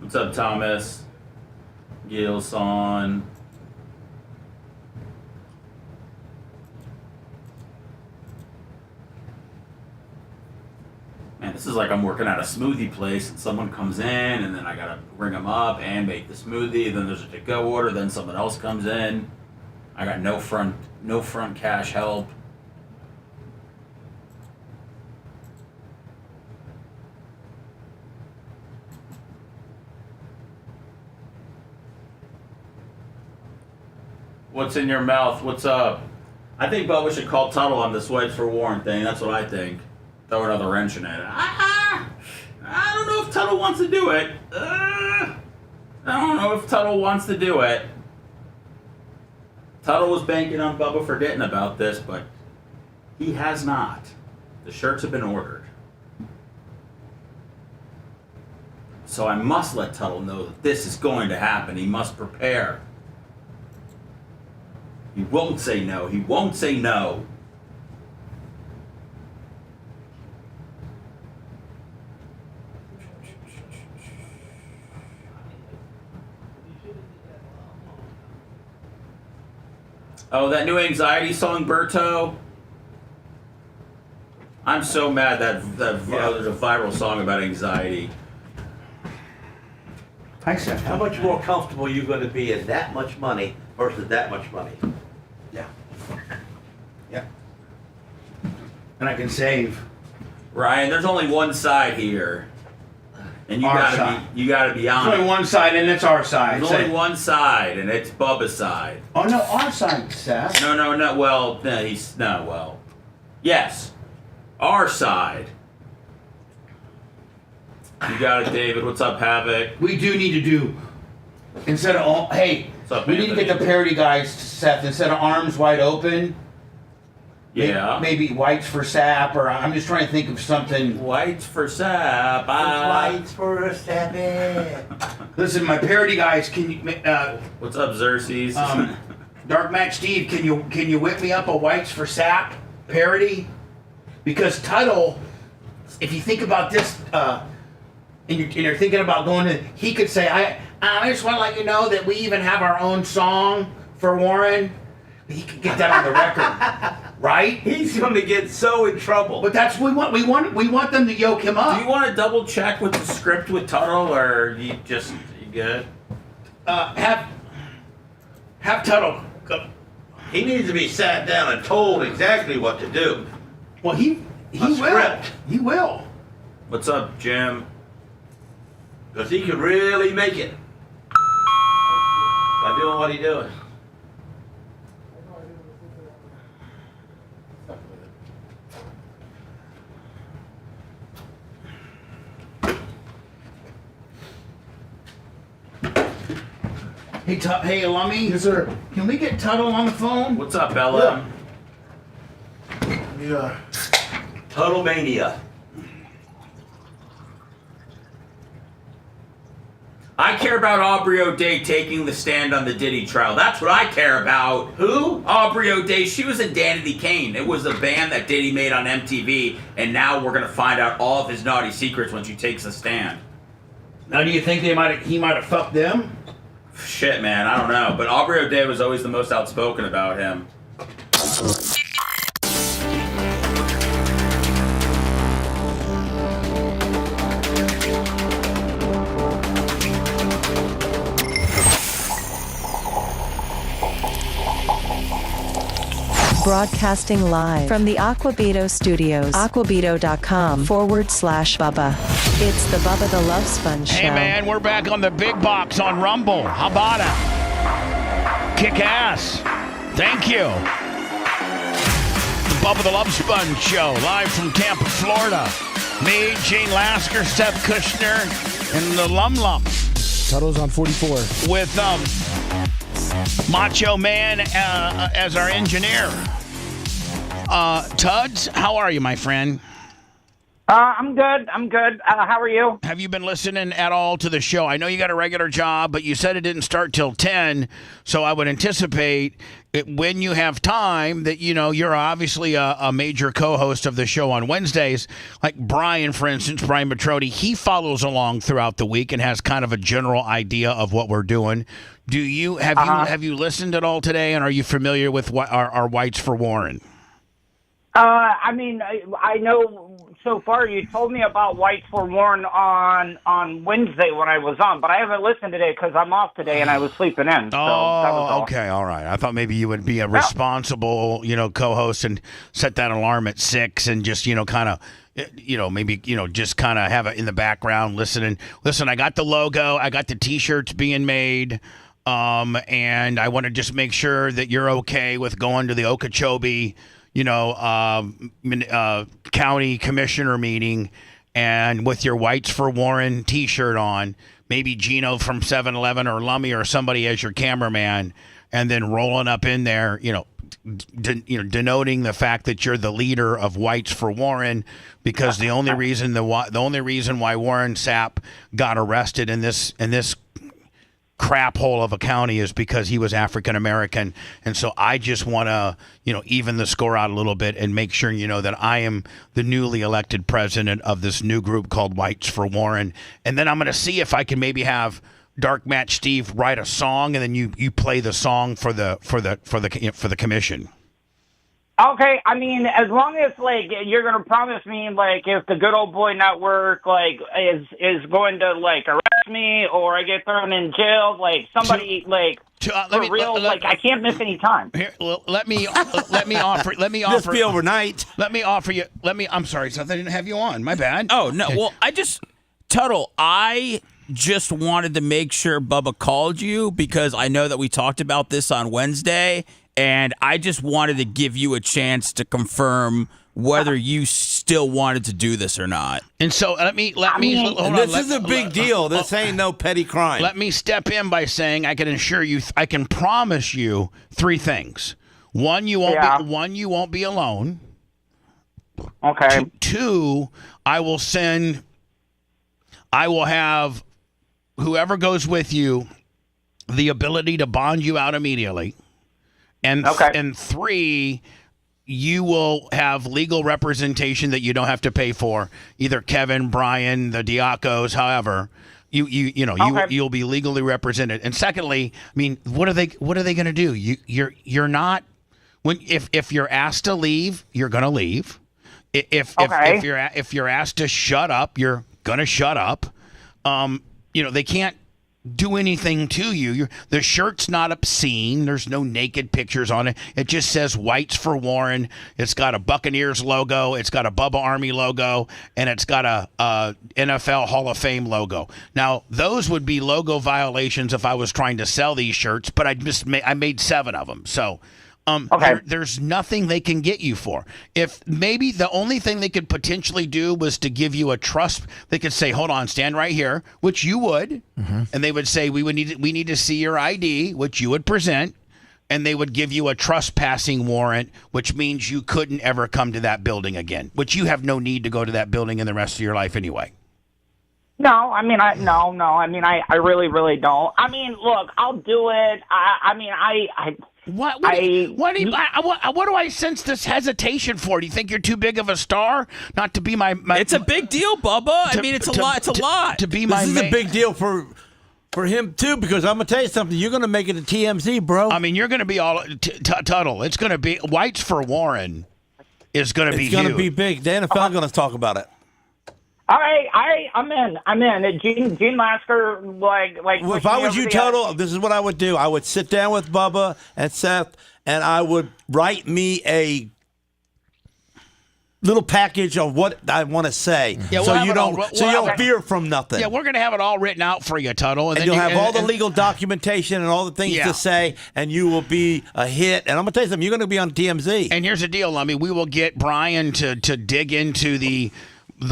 What's up, Thomas? Gilson. Man, this is like I'm working at a smoothie place and someone comes in and then I gotta ring them up and make the smoothie. Then there's a to-go order. Then someone else comes in. I got no front cash help. What's in your mouth? What's up? I think Bubba should call Tuttle on this Whites for Warren thing. That's what I think. Throw another wrench in it. I don't know if Tuttle wants to do it. I don't know if Tuttle wants to do it. Tuttle was banking on Bubba forgetting about this, but he has not. The shirts have been ordered. So I must let Tuttle know that this is going to happen. He must prepare. He won't say no. He won't say no. Oh, that new anxiety song, Berto. I'm so mad that there's a viral song about anxiety. Thanks, Seth. How much more comfortable are you going to be in that much money versus that much money? Yeah. Yeah. And I can save. Ryan, there's only one side here. And you Our gotta side. be honest. There's only one side, and it's our side. There's only one side, and it's Bubba's side. Oh no, our side, Seth. No. Well, well. Yes, our side. You got it, David. What's up, Havoc? We do need to do instead of all. Hey, What's up, we need to get the parody guys, Seth. Instead of arms wide open. Yeah. Maybe whites for sap, or I'm just trying to think of something. Whites for sap. Whites for sap. Listen, my parody guys, can you? What's up, Xerxes? Dark Matt Steve, can you whip me up a whites for sap parody? Because Tuttle, if you think about this, and you're thinking about going to, he could say, I just want to let you know that we even have our own song for Warren. He could get that on the record. Right? He's going to get so in trouble. But that's what we want. We want them to yoke him up. Do you want to double check with the script with Tuttle, or you good? Have Tuttle. He needs to be sat down and told exactly what to do. Well, he will. Script. He will. What's up, Jim? Because he could really make it by doing what he's doing. Hey, Lummy. Yes, sir. Can we get Tuttle on the phone? What's up, Bella? Yeah. Tuttle mania. I care about Aubrey O'Day taking the stand on the Diddy trial. That's what I care about. Who? Aubrey O'Day. She was in Danity Kane. It was a band that Diddy made on MTV, and now we're gonna find out all of his naughty secrets when she takes a stand. Now, do you think he might have fucked them? Shit, man, I don't know. But Aubrey O'Day was always the most outspoken about him. Broadcasting live from the Aquabito Studios. Aquabito.com/Bubba. It's the Bubba the Love Sponge Show. Hey, man, we're back on the big box on Rumble. How about it? Kick ass. Thank you. The Bubba the Love Sponge Show, live from Tampa, Florida. Me, Gene Lasker, Seth Kushner, and the Lum Lum. Tuttle's on 44. With Macho Man as our engineer. Tuds, how are you, my friend? I'm good. How are you? Have you been listening at all to the show? I know you got a regular job, but you said it didn't start till 10, so I would anticipate when you have time that, you're obviously a major co-host of the show on Wednesdays. Like Brian, for instance, Brian Matrodi, he follows along throughout the week and has kind of a general idea of what we're doing. Have you listened at all today, and are you familiar with what our Whites for Warren? I know so far you told me about Whites for Warren on Wednesday when I was on, but I haven't listened today because I'm off today and I was sleeping in. So that was all. Okay, all right. I thought maybe you would be a responsible, co-host and set that alarm at 6 and just, kind of, maybe, just kind of have it in the background listening. Listen, I got the logo. I got the T-shirts being made. And I want to just make sure that you're okay with going to the Okeechobee, county commissioner meeting and with your Whites for Warren T-shirt on, maybe Gino from 7-Eleven or Lummy or somebody as your cameraman, and then rolling up in there, denoting the fact that you're the leader of Whites for Warren, because the only reason why Warren Sapp got arrested in this crap hole of a county is because he was African American. And so I just want to even the score out a little bit and make sure that I am the newly elected president of this new group called Whites for Warren. And then I'm going to see if I can maybe have Dark Match Steve write a song, and then you play the song for the commission. Okay, I mean, as long as you're gonna promise me if the Good Old Boy Network is going to arrest me or I get thrown in jail, somebody I can't miss any time. Here, let me offer. Just be overnight. Let me offer you. I'm sorry, Seth. I didn't have you on. My bad. Oh no. Okay. Well, Tuttle, I just wanted to make sure Bubba called you because I know that we talked about this on Wednesday, and I just wanted to give you a chance to confirm whether you still wanted to do this or not. And so let me. This is a big deal. This ain't no petty crime. Let me step in by saying I can promise you 3 things. One, you won't be alone. Okay. 2, I will have whoever goes with you the ability to bond you out immediately. And 3, you will have legal representation that you don't have to pay for. Either Kevin, Brian, the Diacos, however, you'll be legally represented. And secondly, I mean, what are they going to do? You're not if you're asked to leave, you're going to leave. If you're asked to shut up, you're going to shut up. They can't do anything to you. The shirt's not obscene. There's no naked pictures on it. It just says Whites for Warren. It's got a Buccaneers logo. It's got a Bubba Army logo, and it's got a NFL Hall of Fame logo. Now, those would be logo violations if I was trying to sell these shirts, but I made 7 of them. So there's nothing they can get you for. If maybe the only thing they could potentially do was to give you a trust, they could say, hold on, stand right here, which you would. Mm-hmm. And they would say, we need to see your ID, which you would present. And they would give you a trespassing warrant, which means you couldn't ever come to that building again, which you have no need to go to that building in the rest of your life anyway. No, I mean, I really, really don't. I mean, look, I'll do it. What do I sense this hesitation for? Do you think you're too big of a star not to be my It's a big deal, Bubba. It's a lot. To be my This is a big deal for him too, because I'm gonna tell you something. You're gonna make it a TMZ, bro. I mean, you're gonna be all Tuttle. It's gonna be Whites for Warren. Is gonna be. It's gonna be big. The NFL gonna talk about it. I'm in. Gene Lasker, Well, if I was you, Total, this is what I would do. I would sit down with Bubba and Seth, and I would write me a little package of what I want to say, so you don't veer from nothing. Yeah, we're gonna have it all written out for you, Tuttle, and you'll have all the legal documentation and all the things to say, and you will be a hit. And I'm gonna tell you something. You're gonna be on TMZ. And here's the deal, Lummy. We will get Brian to dig into the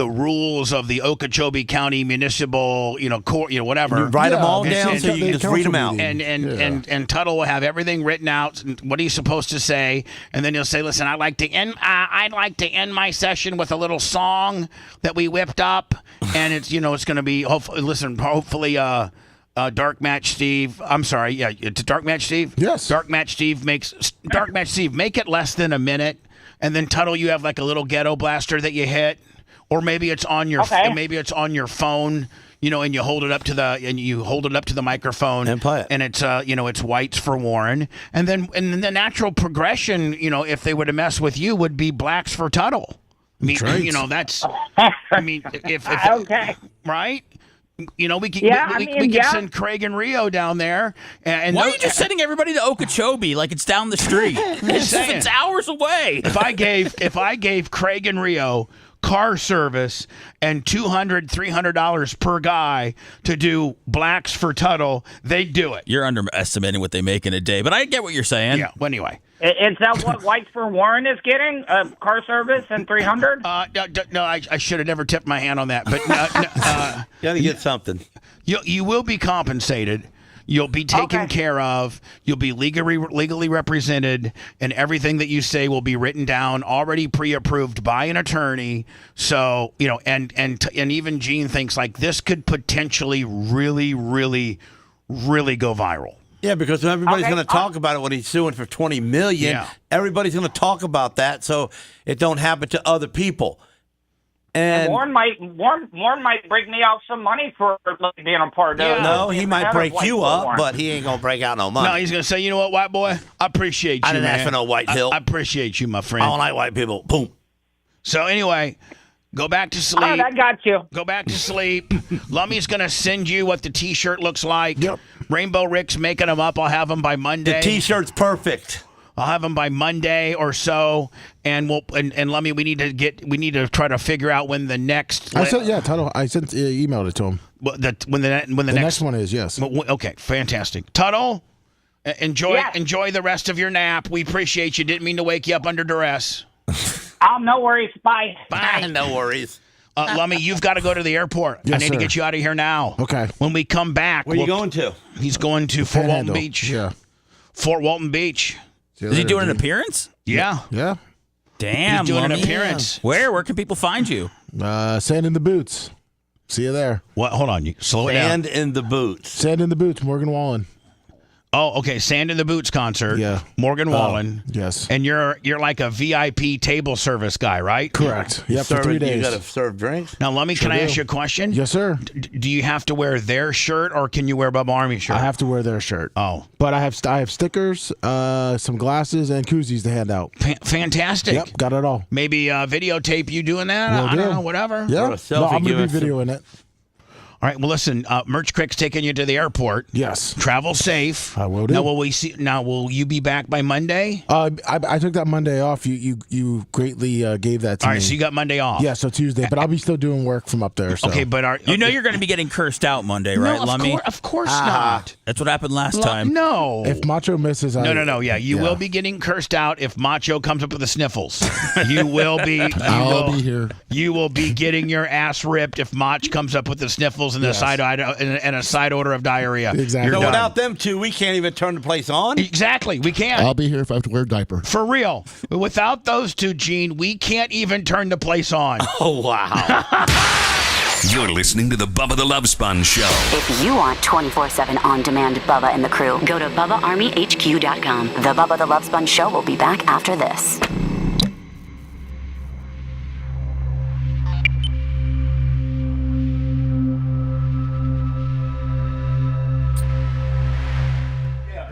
rules of the Okeechobee County Municipal, court, whatever. You write them all down so you can just read them out. And Tuttle will have everything written out. What he's supposed to say, and then he'll say, "Listen, I'd like to end my session with a little song that we whipped up, and it's going to be hopefully." Dark Match Steve. I'm sorry. Yeah, it's Dark Match Steve. Yes. Dark Match Steve make it less than a minute, and then Tuttle, you have like a little ghetto blaster that you hit. Or maybe it's on your phone, and you hold it up to the microphone and play it. And it's it's Whites for Warren. And then the natural progression, if they were to mess with you, would be Blacks for Tuttle. I mean, that's if okay. Right? We can send Craig and Rio down there. And why are you just sending everybody to Okeechobee like it's down the street? It's hours away. If I gave Craig and Rio car service and $200, $300 per guy to do blacks for Tuttle, they'd do it. You're underestimating what they make in a day, but I get what you're saying. Yeah. Well, anyway. Is that what Whites for Warren is getting? Car service and $300? No, I should have never tipped my hand on that. But you gotta get something. You will be compensated. You'll be taken care of. You'll be legally represented, and everything that you say will be written down, already pre-approved by an attorney. So and even Gene thinks like this could potentially really, really, really go viral. Yeah, because everybody's going to talk about it when he's suing for $20 million. Yeah. Everybody's going to talk about that, so it don't happen to other people. And Warren might break me out some money for being a part of it. No, he might break you up, but he ain't going to break out no money. No, he's going to say, you know what, white boy? I appreciate you, I didn't man. ask for no white hill. I appreciate you, my friend. I don't like white people. Boom. So anyway, go back to sleep. All right, I got you. Go back to sleep. Lummy's going to send you what the T-shirt looks like. Yep. Rainbow Rick's making them up. I'll have them by Monday. The T-shirt's perfect. I'll have them by Monday or so, and Lummy, we need to try to figure out when the next. Tuttle. I emailed it to him. When the next one is, yes. Okay, fantastic. Tuttle, enjoy the rest of your nap. We appreciate you. Didn't mean to wake you up under duress. No worries. Bye. Bye. No worries. Lummy, you've got to go to the airport. Yes, I need to sir. get you out of here now. Okay. When we come back, where are you going to? He's going to Fort Walton Panhandle. Beach. Yeah. Fort Walton Beach. Is he doing an appearance? Yeah. Yeah. Damn, He's doing an Lummy. appearance. Where can people find you? Sand in the Boots. See you there. What? Hold on. You slow it down. Sand in the Boots. Sand in the Boots, Morgan Wallen. Oh, okay. Sand in the Boots concert. Yeah. Morgan Wallen. Yes. And you're like a VIP table service guy, right? Correct. Yep, for 3 days. You got to serve drinks? Now, Lummy, can I ask you a question? Yes, sir. Do you have to wear their shirt or can you wear Bubba Army shirt? I have to wear their shirt. Oh. But I have stickers, some glasses, and koozies to hand out. Fantastic. Yep, got it all. Maybe videotape you doing that? Will I don't do. know, whatever. Yeah. Or a selfie, No, I'm going to give be us videoing it. All right. Well, listen. Merch Crick's taking you to the airport. Yes. Travel safe. I will do. Now, will you be back by Monday? I took that Monday off. You greatly gave that to me. All right. So you got Monday off. Yeah. So Tuesday, but I'll be still doing work from up there. So. Okay, but you're going to be getting cursed out Monday, no, right, Lummy? Of course not. That's what happened last time. No. If Macho misses, No. Yeah, you will be getting cursed out if Macho comes up with the sniffles. You will be. I'll be here. You will be getting your ass ripped if Mach comes up with the sniffles and the a side odor of diarrhea. Exactly. So without them two, we can't even turn the place on? Exactly. We can't. I'll be here if I have to wear a diaper. For real. Without those two, Gene, we can't even turn the place on. Oh, wow. You're listening to the Bubba the Love Sponge Show. If you want 24/7 on-demand Bubba and the crew, go to BubbaArmyHQ.com. The Bubba the Love Sponge Show will be back after this.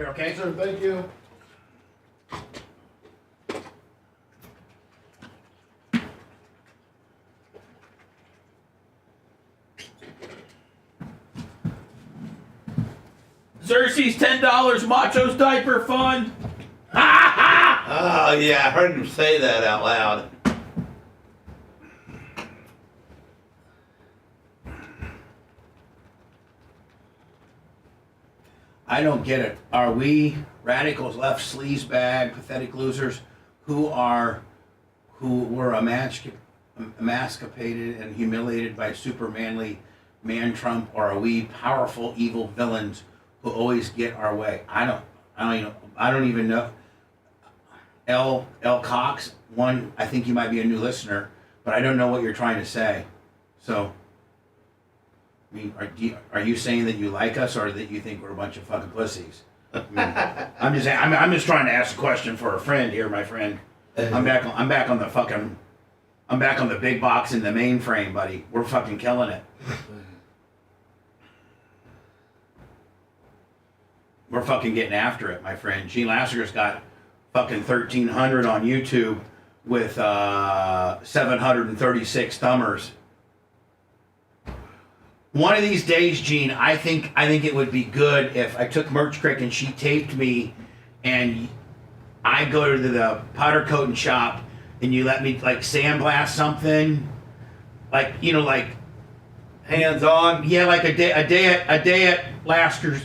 Okay, sir. Thank you. Xerxes, $10, Macho's diaper fund. Oh, yeah, I heard him say that out loud. I don't get it. Are we radicals, left sleazebag, pathetic losers who were emascipated and humiliated by super manly man Trump, or are we powerful evil villains who always get our way? I don't even know. L. Cox, one, I think you might be a new listener, but I don't know what you're trying to say. So, I mean, are you saying that you like us, or that you think we're a bunch of fucking pussies? I mean, I'm just trying to ask a question for a friend here, my friend. I'm back on the big box in the mainframe, buddy. We're fucking killing it. We're fucking getting after it, my friend. Gene Lasseter's got fucking 1,300 on YouTube with 736 thumbers. One of these days, Gene, I think it would be good if I took Merch Crick and she taped me, and I go to the powder coating shop and you let me like sandblast something like hands on. Yeah, like a day at Lasker's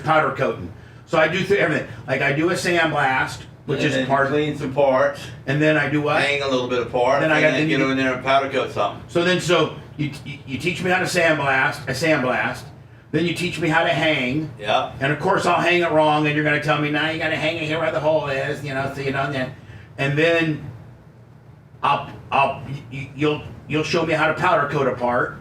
powder coating. So I do everything. Like I do a sandblast, which is part. Clean some parts. And then I do what? Hang a little bit apart. Then I got get in there and powder coat something. So you teach me how to sandblast. Then you teach me how to hang. Yeah. And of course I'll hang it wrong, and you're going to tell me now you got to hang it here where the hole is, so that. And then you'll show me how to powder coat a part,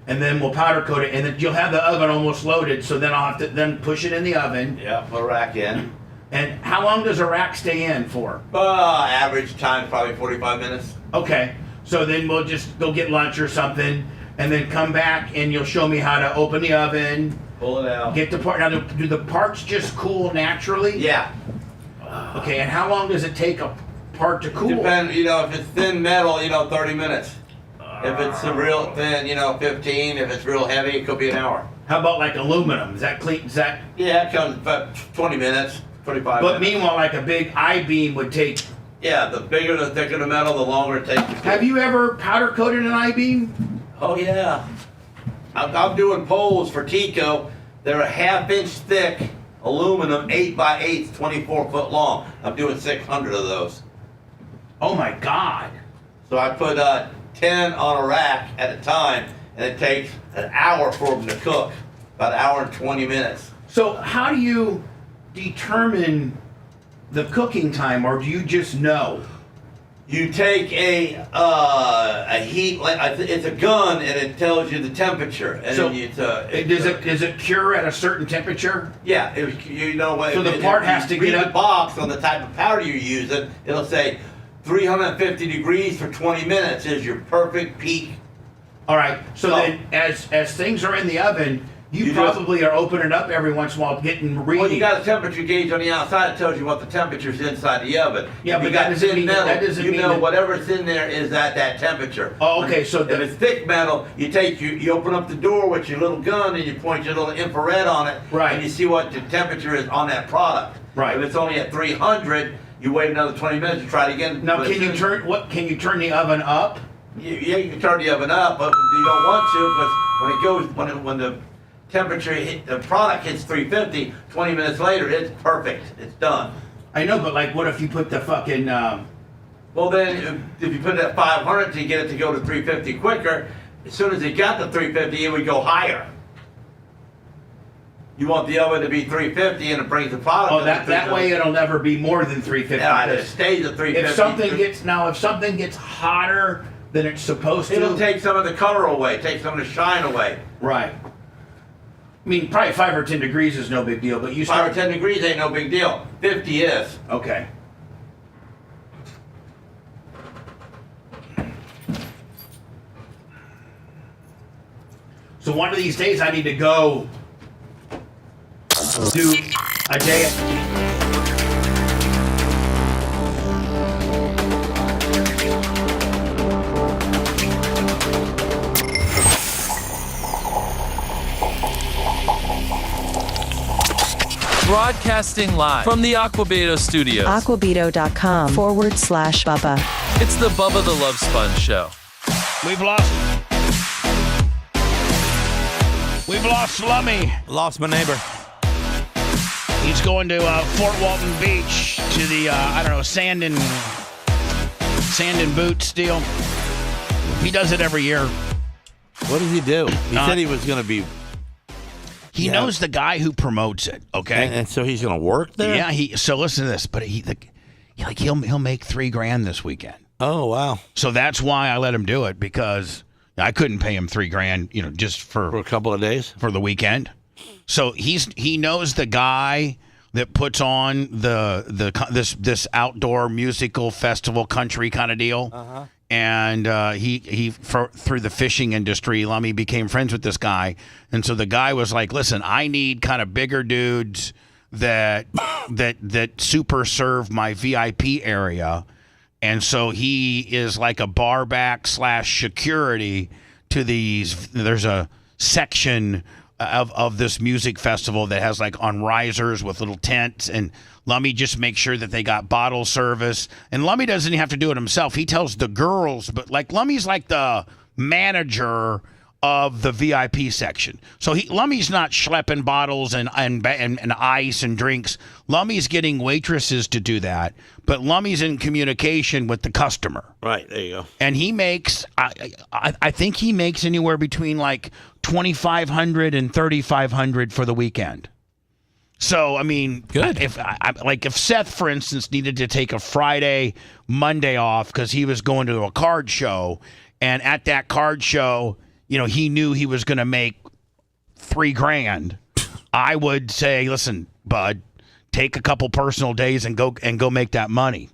and then we'll powder coat it, and then you'll have the oven almost loaded. So then I'll have to then push it in the oven. Yeah, put a rack in. And how long does a rack stay in for? Average time probably 45 minutes. Okay, so then we'll just go get lunch or something, and then come back, and you'll show me how to open the oven, pull it out, get the part. Now, do the parts just cool naturally? Yeah. Okay, and how long does it take a part to cool? Depend, if it's thin metal, 30 minutes. If it's a real thin, 15. If it's real heavy, it could be an hour. How about like aluminum? Is that clean? Yeah, it comes about 20 minutes, 25 But minutes. meanwhile, like a big I-beam would take. Yeah, the bigger, the thicker the metal, the longer it takes. Have you ever powder coated an I-beam? Oh yeah. I'm doing poles for Tico. They're a 1/2 inch thick aluminum, 8x8, 24 foot long. I'm doing 600 of those. Oh my God. So I put 10 on a rack at a time, and it takes an hour for them to cook, about an hour and 20 minutes. So how do you determine the cooking time, or do you just know? You take a heat, it's a gun, and it tells you the temperature. And So does it cure at a certain temperature? Yeah, So the part has to get up. up. The box on the type of powder you're using, it'll say 350 degrees for 20 minutes is your perfect peak. All right. So then, as things are in the oven, you probably are opening up every once in a while, getting reading. Well, you got a temperature gauge on the outside that tells you what the temperature is inside the oven. Yeah, if but you got thin metal, that mean whatever's in there is at that temperature. Oh, okay. So if it's thick metal, you open up the door with your little gun and you point your little infrared on it, right, and you see what the temperature is on that product. Right. If it's only at 300, you wait another 20 minutes to try it again. Now, can you turn the oven up? Yeah, you can turn the oven up, but you don't want to, because when the temperature the product hits 350, 20 minutes later, it's perfect. It's done. I know, but what if you put the fucking... Well, then, if you put it at 500 to get it to go to 350 quicker, as soon as it got to 350, it would go higher. You want the oven to be 350, and it brings the product. Oh, that way it'll never be more than 350. Yeah, it stays at 350. If something gets hotter than it's supposed to, it'll take some of the color away, take some of the shine away. Right. I mean, probably 5 or 10 degrees is no big deal, but 5 or 10 degrees ain't no big deal. 50 is. Okay. So one of these days I need to go do a day. Broadcasting live from the Aquabedo studios. Aquabedo.com/Bubba. It's the Bubba the Love Sponge show. We've lost Slummy. Lost my neighbor. He's going to Fort Walton Beach to the sand and boots deal. He does it every year. What does he do? He said he was going to be. He knows the guy who promotes it. Okay, and so he's going to work there. Yeah. So listen to this. But he'll make $3,000 this weekend. Oh wow! So that's why I let him do it, because I couldn't pay him $3,000, just for a couple of days for the weekend. So he knows the guy that puts on this outdoor musical festival country kind of deal. Uh-huh. And through the fishing industry, Lummy became friends with this guy. And so the guy was like, listen, I need kind of bigger dudes that super serve my VIP area. And so he is like a barback / security to these. There's a section of this music festival that has like on risers with little tents, and Lummy just makes sure that they got bottle service. And Lummy doesn't even have to do it himself. He tells the girls, but like Lummy's like the manager of the VIP section. So Lummy's not schlepping bottles and ice and drinks. Lummy's getting waitresses to do that, but Lummy's in communication with the customer. Right, there you go. And he makes, I think he makes anywhere between like $2,500 and $3,500 for the weekend. So, I mean, good. If Seth, for instance, needed to take a Friday, Monday off because he was going to a card show, and at that card show, he knew he was going to make $3,000. I would say, listen, bud, take a couple personal days and go make that money.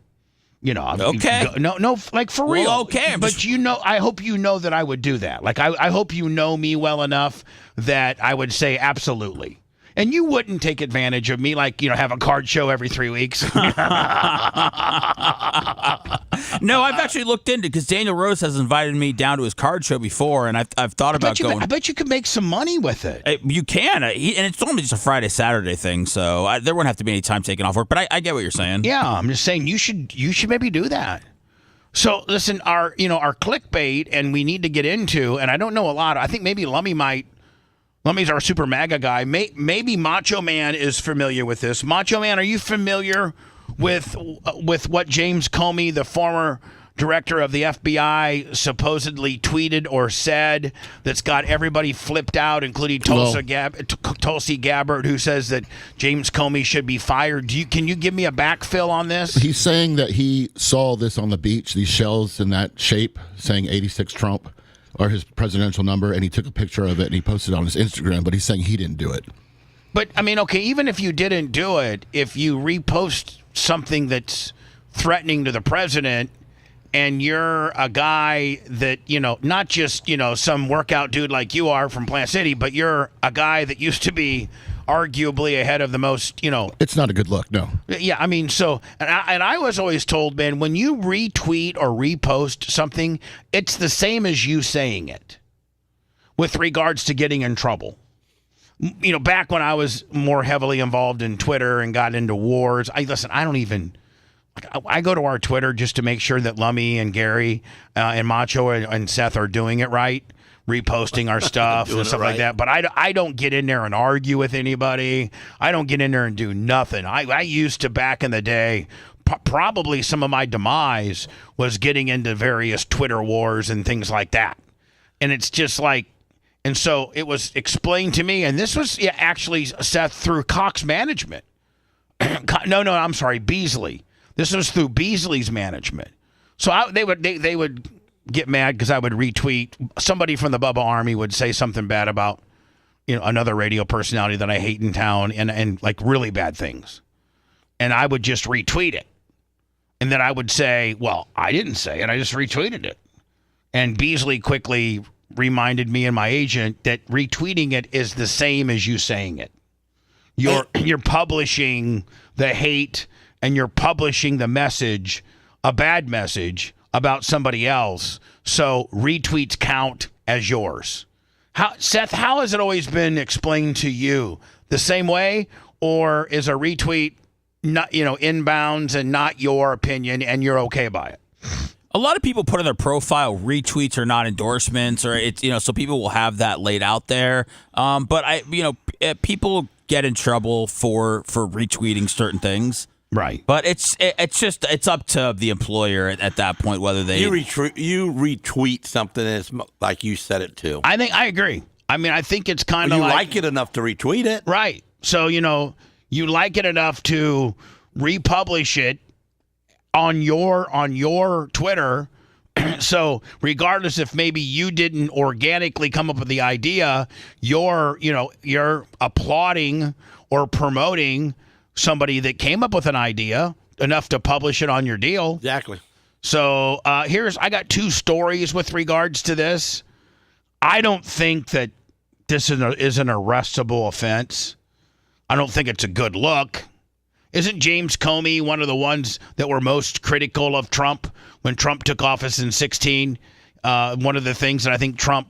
Okay. No, like for real. Well, okay. But I hope you know that I would do that. Like I hope you know me well enough that I would say absolutely. And you wouldn't take advantage of me, like, have a card show every 3 weeks. No, I've actually looked into it because Daniel Rose has invited me down to his card show before, and I've thought about going. I bet you could make some money with it. You can, and it's only just a Friday, Saturday thing, so there wouldn't have to be any time taken off work. But I get what you're saying. Yeah, I'm just saying you should maybe do that. So listen, our clickbait, and we need to get into, and I don't know a lot. I think maybe Lummy's our super MAGA guy. Maybe Macho Man is familiar with this. Macho Man, are you familiar with what James Comey, the former director of the FBI, supposedly tweeted or said that's got everybody flipped out, including Tulsi Gabbard, who says that James Comey should be fired? Can you give me a backfill on this? He's saying that he saw this on the beach, these shells in that shape, saying 86 Trump, or his presidential number, and he took a picture of it and he posted it on his Instagram, but he's saying he didn't do it. But, I mean, okay, even if you didn't do it, if you repost something that's threatening to the president and you're a guy that, not just, some workout dude like you are from Plant City, but you're a guy that used to be arguably ahead of the most, It's not a good look, no. Yeah, I mean, so, and I was always told, man, when you retweet or repost something, it's the same as you saying it with regards to getting in trouble. Back when I was more heavily involved in Twitter and got into wars, I go to our Twitter just to make sure that Lummy and Gary and Macho and Seth are doing it right. Reposting our stuff and stuff like that. But I don't get in there and argue with anybody. I don't get in there and do nothing. I used to, back in the day, probably some of my demise was getting into various Twitter wars and things like that. And it's just like, and so it was explained to me, and this was actually, Seth, through Cox management. I'm sorry, Beasley. This was through Beasley's management. So they would get mad because I would retweet. Somebody from the Bubba Army would say something bad about, another radio personality that I hate in town, and like really bad things. And I would just retweet it. And then I would say, well, I didn't say it. I just retweeted it. And Beasley quickly reminded me and my agent that retweeting it is the same as you saying it. You're publishing the hate, and you're publishing the message, a bad message, about somebody else, so retweets count as yours. Seth, how has it always been explained to you? The same way, or is a retweet not, inbounds and not your opinion, and you're okay by it? A lot of people put on their profile retweets are not endorsements, or it's so people will have that laid out there. But people get in trouble for retweeting certain things. Right. But it's up to the employer at that point whether they... You retweet something that's like you said it to. I agree. I mean, I think it's kind of you like it enough to retweet it. Right. So, you like it enough to republish it on your Twitter. So regardless if maybe you didn't organically come up with the idea, you're applauding or promoting somebody that came up with an idea enough to publish it on your deal. Exactly. So I got two stories with regards to this. I don't think that this is an arrestable offense. I don't think it's a good look. Isn't James Comey one of the ones that were most critical of Trump when Trump took office in 2016? One of the things that I think Trump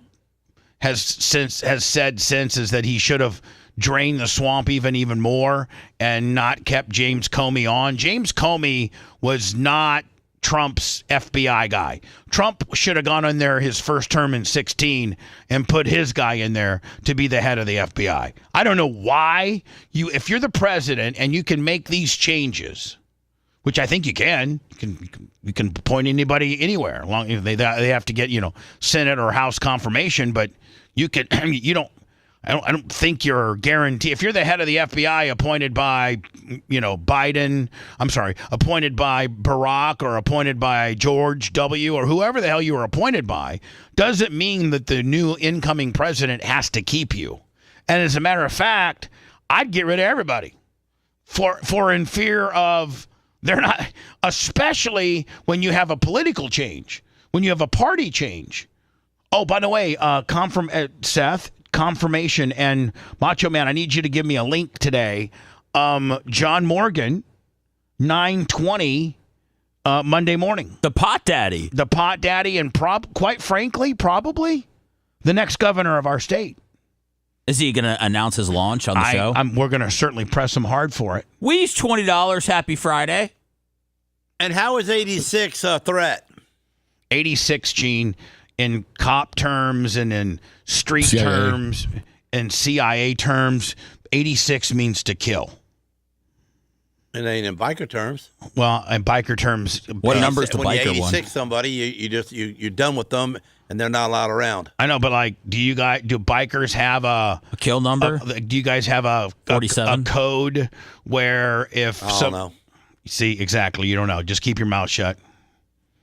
has said since is that he should have drained the swamp even more and not kept James Comey on. James Comey was not Trump's FBI guy. Trump should have gone in there his first term in 2016 and put his guy in there to be the head of the FBI. I don't know why if you're the president and you can make these changes, which I think you can appoint anybody anywhere. They have to get Senate or House confirmation, but you can. I don't think you're guaranteed. If you're the head of the FBI appointed by, Biden, appointed by Barack or appointed by George W. or whoever the hell you were appointed by, doesn't mean that the new incoming president has to keep you. And as a matter of fact, I'd get rid of everybody for in fear of they're not, especially when you have a political change, when you have a party change. Oh, by the way, Seth, confirmation and Macho Man, I need you to give me a link today. John Morgan, 9:20 Monday morning. The pot daddy, and quite frankly, probably the next governor of our state. Is he going to announce his launch on the show? We're going to certainly press him hard for it. We use $20. Happy Friday. And how is 86 a threat? 86, Gene, in cop terms and in street CIA terms and CIA terms, 86 means to kill. It ain't in biker terms. Well, in biker terms, what number is the when biker you 86 one? somebody, you're done with them, and they're not allowed around. I know, but do bikers have a kill number? Do you guys have a 47 a code where if I don't know. See, exactly, you don't know. Just keep your mouth shut.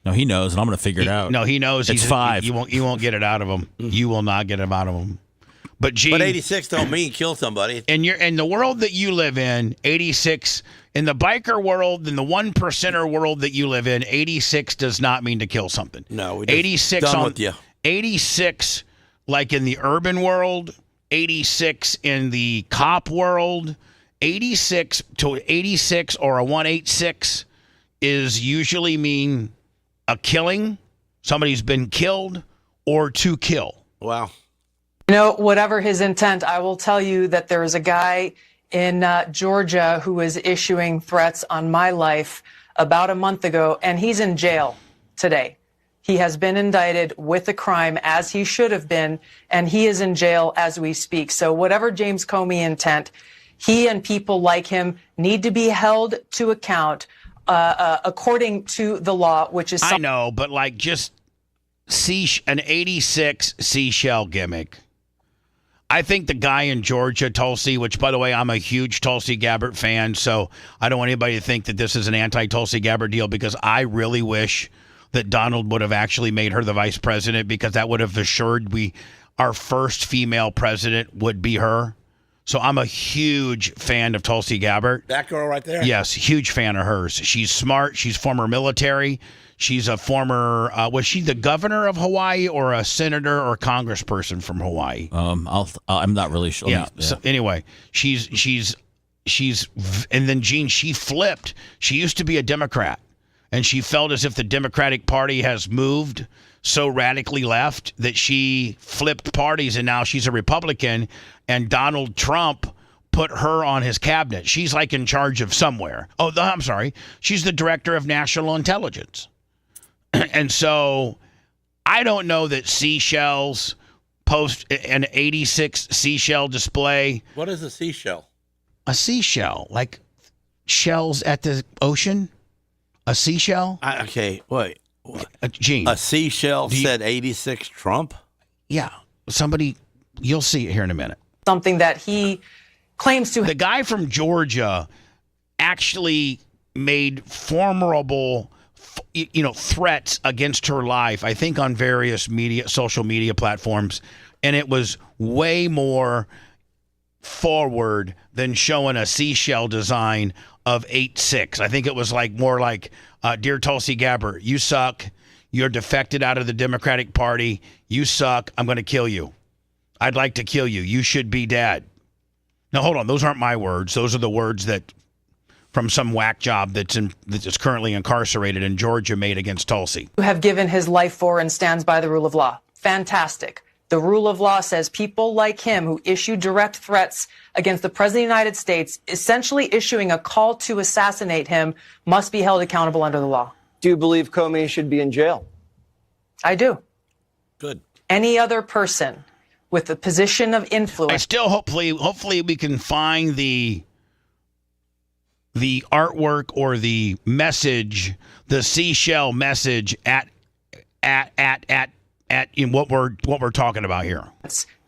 No, he knows, and I'm going to figure it out. No, he knows. It's 5. You won't get it out of him. You will not get it out of him. But 86 don't mean kill somebody. In the world that you live in, 86 in the biker world, in the 1%er world that you live in, 86 does not mean to kill something. No, we just 86 done with you. 86, like in the urban world, 86 in the cop world, 86 to 86 or a 186 is usually mean a killing, somebody's been killed, or to kill. Wow. Whatever his intent, I will tell you that there is a guy in Georgia who was issuing threats on my life about a month ago, and he's in jail today. He has been indicted with a crime, as he should have been, and he is in jail as we speak. So whatever James Comey intent, he and people like him need to be held to account according to the law, which is... I know, but just an 86 seashell gimmick. I think the guy in Georgia, Tulsi, which, by the way, I'm a huge Tulsi Gabbard fan, so I don't want anybody to think that this is an anti-Tulsi Gabbard deal, because I really wish that Donald would have actually made her the vice president, because that would have assured our first female president would be her. So I'm a huge fan of Tulsi Gabbard. That girl right there? Yes, huge fan of hers. She's smart. She's former military. She's a former, was she the governor of Hawaii or a senator or congressperson from Hawaii? I'm not really sure. Yeah. So anyway, she's, and then Gene, she flipped. She used to be a Democrat, and she felt as if the Democratic Party has moved so radically left that she flipped parties, and now she's a Republican, and Donald Trump put her on his cabinet. She's in charge of somewhere. Oh, I'm sorry. She's the director of national intelligence. And so I don't know that seashells post an 86 seashell display. What is a seashell? A seashell, like shells at the ocean? A seashell? Okay, wait. Gene. A seashell said 86 Trump? Yeah. Somebody, you'll see it here in a minute. Something that he claims to... The guy from Georgia actually made formidable threats against her life, I think on various social media platforms, and it was way more forward than showing a seashell design of 8-6. I think it was more like, Dear Tulsi Gabbard, you suck. You're defected out of the Democratic Party. You suck. I'm going to kill you. I'd like to kill you. You should be dead. Now, hold on. Those aren't my words. Those are the words that from some whack job that's currently incarcerated in Georgia made against Tulsi. Have given his life for and stands by the rule of law. Fantastic. The rule of law says people like him who issue direct threats against the President of the United States, essentially issuing a call to assassinate him, must be held accountable under the law. Do you believe Comey should be in jail? I do. Good. Any other person with a position of influence. I still hopefully we can find the artwork or the message, the seashell message at in what we're talking about here.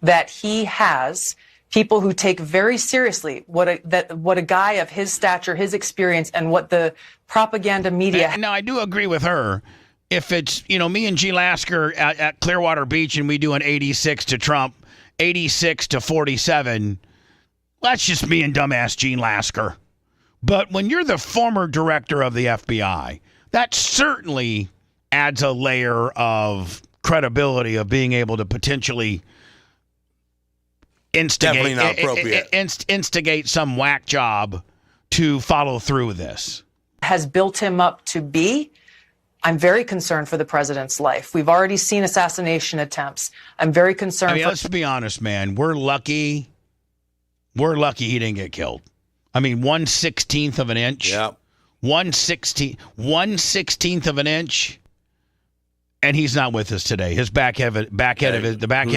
That he has people who take very seriously what a guy of his stature, his experience, and what the propaganda media. Now I do agree with her. If it's me and G. Lasker at Clearwater Beach and we do an 86 to Trump, 86 to 47, that's just me and dumbass Gene Lasker. But when you're the former director of the FBI, that certainly adds a layer of credibility of being able to potentially instigate some whack job to follow through with this. Has built him up to be. I'm very concerned for the president's life. We've already seen assassination attempts. I'm very concerned. Let's be honest, man. We're lucky he didn't get killed. 1/16th of an inch. Yeah. 1/16th of an inch. And he's not with us today. His back head of Who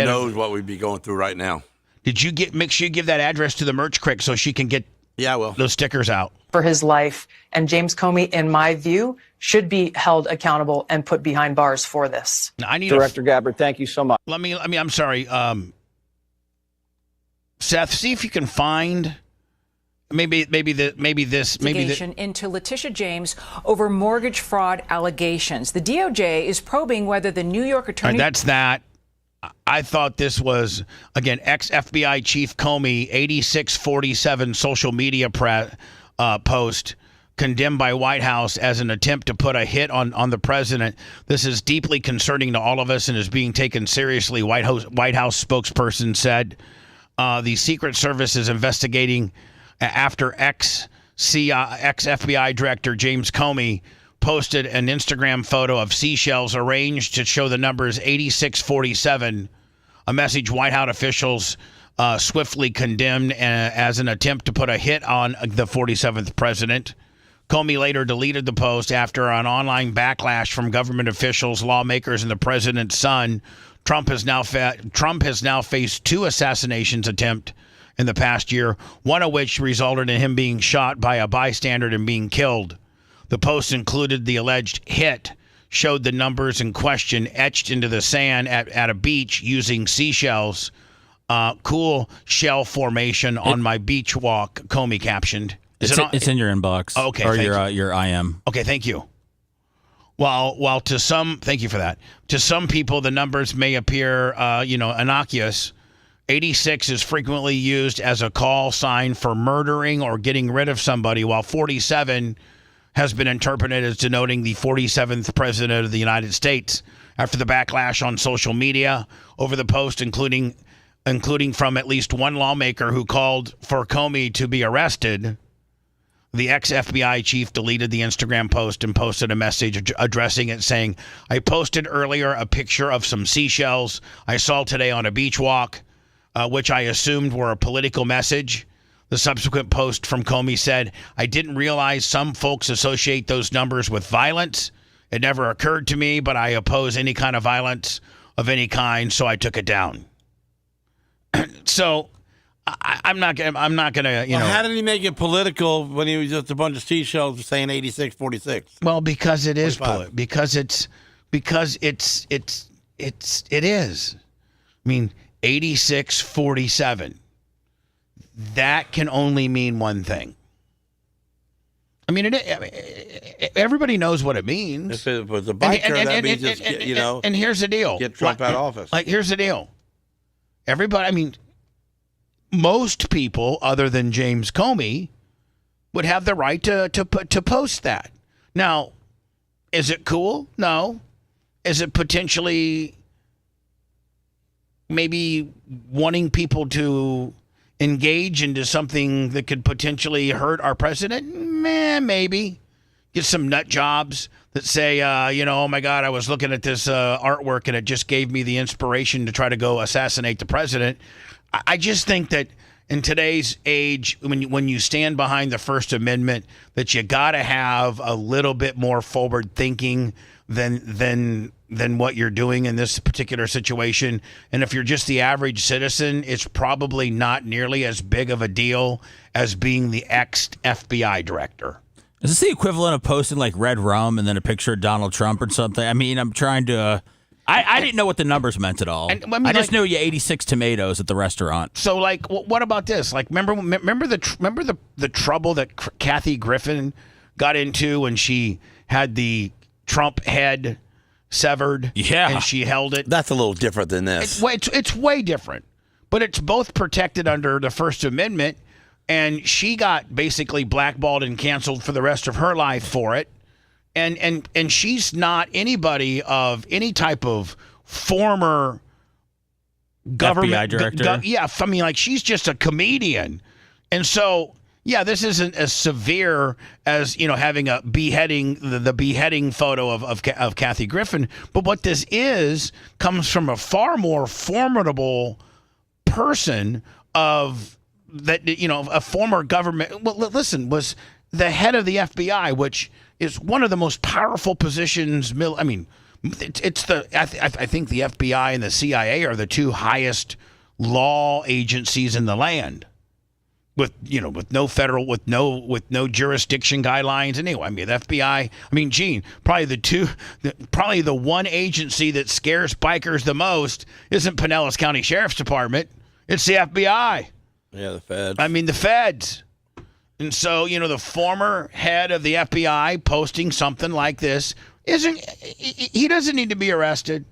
knows what we'd be going through right now? Did you make sure you give that address to the merch crick so she can get those stickers out? For his life. And James Comey, in my view, should be held accountable and put behind bars for this. Now, I need Director Gabbard, thank you so much. I'm sorry. Seth, see if you can find investigation into Letitia James over mortgage fraud allegations. The DOJ is probing whether the New York attorney. Right, that's that. I thought this was, again, ex-FBI Chief Comey, 8647 social media post condemned by White House as an attempt to put a hit on the president. This is deeply concerning to all of us and is being taken seriously, White House spokesperson said. The Secret Service is investigating after ex-FBI Director James Comey posted an Instagram photo of seashells arranged to show the numbers 8647, a message White House officials swiftly condemned as an attempt to put a hit on the 47th president. Comey later deleted the post after an online backlash from government officials, lawmakers, and the president's son. Trump has now faced 2 assassinations attempts in the past year, one of which resulted in him being shot by a bystander and being killed. The post included the alleged hit, showed the numbers in question etched into the sand at a beach using seashells. Cool shell formation on my beach walk, Comey captioned. It's in your inbox. Okay, or your IM. Okay, thank you. While to some, thank you for that. To some people, the numbers may appear, innocuous. 86 is frequently used as a call sign for murdering or getting rid of somebody, while 47 has been interpreted as denoting the 47th president of the United States. After the backlash on social media over the post, including from at least one lawmaker who called for Comey to be arrested, the ex-FBI chief deleted the Instagram post and posted a message addressing it, saying, "I posted earlier a picture of some seashells I saw today on a beach walk, which I assumed were a political message." The subsequent post from Comey said, "I didn't realize some folks associate those numbers with violence. It never occurred to me, but I oppose any kind of violence of any kind, so I took it down." So I'm not gonna, how did he make it political when he was just a bunch of seashells saying 8646? Well, because it is because it is. 8647. That can only mean one thing. Everybody knows what it means. If it was a biker, that means it's, And here's the deal. Get Trump out of office. Here's the deal. Everybody, most people other than James Comey would have the right to post that. Now, is it cool? No. Is it potentially maybe wanting people to engage into something that could potentially hurt our president? Maybe. get some nut jobs that say, oh my God, I was looking at this artwork and it just gave me the inspiration to try to go assassinate the president. I just think that in today's age, when you stand behind the First Amendment, that you got to have a little bit more forward thinking than what you're doing in this particular situation. And if you're just the average citizen, it's probably not nearly as big of a deal as being the ex-FBI director. Is this the equivalent of posting like red rum and then a picture of Donald Trump or something? I mean, I'm trying to... I didn't know what the numbers meant at all. I just knew you 86 tomatoes at the restaurant. So, like, what about this? Like, remember the trouble that Kathy Griffin got into when she had the Trump head severed? Yeah, and she held it. That's a little different than this. It's way different, but it's both protected under the First Amendment. And she got basically blackballed and canceled for the rest of her life for it. And she's not anybody of any type of former government FBI director. I mean, like, she's just a comedian. And so, yeah, this isn't as severe as, having a beheading, the beheading photo of Kathy Griffin. But what this comes from a far more formidable person a former government, was the head of the FBI, which is one of the most powerful positions. I mean, I think the FBI and the CIA are the two highest law agencies in the land, with no jurisdiction guidelines. Anyway, I mean, the FBI. I mean, Gene, probably the one agency that scares bikers the most isn't Pinellas County Sheriff's Department. It's the FBI. Yeah, the feds. I mean, the feds. And so, the former head of the FBI posting something like this he doesn't need to be arrested.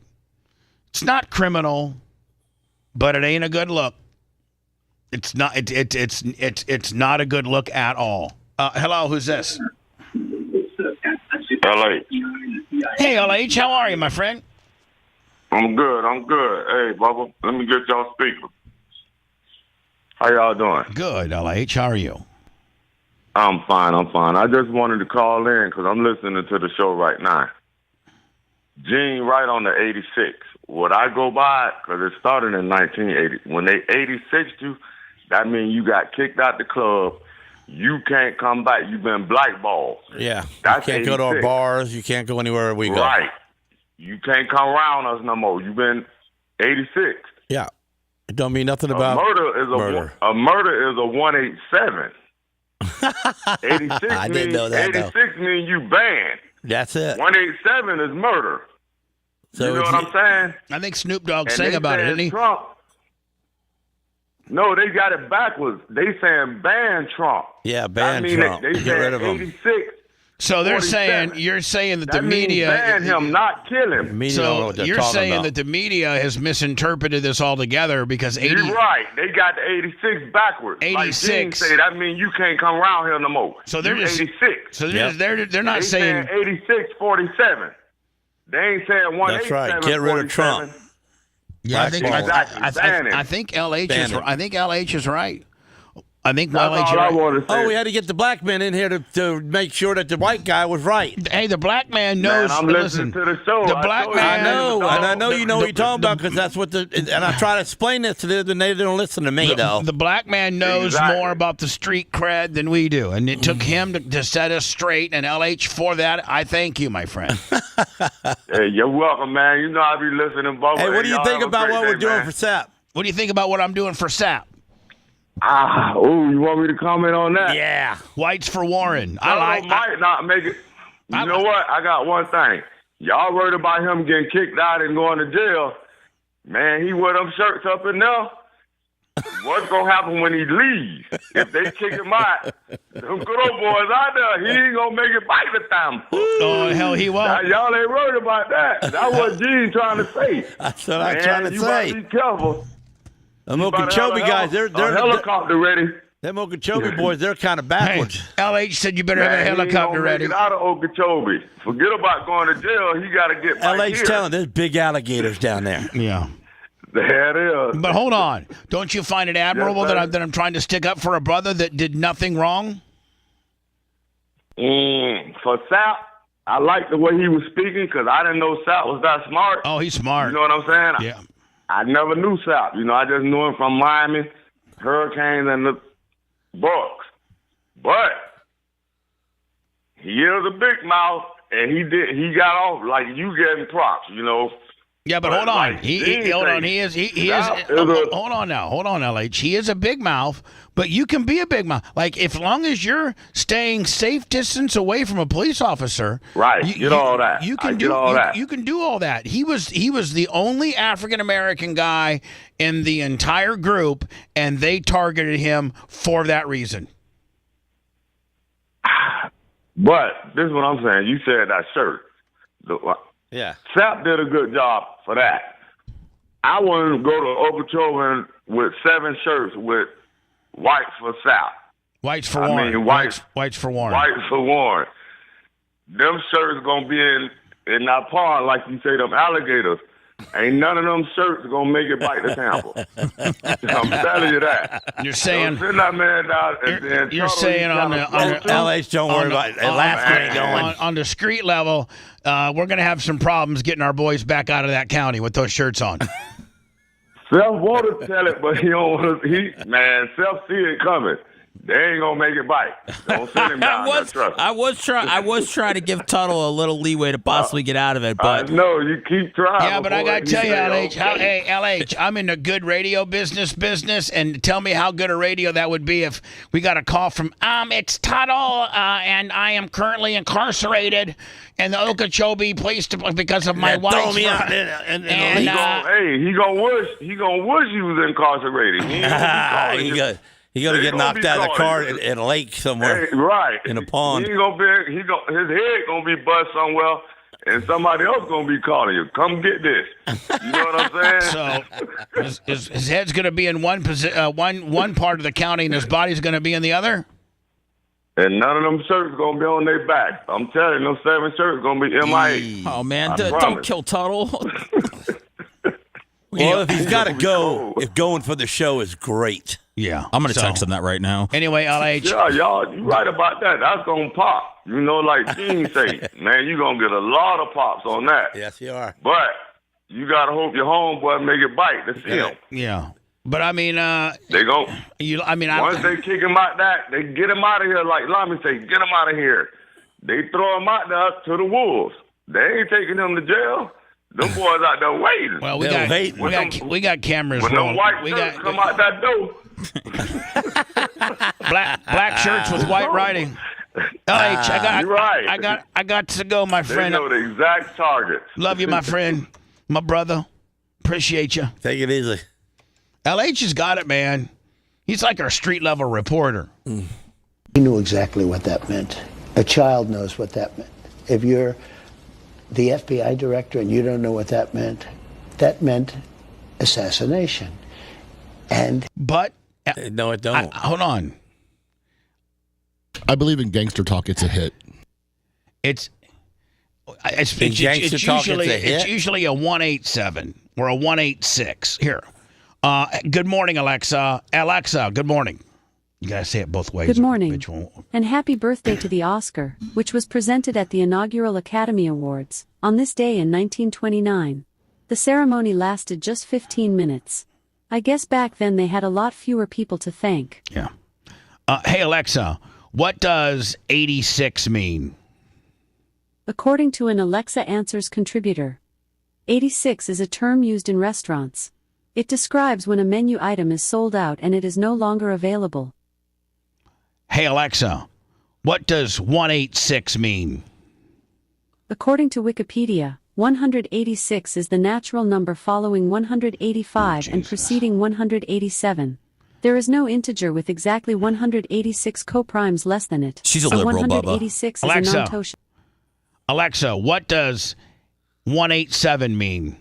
It's not criminal, but it ain't a good look. It's not. It's not a good look at all. Hello, who's this? LH. Hey, LH, how are you, my friend? I'm good. Hey, Bubba, let me get y'all speaker. How y'all doing? Good, LH. How are you? I'm fine. I just wanted to call in because I'm listening to the show right now. Gene, right on the 86. Would I go by it? Because it started in 1980. When they 86 you, that means you got kicked out the club. You can't come back. You've been blackballed. Yeah. That's you can't 86. go to our bars. You can't go anywhere we go. Right. You can't come around us no more. You've been 86. Yeah. It don't mean nothing about murder. A murder is a 187. 86 I didn't know that. 86 means you banned. That's it. 187 is murder. So you know what I'm saying? I think Snoop Dogg sang about it, didn't he? Trump. No, they got it backwards. They saying ban Trump. Yeah, ban Trump. They Get rid of him. 86. So you're saying that the media ban him, not kill him. So you're saying that the media has misinterpreted this altogether because You're right. They got the 86 backwards. 86. Like Gene say, that means you can't come around here no more. So they're just 86. So they're not they saying 86, 47. They ain't saying 187. That's right. Get rid of Trump. Yeah, I think LH is. I think LH is right. I think we had to get the black man in here to make sure that the white guy was right. Hey, the black man knows. Man, I'm listening to the show. The black man. I know you know what you're talking about because that's what and I try to explain this to them and they don't listen to me though. The black man knows more about the street cred than we do, and it took him to set us straight. And LH, for that, I thank you, my friend. Hey, you're welcome, man. You know I be listening, Bubba. Hey, what do you think about what we're doing for SAP? What do you think about what I'm doing for SAP? You want me to comment on that? Yeah, whites for Warren. Might not make it. You know what? I got one thing. Y'all worried about him getting kicked out and going to jail. Man, he wear them shirts up in there. What's going to happen when he leaves? If they kick him out, them good old boys out there, he ain't going to make it back the time. Oh, hell, he won't. Now, y'all ain't worried about that. That's what Gene trying to say. That's what I'm trying to say. You better be careful. Them Okeechobee guys, they're helicopter ready. Them Okeechobee boys, they're kind of backwards. Hey, LH said you better have a helicopter ready. Get out of Okeechobee. Forget about going to jail. He got to get back LH here. telling there's big alligators down there. Yeah. There it is. But hold on. Don't you find it admirable that I'm trying to stick up for a brother that did nothing wrong? For Sap, I like the way he was speaking because I didn't know Sap was that smart. Oh, he's smart. You know what I'm saying? Yeah. I never knew Sap. I just knew him from Miami, Hurricanes, and the Bucks. But he is a big mouth, and he got off like you gave him props. Yeah, but hold on. Hold on. He is. Hold on now, LH. He is a big mouth, but you can be a big mouth. Like, as long as you're staying safe distance away from a police officer, right? All that. You can do all that. You can do all that. He was the only African American guy in the entire group, and they targeted him for that reason. But this is what I'm saying. You said that shirt. Yeah. Sap did a good job for that. I wouldn't go to Okeechobee with 7 shirts with whites for Sap. Whites for Warren. Whites for Warren. Whites for Warren. Them shirts going to be in that pond, like you say, them alligators. Ain't none of them shirts going to make it back to Tampa. I'm telling you that. You're saying... Send that man down and then... You're saying on the LH, don't worry about it. Laughter ain't going. On the street level, we're going to have some problems getting our boys back out of that county with those shirts on. Self want to tell it, but he don't want to... Self see it coming. They ain't gonna make it bite. Don't send him down. I was trying to give Tuttle a little leeway to possibly get out of it, but no, you keep trying. Yeah, but I gotta tell you, LH, LH, I'm in the good radio business, and tell me how good a radio that would be if we got a call from it's Tuttle, and I am currently incarcerated in the Okeechobee Police Department because of my wife. Throw me out he gonna wish he was incarcerated. He gonna get knocked out of the car in a lake somewhere. Hey, right. In a pond. His head gonna be bust somewhere, and somebody else gonna be calling you. Come get this. You know what I'm saying? So his head's gonna be in one part of the county, and his body's gonna be in the other. And none of them shirts gonna be on their back. I'm telling you, them 7 shirts gonna be MIA. Oh man, don't kill Tuttle. Well, if he's got to go, if going for the show is great. Yeah. I'm going to text him that right now. Anyway, LH. Yeah, y'all, you right about that. That's going to pop. Like Gene say, man, you going to get a lot of pops on that. Yes, you are. But you got to hope your homeboy make it bite to see him. Yeah. But, I mean, they go. Once they kick him out they get him out of here, like Lamy say, get him out of here. They throw him out there to the wolves. They ain't taking him to jail. Them boys out there waiting. Well, we got cameras. When them white shirts come out that door. black shirts with white writing. LH, I got to go, my friend. They know the exact target. Love you, my friend, my brother. Appreciate you. Take it easy. LH has got it, man. He's like our street level reporter. He knew exactly what that meant. A child knows what that meant. If you're the FBI director and you don't know what that meant assassination. But no, it don't. Hold on. I believe in gangster talk. It's a hit. It's usually a 187 or a 186. Here. Good morning, Alexa. Alexa, good morning. You gotta say it both ways. Good morning, and happy birthday to the Oscar, which was presented at the inaugural Academy Awards on this day in 1929. The ceremony lasted just 15 minutes. I guess back then they had a lot fewer people to thank. Yeah. Hey, Alexa, what does 86 mean? According to an Alexa Answers contributor, 86 is a term used in restaurants. It describes when a menu item is sold out and it is no longer available. Hey, Alexa, what does 186 mean? According to Wikipedia, 186 is the natural number following 185 and preceding 187. There is no integer with exactly 186 coprimes less than it. She's a liberal, 186 Bubba. is a non-totient. Alexa, what does 187 mean?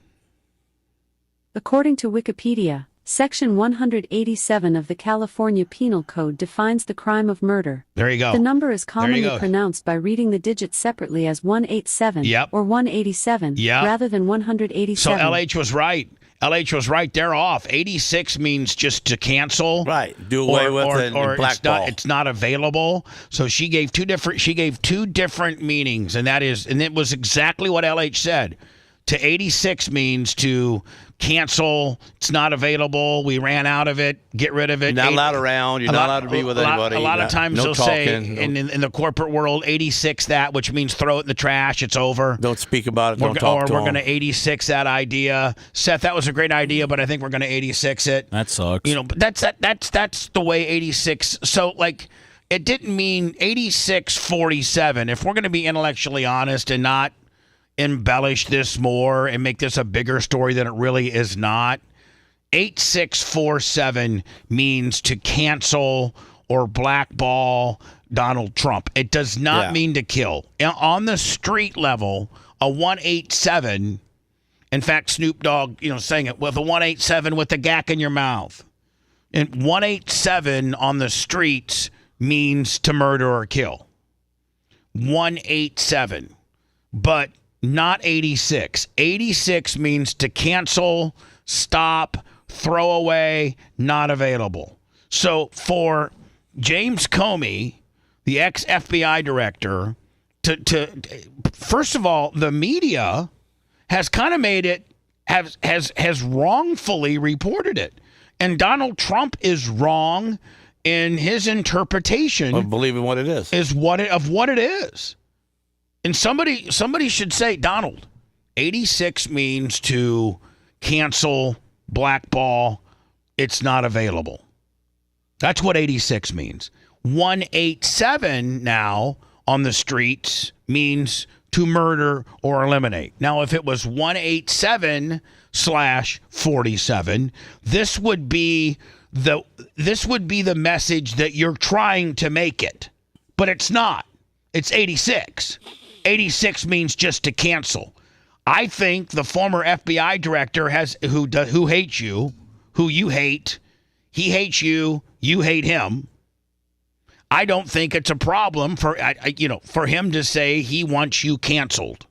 According to Wikipedia, Section 187 of the California Penal Code defines the crime of murder. There you go. The number is commonly pronounced by reading the digits separately as 187 or 187 rather than 187. So LH was right. LH was right. They're off. 86 means just to cancel. Right. Do away with it or and blackball. it's not available. So she gave two different meanings, and it was exactly what LH said. To 86 means to cancel. It's not available. We ran out of it. Get rid of it. You're not allowed around. You're not allowed to be with anybody. A lot of times they'll say in the corporate world, 86 that, which means throw it in the trash. It's over. Don't speak about it. Don't talk to We're them. going to 86 that idea. Seth, that was a great idea, but I think we're going to 86 it. That sucks. But that's the way 86. So like, it didn't mean 86-47. If we're going to be intellectually honest and not embellish this more and make this a bigger story than it really is not, 8647 means to cancel or blackball Donald Trump. It does not mean to kill. On the street level, a 187, in fact, Snoop Dogg, saying it with a 187 with the gack in your mouth. And 187 on the streets means to murder or kill. 187. But not 86. 86 means to cancel, stop, throw away, not available. So for James Comey, the ex-FBI director, to first of all, the media has kind of made it, has wrongfully reported it. And Donald Trump is wrong in his interpretation of believing what it is. Of what it is. And somebody should say, Donald, 86 means to cancel, blackball, it's not available. That's what 86 means. 187 now on the streets means to murder or eliminate. Now, if it was 187/47, this would be the message that you're trying to make it. But it's not. It's 86. 86 means just to cancel. I think the former FBI director who hates you, who you hate, he hates you, you hate him. I don't think it's a problem for him to say he wants you canceled.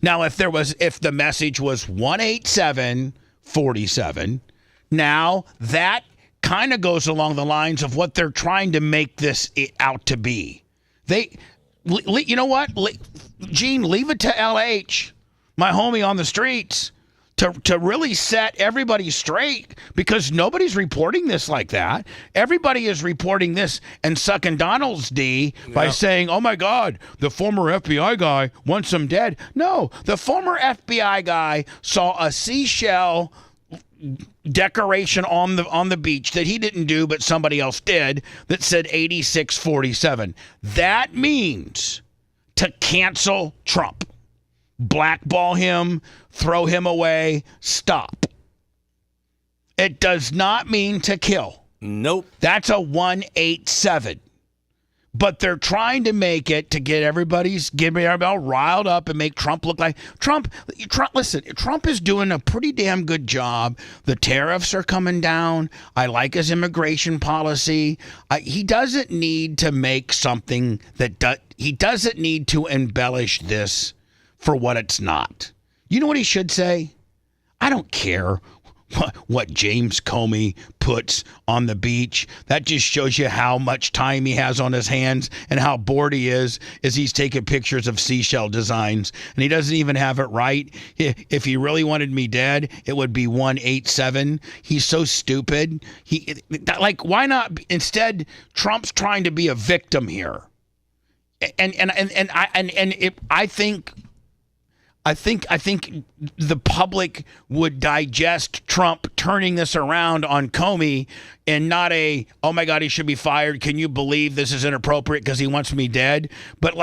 Now, if the message was 187/47, now that kind of goes along the lines of what they're trying to make this out to be. You know what, Gene, leave it to LH, my homie on the streets, to really set everybody straight, because nobody's reporting this like that. Everybody is reporting this and sucking Donald's D by saying, oh my God, the former FBI guy wants him dead. No, the former FBI guy saw a seashell decoration on the beach that he didn't do, but somebody else did, that said 86/47. That means to cancel Trump, blackball him, throw him away, stop. It does not mean to kill. Nope. That's a 187. But they're trying to make it to get everybody riled up and make Trump look like Trump. Listen, Trump is doing a pretty damn good job. The tariffs are coming down. I like his immigration policy. He doesn't need to make something he doesn't need to embellish this for what it's not. You know what he should say? I don't care what James Comey puts on the beach. That just shows you how much time he has on his hands and how bored he is as he's taking pictures of seashell designs. And he doesn't even have it right. If he really wanted me dead, it would be 187. He's so stupid. Why not? Instead, Trump's trying to be a victim here. I think the public would digest Trump turning this around on Comey and not oh my God, he should be fired. Can you believe this is inappropriate because he wants me dead? But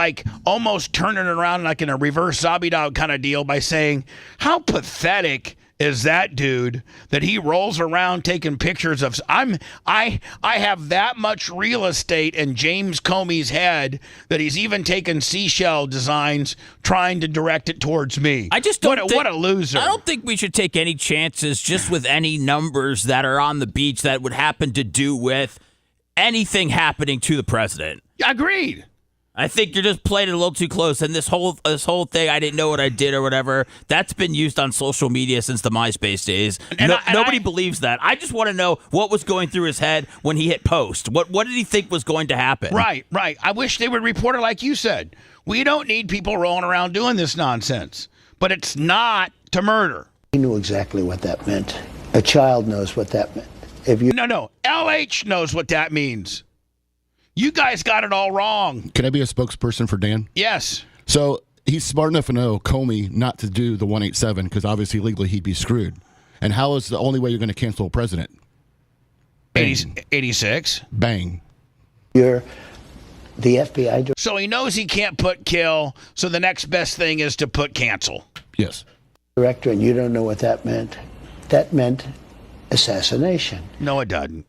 almost turning it around like in a reverse zombie dog kind of deal by saying, how pathetic is that dude that he rolls around taking pictures of I have that much real estate in James Comey's head that he's even taken seashell designs trying to direct it towards me. I just don't what a loser. I don't think we should take any chances just with any numbers that are on the beach that would happen to do with anything happening to the president. Agreed. I think you're just playing it a little too close. And this whole thing, I didn't know what I did or whatever, that's been used on social media since the MySpace days. Nobody believes that. I just want to know what was going through his head when he hit post. What did he think was going to happen? Right. I wish they would report it like you said. We don't need people rolling around doing this nonsense. But it's not to murder. He knew exactly what that meant. A child knows what that meant. No. LH knows what that means. You guys got it all wrong. Can I be a spokesperson for Dan? Yes. So he's smart enough to know Comey not to do the 187 because obviously legally he'd be screwed. And how is the only way you're going to cancel a president? 86. Bang. You're the FBI. So he knows he can't put kill, so the next best thing is to put cancel. Yes. Director, and you don't know what that meant. That meant assassination. No, it doesn't.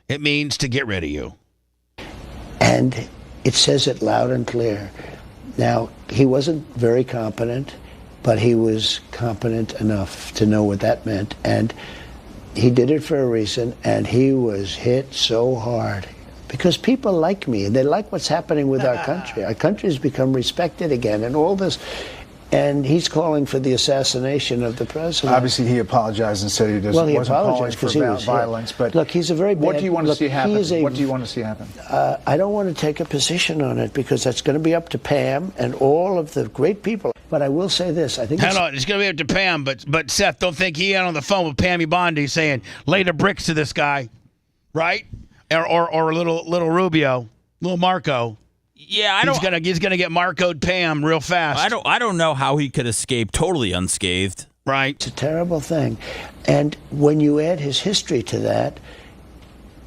It means to get rid of you. And it says it loud and clear. Now, he wasn't very competent, but he was competent enough to know what that meant. And he did it for a reason, and he was hit so hard. Because people like me, and they like what's happening with our country. Our country's become respected again, and all this. And he's calling for the assassination of the president. Obviously, he apologized and said he wasn't calling for violence. But look, he's a very bad. What do you want to see happen? What do you want to see happen? I don't want to take a position on it because that's going to be up to Pam and all of the great people. But I will say this: I think it's going to be up to Pam. But Seth, don't think he got on the phone with Pammy Bondi saying, "Lay the bricks to this guy," right? Or little Rubio, little Marco. Yeah, He's gonna get Marco'd Pam real fast. I don't know how he could escape totally unscathed. Right. It's a terrible thing. And when you add his history to that,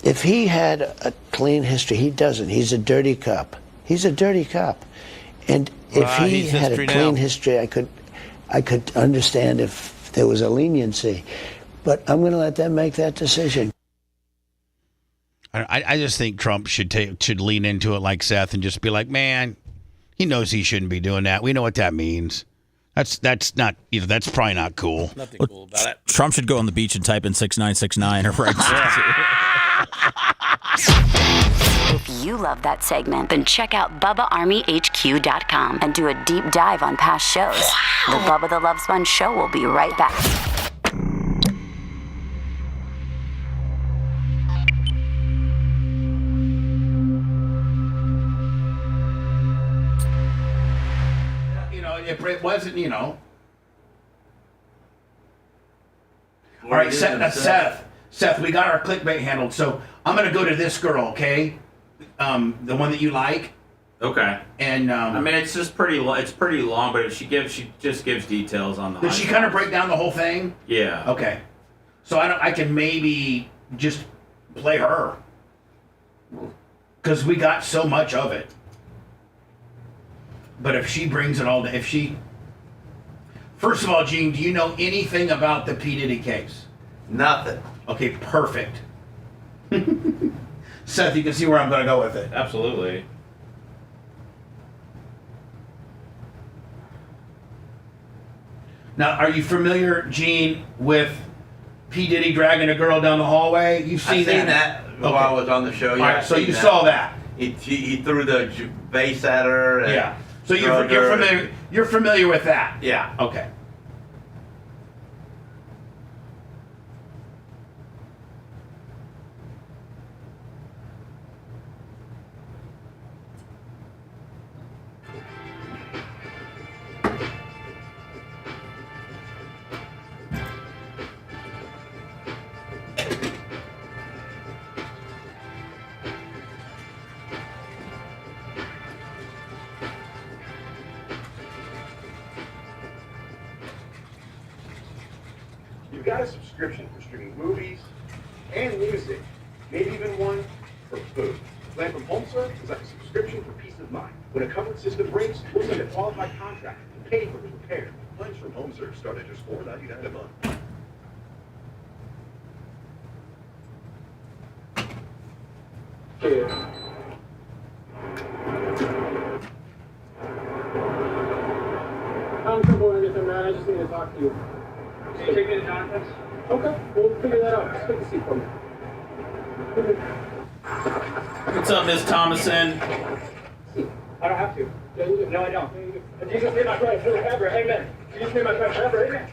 if he had a clean history, he doesn't. He's a dirty cop. He's a dirty cop. And if he had a clean history, I could understand if there was a leniency. But I'm going to let them make that decision. I just think Trump should lean into it like Seth and just be like, man, he knows he shouldn't be doing that. We know what that means. That's not, that's probably not cool. Nothing cool about it. Trump should go on the beach and type in 6969 or right. If you love that segment, then check out BubbaArmyHQ.com and do a deep dive on past shows. The Bubba the Love Sponge Show will be right back. It wasn't, All right, Seth, we got our clickbait handled. So I'm going to go to this girl, okay? The one that you like. Okay. And I mean, it's just pretty. It's pretty long, but she just gives details on the. Does she kind of break down the whole thing? Yeah. Okay. So I can maybe just play her because we got so much of it. But if she brings it all, first of all, Gene, do you know anything about the P. Diddy case? Nothing. Okay, perfect. Seth, you can see where I'm going to go with it. Absolutely. Now, are you familiar, Gene, with P. Diddy dragging a girl down the hallway? You've seen that while I was on the show. Yeah, all right, so you saw that. He threw the vase at her. And yeah. So you're familiar with that? Yeah. Okay. You've got a subscription for streaming movies and music, maybe even one for food. Plan from HomeServe is like a subscription for peace of mind. When a covered system breaks, we'll send a qualified contract and pay for the repair. Plans from HomeServe start at just $4.99 a month. I'm trouble or anything, man. I just need to talk to you. Can you take me to Jonathan's? Okay, we'll figure that out. Just take a seat for me. What's up, Miss Thomason? I don't have to. No, I don't. Jesus made my prayer forever. Amen. Jesus made my prayer forever. Amen.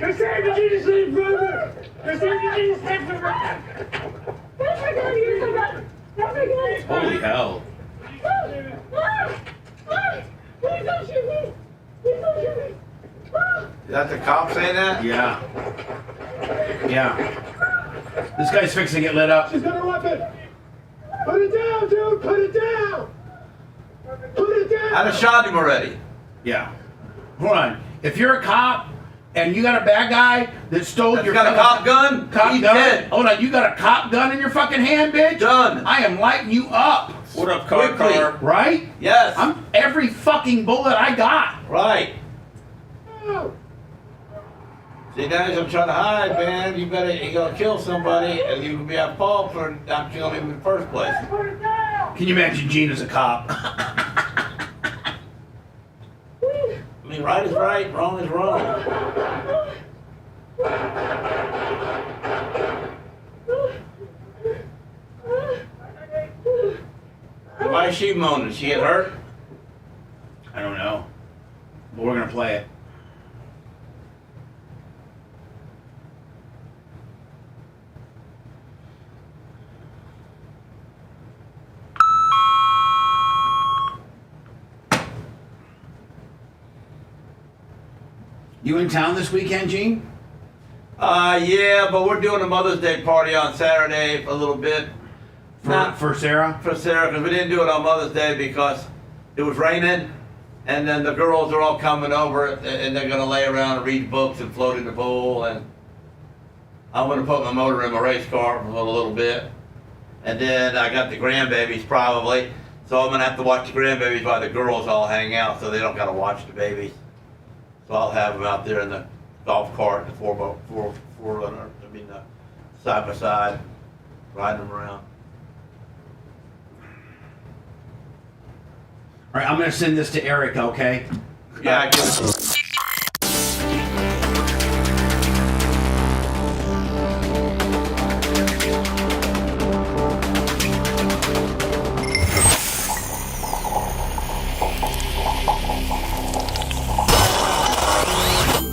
They're saved in Jesus' name, brother! They're saved in Jesus' name, brother! Holy hell. Please don't shoot me! Please don't shoot me! Is that the cop saying that? Yeah. Yeah. This guy's fixing to get lit up. She's got a weapon! Put it down, dude! Put it down! Put it down! I'd have shot him already. Yeah. Hold on. If you're a cop and you got a bad guy that stole your got a cop gun? Cop He's gun. dead. Hold on, you got a cop gun in your fucking hand, bitch? Done. I am lighting you up. What up, car? Right? Yes. I'm every fucking bullet I got. Right. See, guys, I'm trying to hide, man. You gotta kill somebody, and you can be at fault for not killing him in the first place. Can you imagine Gene as a cop? I mean, right is right, wrong is wrong. Why is she moaning? She get hurt? I don't know. But we're gonna play it. You in town this weekend, Gene? Yeah, but we're doing a Mother's Day party on Saturday a little bit. For Sarah? For Sarah, because we didn't do it on Mother's Day because it was raining, and then the girls are all coming over, and they're going to lay around and read books and float in the pool, and I'm going to put my motor in my race car for a little bit. And then I got the grandbabies probably, so I'm going to have to watch the grandbabies while the girls all hang out so they don't got to watch the babies. So I'll have them out there in the golf cart, the four-runner, side by side, riding them around. All right, I'm going to send this to Eric, okay? Yeah, I guess.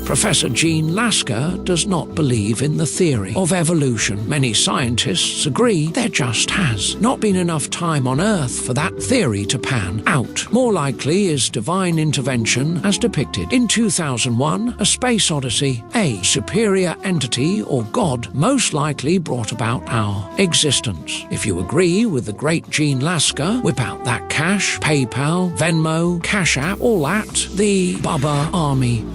Professor Gene Lasker does not believe in the theory of evolution. Many scientists agree there just has not been enough time on Earth for that theory to pan out. More likely is divine intervention as depicted in 2001, A Space Odyssey. A superior entity or God most likely brought about our existence. If you agree with the great Gene Lasker, whip out that cash, PayPal, Venmo, Cash App, all at the Bubba Army.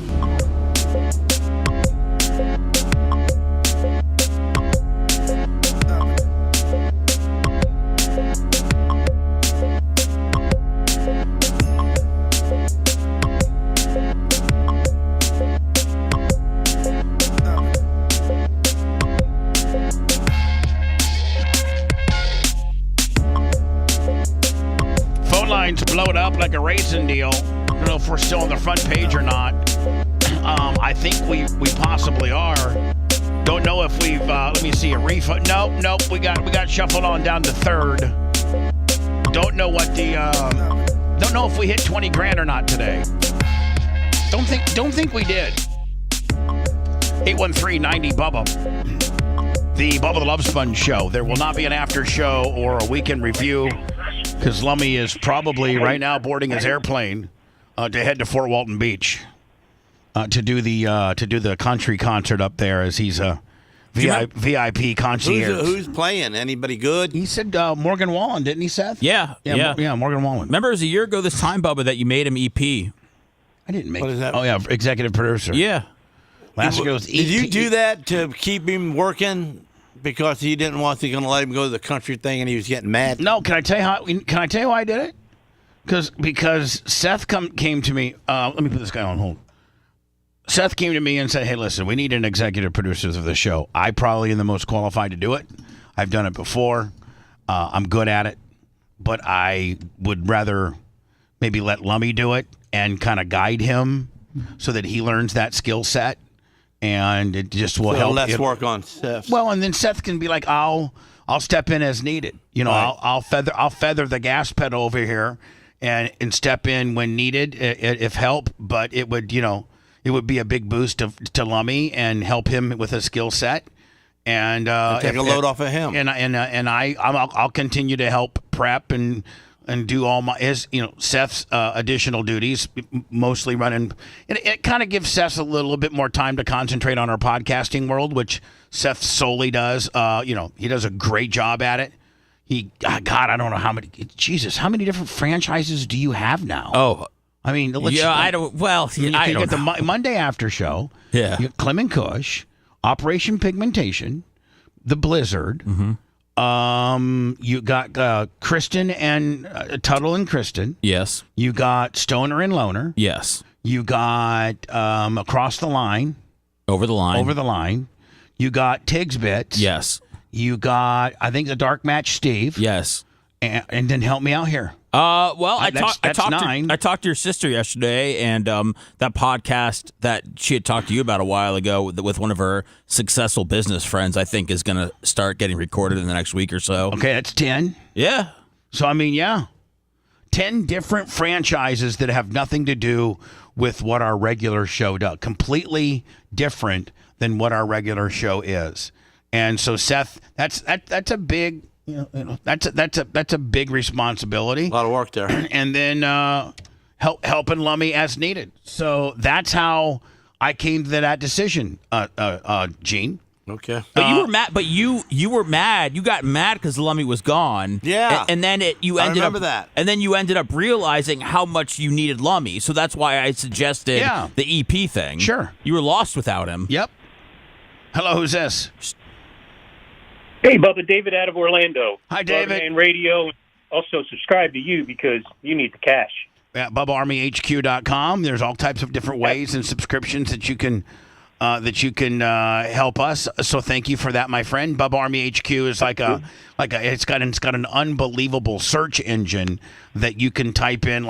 Blow it up like a raisin deal. I don't know if we're still on the front page or not. I think we possibly are. Don't know if we've let me see a refund. Nope. We got shuffled on down to third. Don't know what the don't know if we hit 20 grand or not today. Don't think we did. 813-90-BUBBA. The Bubba the Love Sponge show. There will not be an after show or a weekend review, because Lummy is probably right now boarding his airplane to head to Fort Walton Beach to do the country concert up there, as he's a VIP concierge. Who's playing? Anybody good? He said Morgan Wallen, didn't he, Seth? Yeah, Morgan Wallen. Remember, it was a year ago this time, Bubba, that you made him EP. I didn't make. What is that? Oh yeah, executive producer. Yeah. Last year was EP. Did you do that to keep him working? Because he didn't want to let him go to the country thing, and he was getting mad. No, can I tell you why I did it? Because Seth came to me. Let me put this guy on hold. Seth came to me and said, "Hey, listen, we need an executive producer of the show. I probably am the most qualified to do it. I've done it before. I'm good at it, but I would rather maybe let Lummy do it and kind of guide him so that he learns that skill set, and it just will help. Let's work on Seth. Well, and then Seth can be like, I'll step in as needed. Right. I'll feather the gas pedal over here and step in when needed if help. But it would it would be a big boost to Lummy and help him with a skill set. And take a load off of him. And I'll continue to help prep and do all Seth's additional duties, mostly running. And it kind of gives Seth a little bit more time to concentrate on our podcasting world, which Seth solely does. He does a great job at it. I don't know how many. Jesus, how many different franchises do you have now? Oh, I mean, I don't. Well, I don't get the know. Monday After Show. Yeah, you got Clem and Kush, Operation Pigmentation, The Blizzard. Mm-hmm. You got Kristen and Tuttle and Kristen. Yes. You got Stoner and Loner. Yes. You got Across the Line. Over the Line. You got Tig's Bits. Yes. You got, I think, the Dark Match Steve. Yes. And then help me out here. Well, I that's 9. I talked to your sister yesterday, and that podcast that she had talked to you about a while ago with one of her successful business friends, I think, is going to start getting recorded in the next week or so. Okay, that's 10. Yeah. So, 10 different franchises that have nothing to do with what our regular show does. Completely different than what our regular show is. And so, Seth, that's a big... that's a big responsibility. A lot of work there. And then helping Lummy as needed. So that's how I came to that decision, Gene. Okay. But you were mad. But you were mad. You got mad because Lummy was gone. Yeah. And then you ended remember that. And then you ended up realizing how much you needed Lummy. So that's why I suggested the EP thing. Sure. You were lost without him. Yep. Hello, who's this? Hey, Bubba, David out of Orlando. Hi, David. And radio. Also subscribe to you because you need the cash. Yeah, BubbaArmyHQ.com. There's all types of different ways and subscriptions that you can help us. So thank you for that, my friend. Bubba Army HQ is it's got an unbelievable search engine that you can type in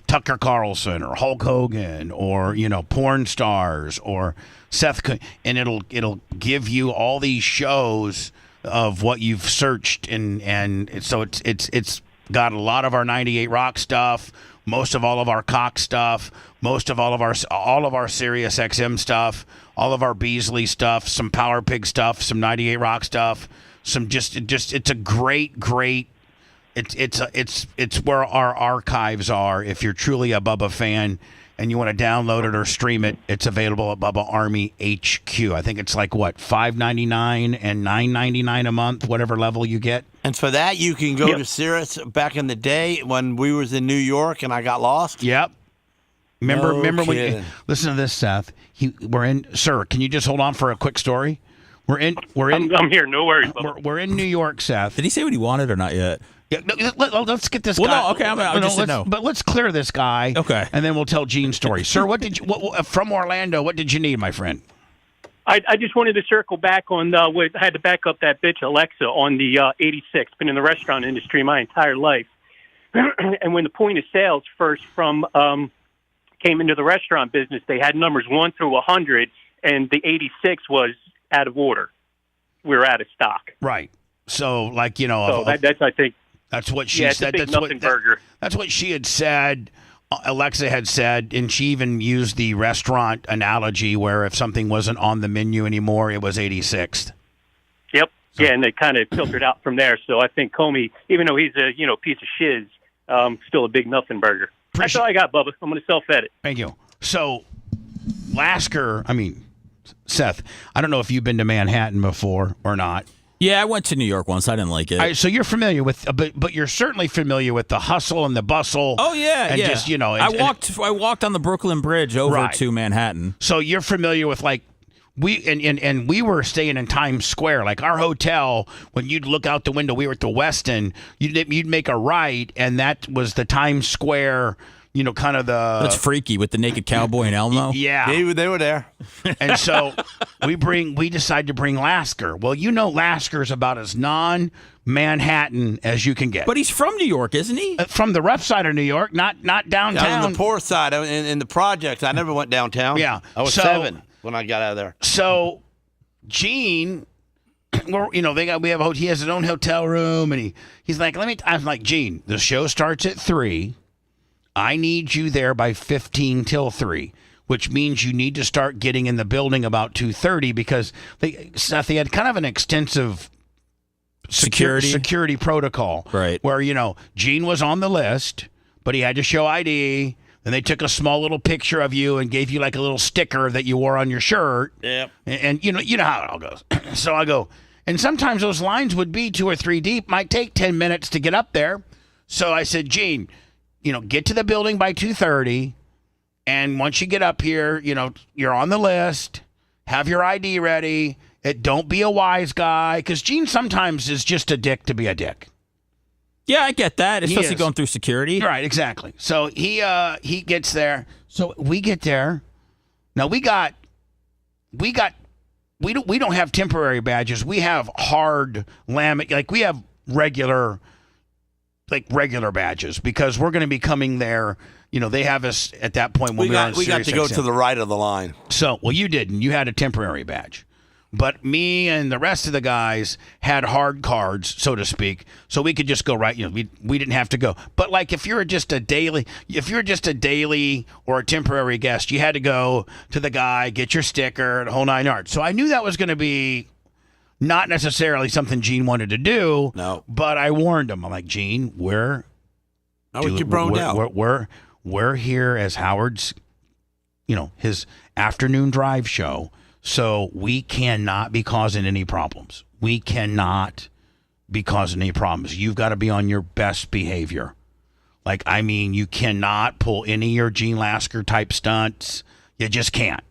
Tucker Carlson or Hulk Hogan or porn stars or Seth, and it'll give you all these shows of what you've searched, and so it's got a lot of our 98 Rock stuff, most of all of our Cox stuff, most of all of our Sirius XM stuff, all of our Beasley stuff, some Power Pig stuff, some 98 Rock stuff, some just it's a great it's where our archives are. If you're truly a Bubba fan and you want to download it or stream it, it's available at Bubba Army HQ. I think it's $5.99 and $9.99 a month, whatever level you get. And for that, you can go to Sirius back in the day when we was in New York and I got lost. Yep. Remember when kidding. Listen to this, Seth. Sir, can you just hold on for a quick story? I'm here, no worries. We're in New York, Seth. Did he say what he wanted or not yet? Yeah, let's get this guy. No, okay, I just said no. But let's clear this guy. Okay. And then we'll tell Gene's story. Sir, what did you from Orlando? What did you need, my friend? I just wanted to circle back on I had to back up that bitch Alexa on the 86. Been in the restaurant industry my entire life, and when the point of sales first came into the restaurant business, they had numbers 1 through 100, and the 86 was out of order. We were out of stock. Right. So, that's I think. That's what she said. That's what she had said. Alexa had said, and she even used the restaurant analogy where if something wasn't on the menu anymore, it was 86th. Yep. So. Yeah, and they kind of filtered out from there. So I think Comey, even though he's a piece of shiz, still a big nothing burger. That's all I got, Bubba. I'm going to self-edit. Thank you. So, Seth, I don't know if you've been to Manhattan before or not. Yeah, I went to New York once. I didn't like it. So you're familiar with, but you're certainly familiar with the hustle and the bustle. Oh yeah, and yeah. Just I walked on the Brooklyn Bridge over to Manhattan. So you're familiar with and we were staying in Times Square. Like our hotel, when you'd look out the window, we were at the Westin. You'd make a right, and that was the Times Square. Kind of the. That's freaky with the naked cowboy and Elmo. Yeah, they were there, and so we decide to bring Lasker. Well, Lasker's about as non-Manhattan as you can get. But he's from New York, isn't he? From the rough side of New York, not downtown. I was on the poor side in the projects. I never went downtown. Yeah, I was 7 when I got out of there. So, Gene. We have a hotel. He has his own hotel room, and he's like, I'm like, Gene, the show starts at 3. I need you there by 15 till 3, which means you need to start getting in the building about 2:30 because they had kind of an extensive security protocol, right? Where Gene was on the list, but he had to show ID. Then they took a small little picture of you and gave you like a little sticker that you wore on your shirt. Yep. And you know how it all goes. So I go, and sometimes those lines would be 2 or 3 deep. Might take 10 minutes to get up there. So I said, Gene, get to the building by 2:30, and once you get up here, you're on the list. Have your ID ready. Don't be a wise guy, because Gene sometimes is just a dick to be a dick. Yeah, I get that, especially going through security. Right, exactly. So he gets there. So we get there. Now we don't have temporary badges. We have hard laminate. Like we have regular badges because we're going to be coming there. They have us at that point when we got to go to the right of the line. So, well, you didn't. You had a temporary badge. But me and the rest of the guys had hard cards, so to speak, so we could just go right. We didn't have to go. But like if you're just a daily or a temporary guest, you had to go to the guy, get your sticker, the whole 9 yards. So I knew that was going to be not necessarily something Gene wanted to do. No. But I warned him. I'm like, Gene, we're here as Howard's, his afternoon drive show. So we cannot be causing any problems. You've got to be on your best behavior. You cannot pull any of your Gene Lasker type stunts. You just can't.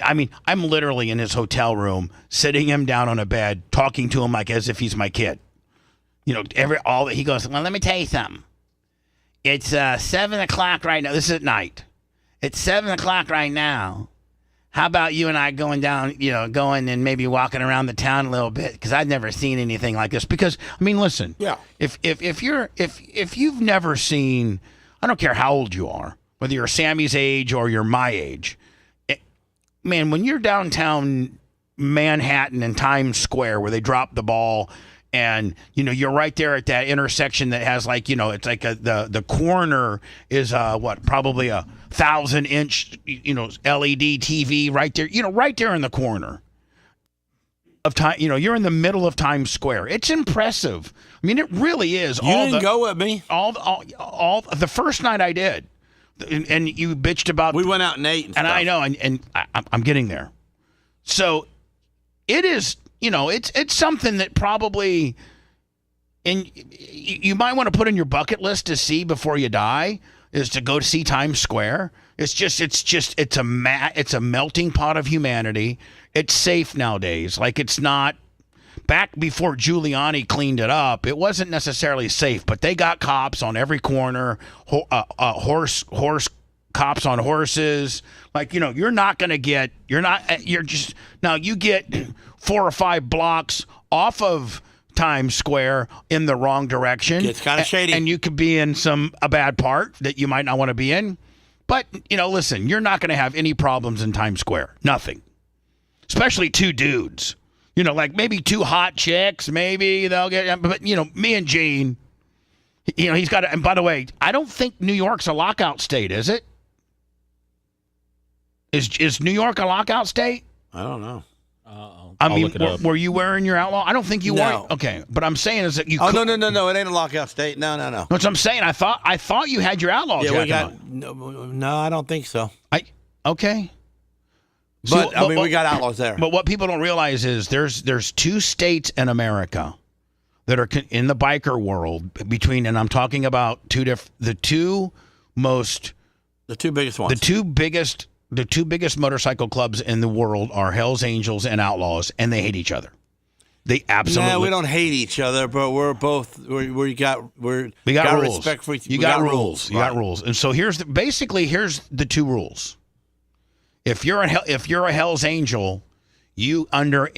I'm literally in his hotel room, sitting him down on a bed, talking to him like as if he's my kid. He goes, well, let me tell you something. It's 7 o'clock right now. This is at night. It's 7 o'clock right now. How about you and I going down, going and maybe walking around the town a little bit? Because I've never seen anything like this. Because listen, yeah, if you've never seen, I don't care how old you are, whether you're Sammy's age or you're my age, man, when you're downtown Manhattan and Times Square where they drop the ball, and you're right there at that intersection that has it's like the corner is probably a 1,000-inch LED TV right there, right there in the corner of time. You're in the middle of Times Square. It's impressive. It really is. You didn't go with me. All the first night I did, and you bitched about. We went out and ate, and I know, and I'm getting there. So it is. It's something that probably, and you might want to put in your bucket list to see before you die, is to go to see Times Square. It's a melting pot of humanity. It's safe nowadays. It's not back before Giuliani cleaned it up. It wasn't necessarily safe, but they got cops on every corner, horse cops on horses. You get 4 or 5 blocks off of Times Square in the wrong direction. It's kind of shady. And you could be in a bad part that you might not want to be in. But, listen, you're not going to have any problems in Times Square. Nothing. Especially 2 dudes. Maybe 2 hot chicks, maybe they'll get, but, me and Gene, he's got to, and by the way, I don't think New York's a lockout state, is it? Is New York a lockout state? I don't know. Were you wearing your outlaw? I don't think you were. Okay, but I'm saying is that you. Oh, no! It ain't a lockout state. No. That's what I'm saying. I thought you had your outlaw jacket on. No, I don't think so. Okay. But we got outlaws there. But what people don't realize is there's 2 states in America that are in the biker world and I'm talking about the two biggest ones. The 2 biggest the two biggest motorcycle clubs in the world are Hell's Angels and Outlaws, and they hate each other. They absolutely. Yeah, we don't hate each other, but we're both we got rules. respect for each. You got rules. You got rules. And so here's the two rules. If you're a Hell's Angel, you under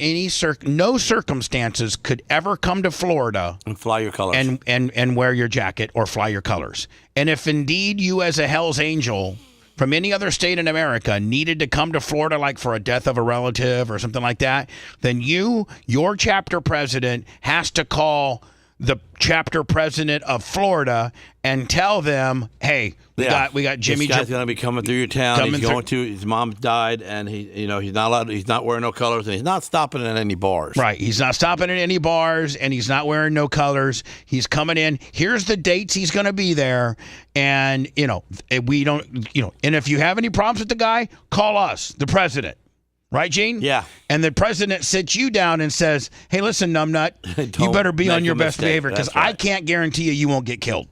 no circumstances could ever come to Florida and fly your colors and wear your jacket or fly your colors. And if indeed you as a Hell's Angel from any other state in America needed to come to Florida, like for a death of a relative or something like that, then your chapter president has to call the chapter president of Florida and tell them, hey, we got Jimmy. This guy's going to be coming through your town. His mom died, and he's not allowed. He's not wearing no colors, and he's not stopping at any bars. Right, he's not stopping at any bars, and he's not wearing no colors. He's coming in. Here's the dates he's going to be there, and we don't, and if you have any problems with the guy, call us, the president. Right, Gene? Yeah. And the president sits you down and says, hey, listen, numbnut, you better be on your best behavior because I can't guarantee you won't get killed.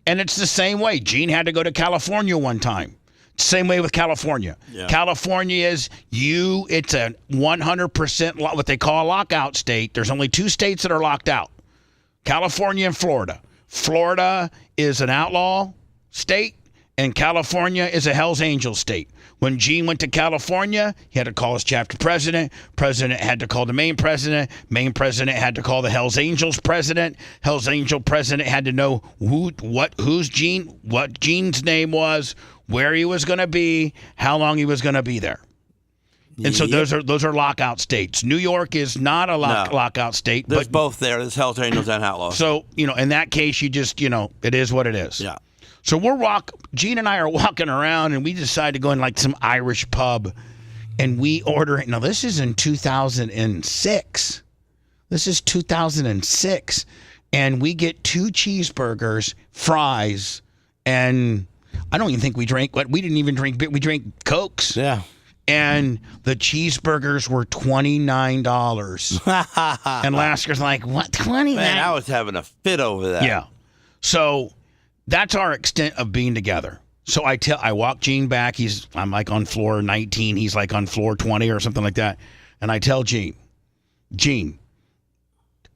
And it's the same way. Gene had to go to California one time. Same way with California. Yeah. California it's a 100% what they call a lockout state. There's only two states that are locked out, California and Florida. Florida is an outlaw state, and California is a Hell's Angels state. When Gene went to California, he had to call his chapter president. President had to call the main president. Main president had to call the Hell's Angels president. Hell's Angel president had to know what Gene's name was, where he was going to be, how long he was going to be there. And so those are lockout states. New York is not a lockout state. There's both there. There's Hell's Angels and Outlaws. So, in that case, you just, it is what it is. Yeah. So Gene and I are walking around, and we decide to go in like some Irish pub, and we order. Now this is in 2006. This is 2006, and we get 2 cheeseburgers, fries, and I don't even think we drank. We didn't even drink. We drank Cokes. Yeah. And the cheeseburgers were $29. And Lasker's like, what, 29? Man, I was having a fit over that. Yeah. So that's our extent of being together. So I walk Gene back. I'm like on floor 19. He's like on floor 20 or something like that. And I tell Gene,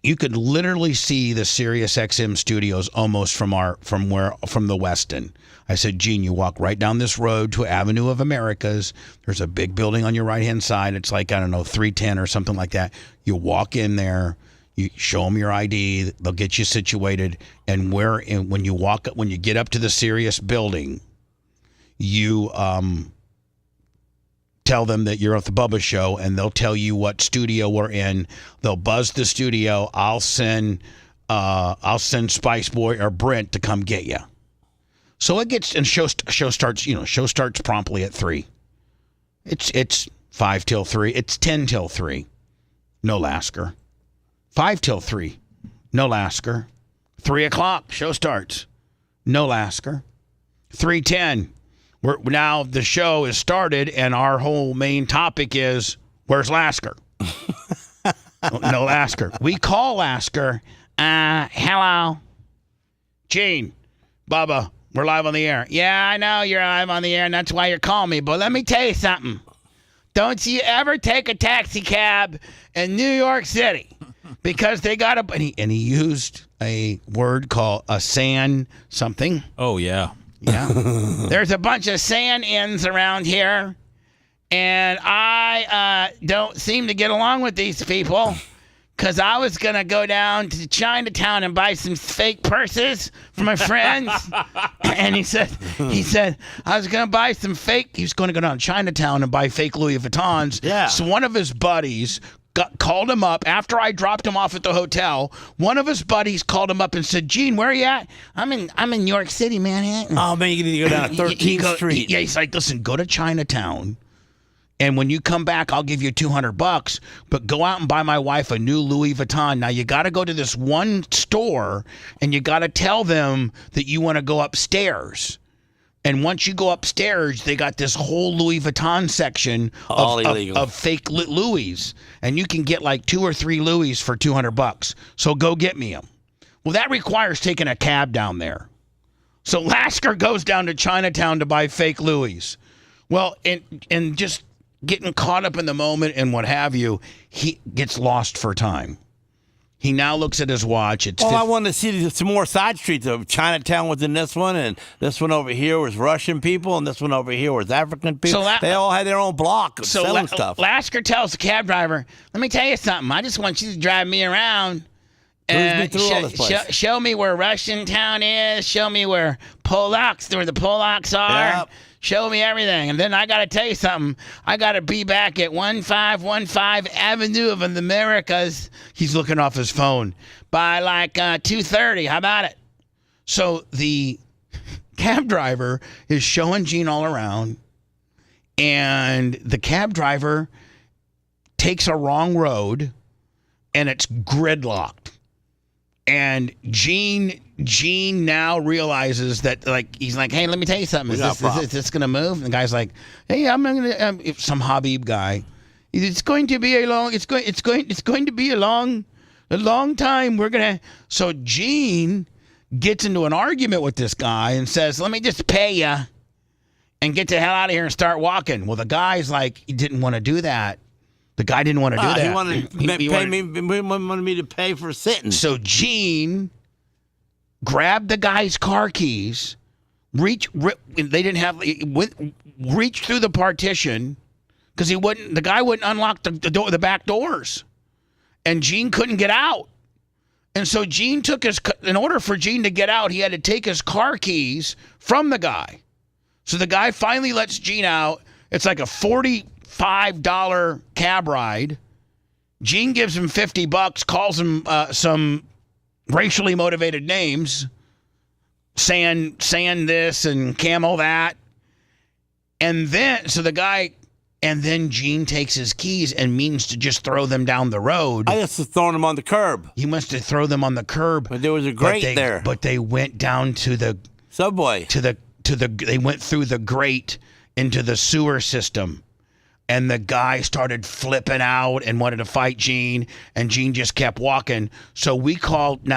you could literally see the Sirius XM studios almost from the Westin. I said, Gene, you walk right down this road to Avenue of Americas. There's a big building on your right-hand side. It's like, 310 or something like that. You walk in there. You show them your ID. They'll get you situated. And when you get up to the Sirius building, you tell them that you're at the Bubba Show, and they'll tell you what studio we're in. They'll buzz the studio. I'll send Spice Boy or Brent to come get you. So it gets, and show starts promptly at 3. It's 5 till 3. It's 10 till 3. No Lasker. 5 till 3. No Lasker. 3 o'clock. Show starts. No Lasker. 3:10. Now the show is started, and our whole main topic is, where's Lasker? No Lasker. We call Lasker. Hello. Gene. Bubba. We're live on the air. Yeah, I know you're live on the air, and that's why you're calling me. But let me tell you something. Don't you ever take a taxi cab in New York City, because they got and he used a word called a sand something. Oh, yeah. Yeah. There's a bunch of sand inns around here, and I don't seem to get along with these people, because I was going to go down to Chinatown and buy some fake purses for my friends. And he said, I was going to buy some fake. He was going to go down to Chinatown and buy fake Louis Vuittons. Yeah. So one of his buddies called him up after I dropped him off at the hotel. One of his buddies called him up and said, Gene, where are you at? I'm in New York City, Manhattan. Oh, man, you need to go down to 13th Street. Yeah, he's like, listen, go to Chinatown. And when you come back, I'll give you $200, but go out and buy my wife a new Louis Vuitton. Now, you got to go to this one store, and you got to tell them that you want to go upstairs. And once you go upstairs, they got this whole Louis Vuitton section of fake Louis. And you can get like 2 or 3 Louis for $200. So go get me them. Well, that requires taking a cab down there. So Lasker goes down to Chinatown to buy fake Louis. Well, and just getting caught up in the moment and what have you, he gets lost for time. He now looks at his watch. I wanted to see some more side streets. Chinatown was in this one, and this one over here was Russian people, and this one over here was African people. They all had their own block selling stuff. Lasker tells the cab driver, let me tell you something. I just want you to drive me around. Show me where Russian town is. Show me where the Polacks are. Yep. Show me everything. And then I got to tell you something. I got to be back at 1515 Avenue of the Americas. He's looking off his phone. By like 2:30. How about it? So the cab driver is showing Gene all around. And the cab driver takes a wrong road. And it's gridlocked. And Gene now realizes that, like, he's like, hey, let me tell you something. Is this going to move? And the guy's like, hey, I'm going to, some Habib guy. It's going to be a long time. We're going to. So Gene gets into an argument with this guy and says, let me just pay you and get the hell out of here and start walking. Well, the guy's like, he didn't want to do that. The guy didn't want to do that. He wanted me to pay for sitting. So Gene grabbed the guy's car keys, reached through the partition because the guy wouldn't unlock the back doors, and Gene couldn't get out. And so Gene in order for Gene to get out, he had to take his car keys from the guy. So the guy finally lets Gene out. It's like a $45 cab ride. Gene gives him $50, calls him some racially motivated names, saying this and camel that. And then Gene takes his keys and means to just throw them down the road. I just thrown them on the curb. He must have thrown them on the curb. But there was a grate there. But they went down to the subway. They went through the grate into the sewer system. And the guy started flipping out and wanted to fight Gene, and Gene just kept walking. So we talked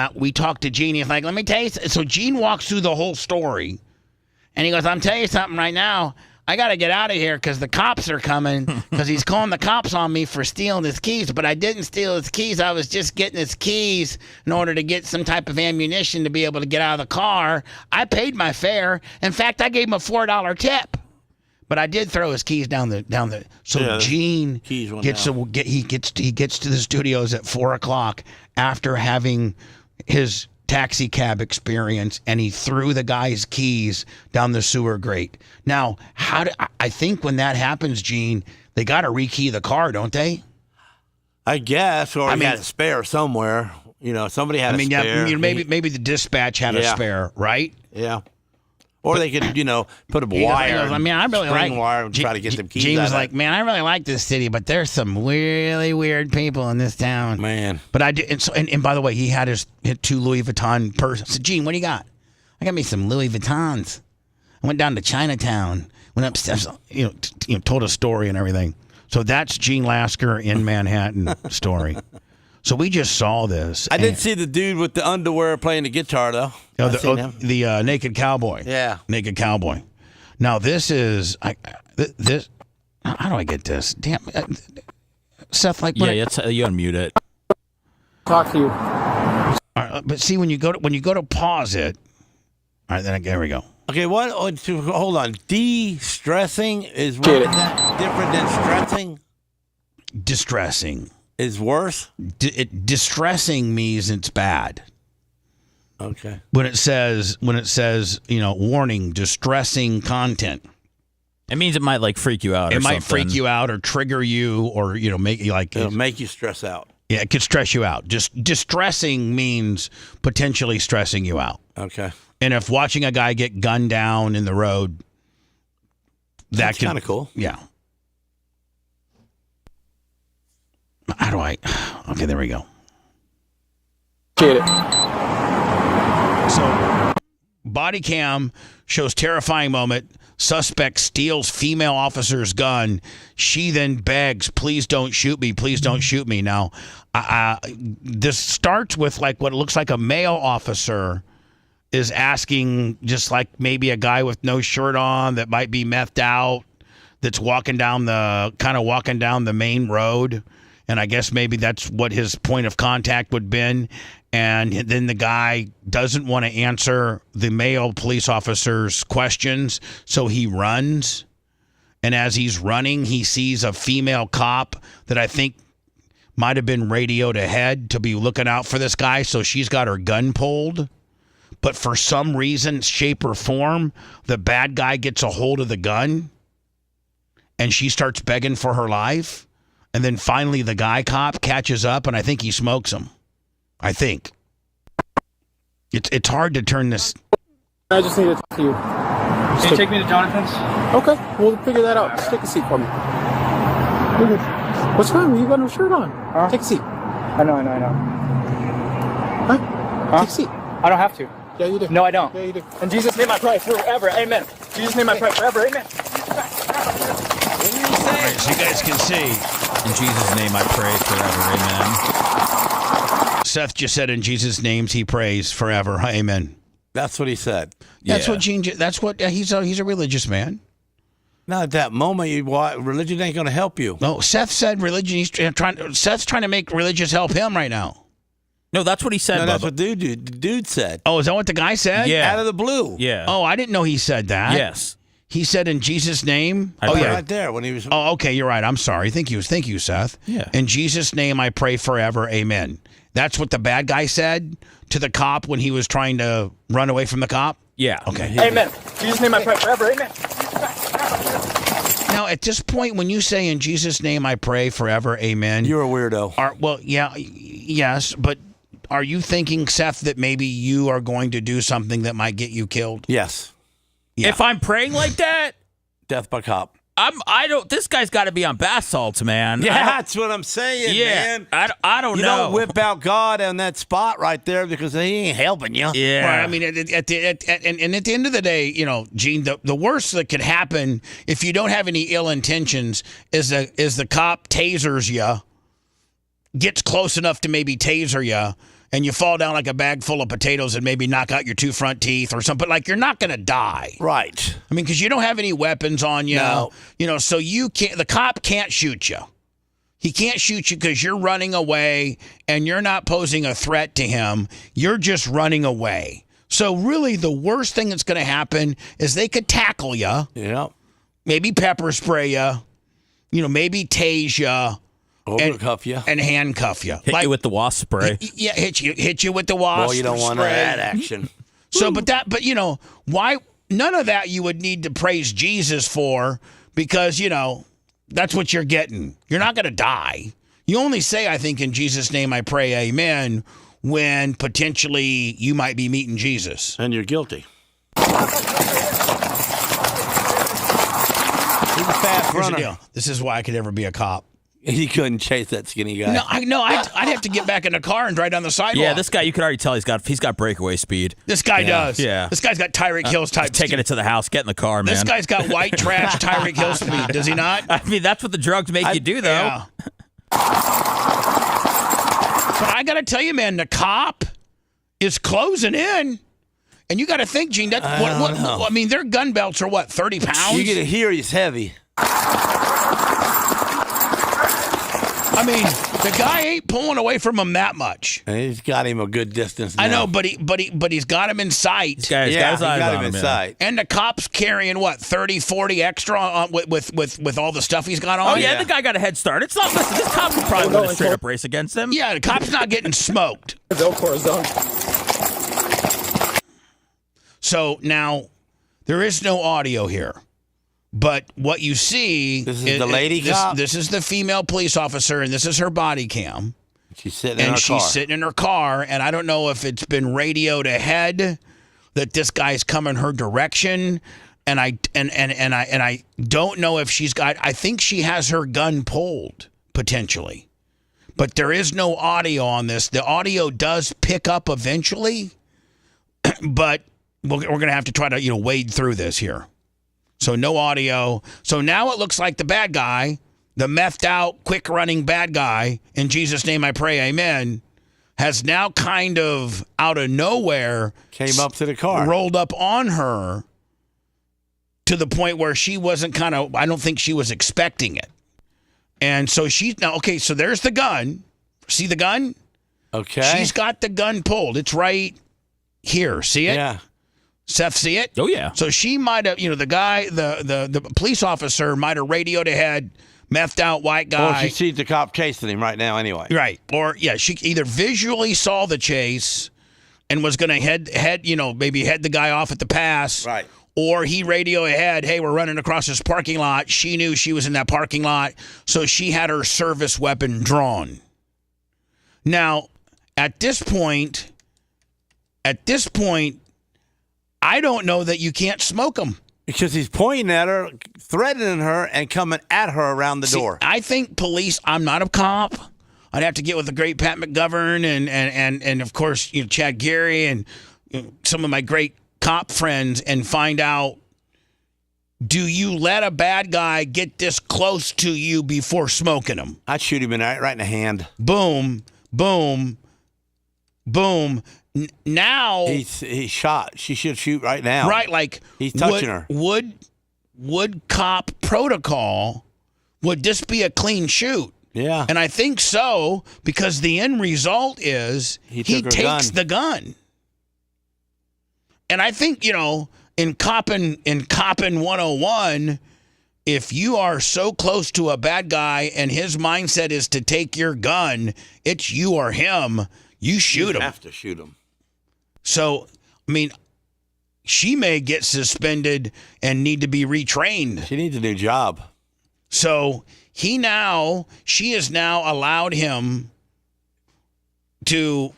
to Gene. He's like, let me tell you. So Gene walks through the whole story, and he goes, I'm telling you something right now. I got to get out of here because the cops are coming because he's calling the cops on me for stealing his keys. But I didn't steal his keys. I was just getting his keys in order to get some type of ammunition to be able to get out of the car. I paid my fare. In fact, I gave him a $4 tip. But I did throw his keys down the. So Gene gets to the studios at 4:00 after having his taxi cab experience, and he threw the guy's keys down the sewer grate. Now, I think when that happens, Gene, they got to rekey the car, don't they? I guess, or he had a spare somewhere. Somebody had a spare. Yeah, maybe the dispatch had a spare, right? Yeah. Or they could, put a wire. I really like wire and try to get them keys. James was like, man, I really like this city, but there's some really weird people in this town. Man. But I did, and by the way, he had his 2 Louis Vuitton purse. I said, Gene, what do you got? I got me some Louis Vuittons. I went down to Chinatown, went upstairs, told a story and everything. So that's Gene Lasker in Manhattan story. So we just saw this. I did see the dude with the underwear playing the guitar, though. The naked cowboy. Yeah. Naked cowboy. Now, this is... this. How do I get this? Damn. Seth, you unmute it. Talk to you. All right, but see, when you go to pause it... All right, there we go. Okay, what? Hold on. De-stressing is that different than stressing? Distressing. Is worse? Distressing means it's bad. Okay. When it says, warning, distressing content. It means it might freak you out. It might freak you out or trigger you or make you it'll make you stress out. Yeah, it could stress you out. Just distressing means potentially stressing you out. Okay. And if watching a guy get gunned down in the road, that's kind of cool. Yeah. How do I? Okay, there we go. Get it. So, body cam shows terrifying moment. Suspect steals female officer's gun. She then begs, "Please don't shoot me. Please don't shoot me." Now, this starts with what looks like a male officer is asking, just like maybe a guy with no shirt on that might be methed out. that's walking down the main road. And I guess maybe that's what his point of contact would have been. And then the guy doesn't want to answer the male police officer's questions, so he runs. And as he's running, he sees a female cop that I think might have been radioed ahead to be looking out for this guy, so she's got her gun pulled. But for some reason, shape or form, the bad guy gets a hold of the gun, and she starts begging for her life. And then finally the guy cop catches up, and I think he smokes him. I think. It's hard to turn this. I just need to talk to you. Can you take me to Jonathan's? Okay, we'll figure that out. Just take a seat for me. What's wrong? You got no shirt on. Take a seat. I know. Huh? Take a seat. I don't have to. Yeah, you do. No, I don't. Yeah, you do. In Jesus' name I pray forever. Amen. In Jesus' name I pray forever. Amen. Right, so you guys can see. In Jesus' name I pray forever. Amen. Seth just said in Jesus' name he prays forever. Amen. That's what he said. That's what Gene. That's what he's a religious man. Not at that moment. Religion ain't going to help you. No, Seth said religion. Seth's trying to make religious help him right now. No, that's what he said. No, that's what dude said. Oh, is that what the guy said? Yeah. Out of the blue. Yeah. Oh, I didn't know he said that. Yes. He said in Jesus' name. Right there when he was. Oh, okay. You're right. I'm sorry. Thank you, Seth. Yeah. In Jesus' name, I pray forever. Amen. That's what the bad guy said to the cop when he was trying to run away from the cop. Yeah. Okay. Amen. In Jesus' name I pray forever. Amen. Now, at this point, when you say in Jesus' name I pray forever, amen. You're a weirdo. Yes, but are you thinking, Seth, that maybe you are going to do something that might get you killed? Yes. Yeah. If I'm praying like that, death by cop. This guy's got to be on bath salts, man. Yeah, that's what I'm saying, man. I don't know. You don't whip out God on that spot right there because he ain't helping you. Yeah. Right, I mean, at the end of the day, Gene, the worst that could happen if you don't have any ill intentions is the cop tasers you, gets close enough to maybe taser you, and you fall down like a bag full of potatoes and maybe knock out your 2 front teeth or something. Like, you're not going to die. Right. I mean, because you don't have any weapons on you. No. So the cop can't shoot you. He can't shoot you because you're running away and you're not posing a threat to him. You're just running away. So really, the worst thing that's going to happen is they could tackle you. Yeah. Maybe pepper spray you. Maybe tase you. Overcuff you. And handcuff you. Hit you with the wasp spray. Yeah, hit you with the wasp. Well, you don't want that action. So, but why? None of that you would need to praise Jesus for, because that's what you're getting. You're not going to die. You only say, I think, in Jesus' name I pray, amen, when potentially you might be meeting Jesus. And you're guilty. He's a fast runner. This is why I could never be a cop. He couldn't chase that skinny guy. No, I'd have to get back in the car and drive down the sidewalk. Yeah, this guy, you could already tell he's got breakaway speed. This guy does. Yeah. This guy's got Tyreek Hill's type. Taking it to the house, get in the car, man. This guy's got white trash Tyreek Hill speed, does he not? I mean, that's what the drugs make you do, though. Yeah. But I got to tell you, man, the cop is closing in. And you got to think, Gene, I mean, their gun belts are what, 30 pounds? You get to hear he's heavy. I mean, the guy ain't pulling away from him that much. And he's got him a good distance now. I know, but he's got him in sight. He's got his eyes got on him in him, sight. And the cop's carrying, 30, 40 extra on, with all the stuff he's got on? Oh, yeah, the guy got a head start. It's not, listen, this cop would probably win a straight-up race against him. Yeah, the cop's not getting smoked. So, now, there is no audio here. But what you see... This is the lady cop? This is the female police officer, and this is her body cam. She's sitting in her car. She's sitting in her car, and I don't know if it's been radioed ahead that this guy's coming her direction, and I don't know if she's got... I think she has her gun pulled, potentially. But there is no audio on this. The audio does pick up eventually, but we're going to have to try to wade through this here. So no audio. So now it looks like the bad guy, the methed out, quick running bad guy, in Jesus' name I pray, amen, has now kind of out of nowhere came up to the car, rolled up on her, to the point where she wasn't I don't think she was expecting it. And so she's now, okay, so there's the gun. See the gun? Okay. She's got the gun pulled. It's right here. See it? Yeah. Seth, see it? Oh, yeah. So she might have, the guy, the police officer might have radioed ahead, methed out white guy. Or she sees the cop chasing him right now anyway. Right. Or, yeah, she either visually saw the chase and was going to maybe head the guy off at the pass. Right. Or he radioed ahead, hey, we're running across this parking lot. She knew she was in that parking lot, so she had her service weapon drawn. Now, at this point, I don't know that you can't smoke them. Because he's pointing at her, threatening her, and coming at her around the door. I think police, I'm not a cop. I'd have to get with the great Pat McGovern and of course, Chad Gary and some of my great cop friends and find out, do you let a bad guy get this close to you before smoking him? I'd shoot him right in the hand. Boom, boom, boom. Now he's shot. She should shoot right now. Right, like he's touching her. Would cop protocol, would this be a clean shoot? Yeah. And I think so, because the end result is he takes the gun. And I think, in copping 101, if you are so close to a bad guy and his mindset is to take your gun, it's you or him, you shoot him. You have to shoot him. So, she may get suspended and need to be retrained. She needs a new job. So, she has now allowed him to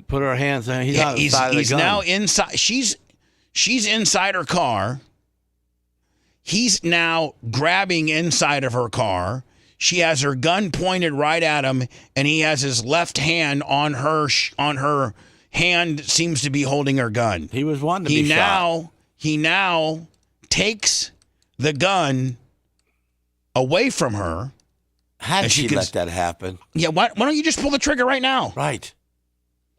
put her hands on. He's on the side of the gun. Now inside. She's inside her car. He's now grabbing inside of her car. She has her gun pointed right at him, and he has his left hand on her hand. Seems to be holding her gun. He was wanting to be shot. He now takes the gun away from her. How did she let that happen? Yeah, why don't you just pull the trigger right now? Right.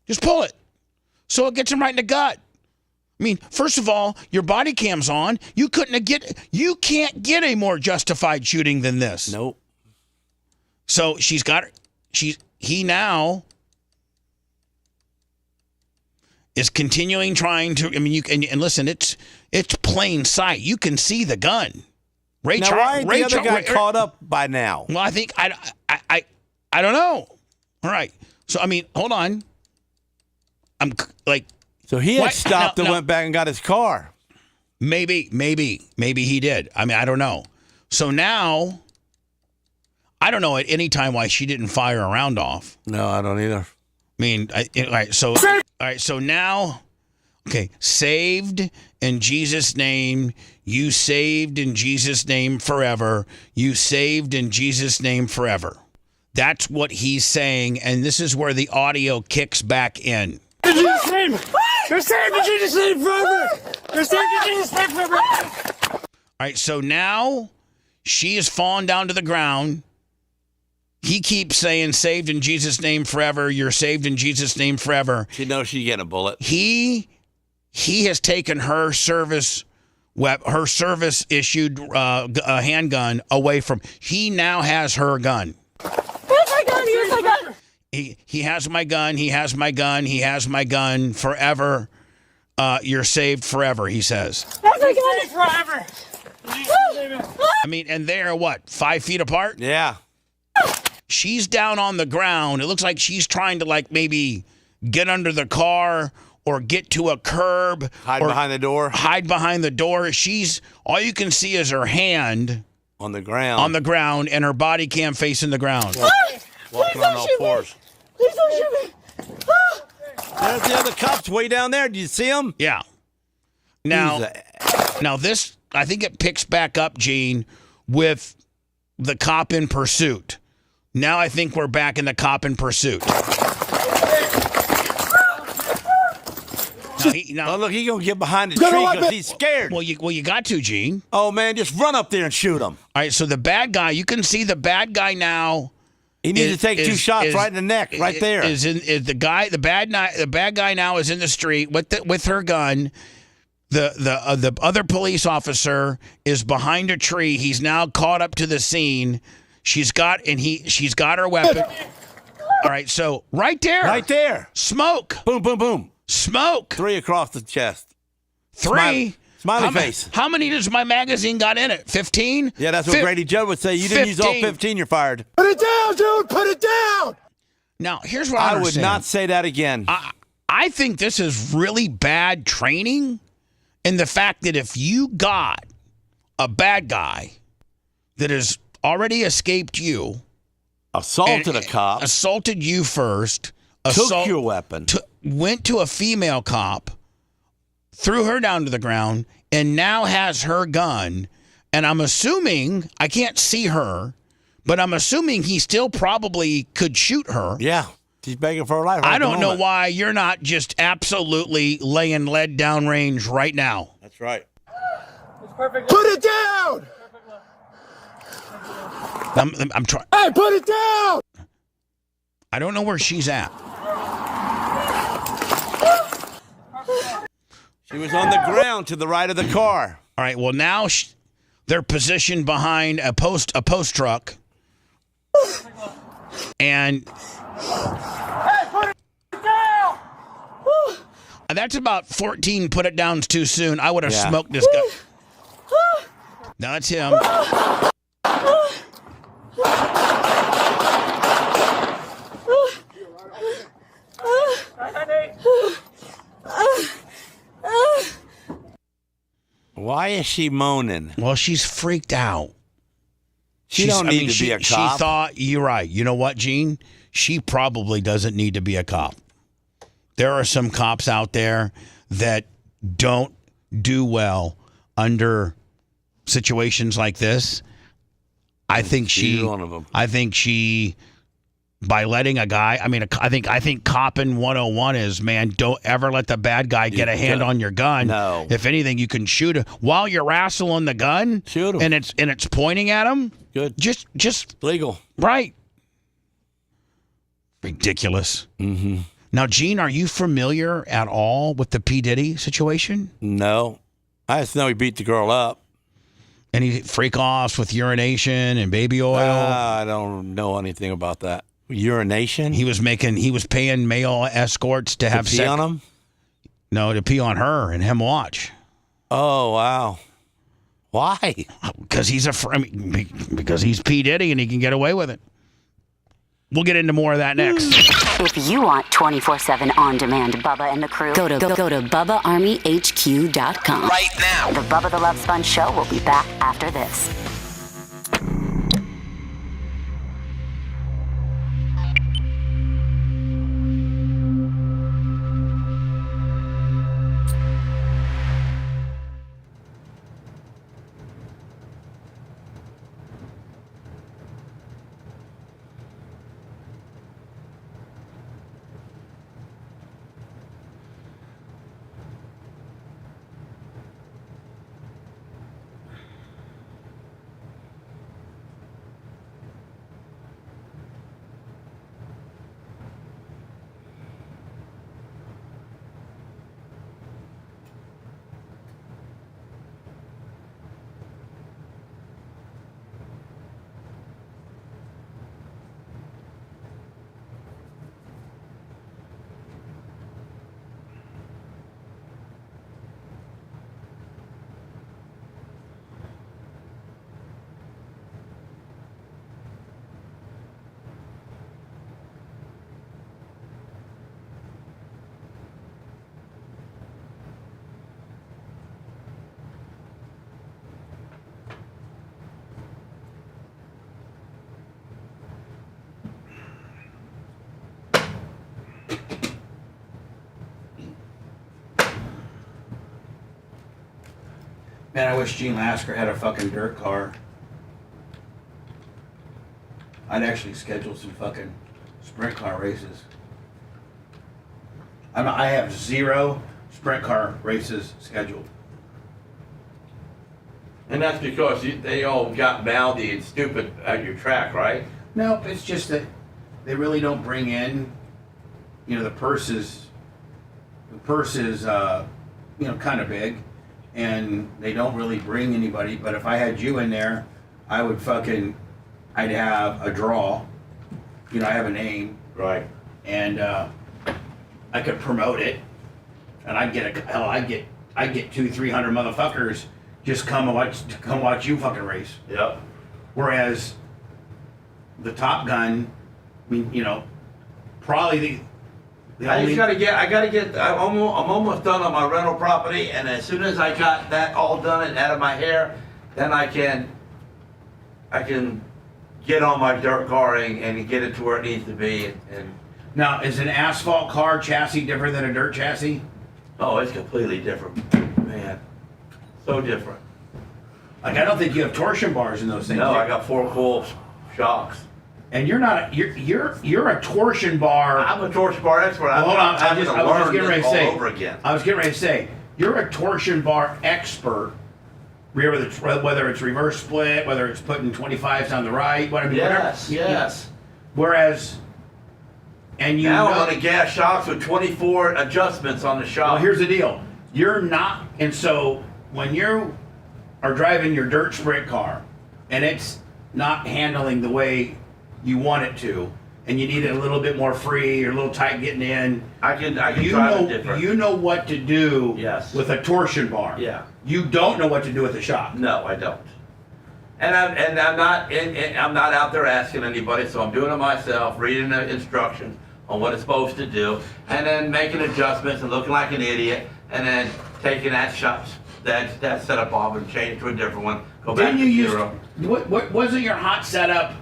Just pull it. So it gets him right in the gut. First of all, your body cam's on. You can't get a more justified shooting than this. Nope. So he now is continuing trying to, and listen, it's plain sight. You can see the gun. Why ain't the other guy caught up by now? Well, I think I don't know. All right. So hold on. So he had stopped and went back and got his car. Maybe he did. I don't know. So now, I don't know at any time why she didn't fire a round off. No, I don't either. All right. So now, okay, saved in Jesus' name. You saved in Jesus' name forever. You saved in Jesus' name forever. That's what he's saying, and this is where the audio kicks back in. In Jesus' name! You're saved in Jesus' name forever! You're saved in Jesus' name forever! All right, so now she is falling down to the ground. He keeps saying, saved in Jesus' name forever. You're saved in Jesus' name forever. She knows she's getting a bullet. He has taken her service issued handgun away from. He now has her gun. Here's my gun. Here's my gun. He has my gun. He has my gun. He has my gun forever. You're saved forever. He says. That's my gun forever. And they're what, 5 feet apart? Yeah. She's down on the ground. It looks like she's trying to maybe get under the car or get to a curb. Hide behind the door. Hide behind the door. All you can see is her hand. On the ground. And her body cam facing the ground. Walking on all fours. Please don't shoot me. There's the other cops way down there. Do you see them? Yeah. Now this, I think it picks back up, Gene, with the cop in pursuit. Now I think we're back in the cop in pursuit. Look, he's going to get behind the tree because he's scared. Well, you got to, Gene. Oh, man, just run up there and shoot him. All right, so the bad guy, you can see the bad guy now. He needs to take 2 shots right in the neck, right there. The bad guy now is in the street with her gun. The other police officer is behind a tree. He's now caught up to the scene. She's got her weapon. All right, so right there. Smoke. Boom, boom, boom. Smoke. 3 across the chest. 3. Smiley face. How many does my magazine got in it? 15? Yeah, that's what Grady Judd would say. You didn't use all 15, you're fired. Put it down, dude. Put it down. Now, here's what I would not say that again. I think this is really bad training in the fact that if you got a bad guy that has already escaped you, assaulted a cop, assaulted you first, took your weapon, went to a female cop, threw her down to the ground, and now has her gun, and I'm assuming, I can't see her, but I'm assuming he still probably could shoot her. Yeah. She's begging for her life. I don't know why you're not just absolutely laying lead down range right now. That's right. Put it down. I'm trying. Hey, put it down. I don't know where she's at. She was on the ground to the right of the car. All right. Well, now they're positioned behind a post truck, and. Hey, put it down! That's about 14 put it downs too soon. I would have smoked this guy. No, that's him. Why is she moaning? Well, she's freaked out. She don't need to be a cop. She thought, you're right. You know what, Gene? She probably doesn't need to be a cop. There are some cops out there that don't do well under situations like this. I think she, by letting a guy, I think copping 101 is, man, don't ever let the bad guy get a hand on your gun. No. If anything, you can shoot him while you're wrestling the gun. Shoot him. And it's pointing at him. Good. Just legal. Right. Ridiculous. Mm-hmm. Now, Gene, are you familiar at all with the P. Diddy situation? No. I just know he beat the girl up. Any freak-offs with urination and baby oil? I don't know anything about that. Urination? He was paying male escorts to have pee sex on him? No, to pee on her and him watch. Oh, wow. Why? Because because he's P. Diddy and he can get away with it. We'll get into more of that next. If you want 24/7 on-demand Bubba and the crew, go to BubbaArmyHQ.com. Right now. The Bubba the Love Sponge show will be back after this. Man, I wish Gene Lasker had a fucking dirt car. I'd actually schedule some fucking sprint car races. I have 0 sprint car races scheduled. And that's because they all got mouthy and stupid at your track, right? No, it's just that they really don't bring in, the purse is, kind of big. and they don't really bring anybody. But if I had you in there, I'd have a draw. You know, I have a name. Right. And I could promote it, and I'd get 200-300 motherfuckers just come watch you fucking race. Yep. Whereas the Top Gun, I mean, you know, probably the I only. I'm almost done on my rental property, and as soon as I got that all done and out of my hair, then I can get on my dirt carring and get it to where it needs to be. And Now, is an asphalt car chassis different than a dirt chassis? oh, it's completely different, man. So different. Like, I don't think you have torsion bars in those things. No, I got 4 cool shocks. And you're not. You're a torsion bar. I'm a torsion bar expert. Well, hold on. I was getting ready to say. All over again. I was getting ready to say you're a torsion bar expert. Whether it's reverse split, whether it's putting 25s on the right, whatever. Yes. Whereas, and you now know, I'm on a gas shocks with 24 adjustments on the shock. Well, here's the deal. You're not, and so when you are driving your dirt sprint car, and it's not handling the way you want it to, and you need it a little bit more free or a little tight getting in. I can drive it different. You know what to do with a torsion bar. Yeah. You don't know what to do with a shock. No, I don't. And I'm not out there asking anybody, so I'm doing it myself, reading the instructions on what it's supposed to do, and then making adjustments and looking like an idiot, and then taking that setup off and change it to a different one. Go back to zero. What wasn't your hot setup?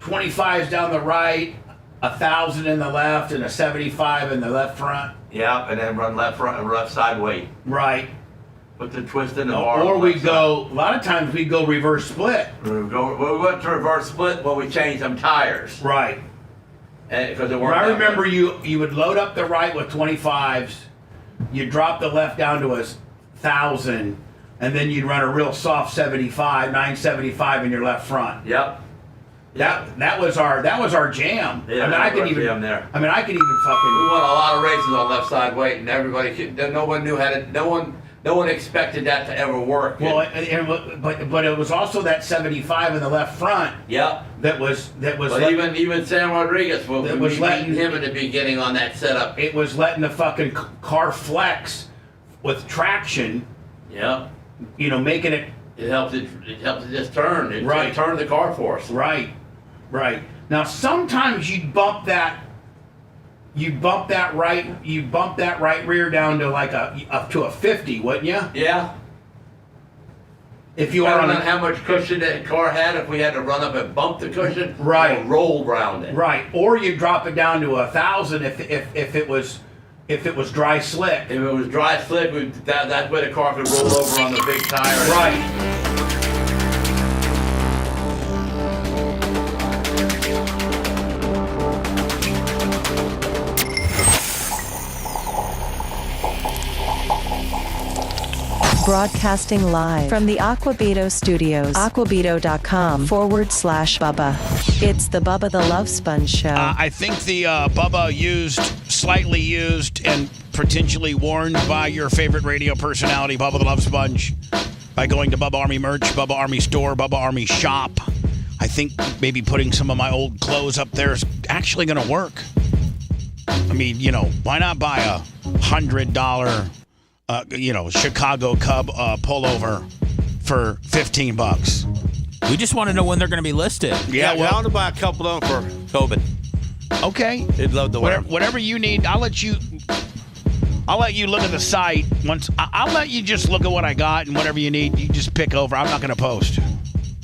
25s down the right, 1,000 in the left, and a 75 in the left front. Yeah, and then run left front and left side weight. Right. Put the twist in the bar. Or we go. A lot of times we go reverse split. We went to reverse split when we changed them tires. Right. Because I remember you would load up the right with 25s, you drop the left down to 1,000, and then you'd run a real soft 975 in your left front. Yep. That was our jam. Yeah, I could even fucking. We won a lot of races on left side weight, and no one knew how to. No one expected that to ever work. Well, but it was also that 75 in the left front. Yep. That was. But even Sam Rodriguez was letting him in the beginning on that setup. It was letting the fucking car flex with traction. Yep. You know, making it. It helped it just turn. It turned the car for us. Right. Now sometimes you'd bump that right rear down to like up to a 50, wouldn't you? Yeah. If you are on how much cushion that car had, if we had to run up and bump the cushion, right, or roll around it. Right. Or you drop it down to 1,000 if it was dry slick. If it was dry slick, that's where the car could roll over on the big tire. Right. Broadcasting live from the Aquabito studios, aquabito.com/Bubba. It's the Bubba the Love Sponge show. I think the Bubba slightly used, and potentially worn by your favorite radio personality, Bubba the Love Sponge, by going to Bubba Army merch, Bubba Army store, Bubba Army shop. I think maybe putting some of my old clothes up there is actually going to work. I mean, why not buy a $100 Chicago Cub pullover for $15? We just want to know when they're going to be listed. Yeah, I want to buy a couple of them for Tobin. Okay. He'd love to wear them. Whatever you need, I'll let you look at the site once. I'll let you just look at what I got, and whatever you need, you just pick over. I'm not going to post.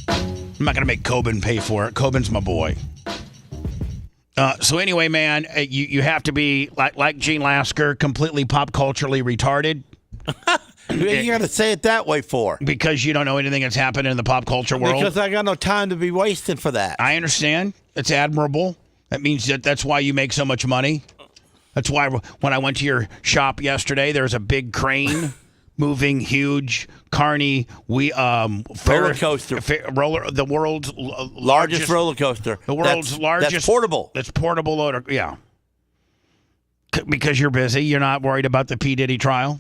I'm not going to make Coben pay for it. Coben's my boy. So anyway, man, you have to be like Gene Lasker, completely pop culturally retarded. You got to say it that way for? Because you don't know anything that's happened in the pop culture world. Because I got no time to be wasting for that. I understand. It's admirable. That means that's why you make so much money. That's why when I went to your shop yesterday, there was a big crane moving huge carny roller coaster. The world's largest roller coaster. The world's largest. That's portable. That's portable loader. Yeah. Because you're busy, you're not worried about the P. Diddy trial.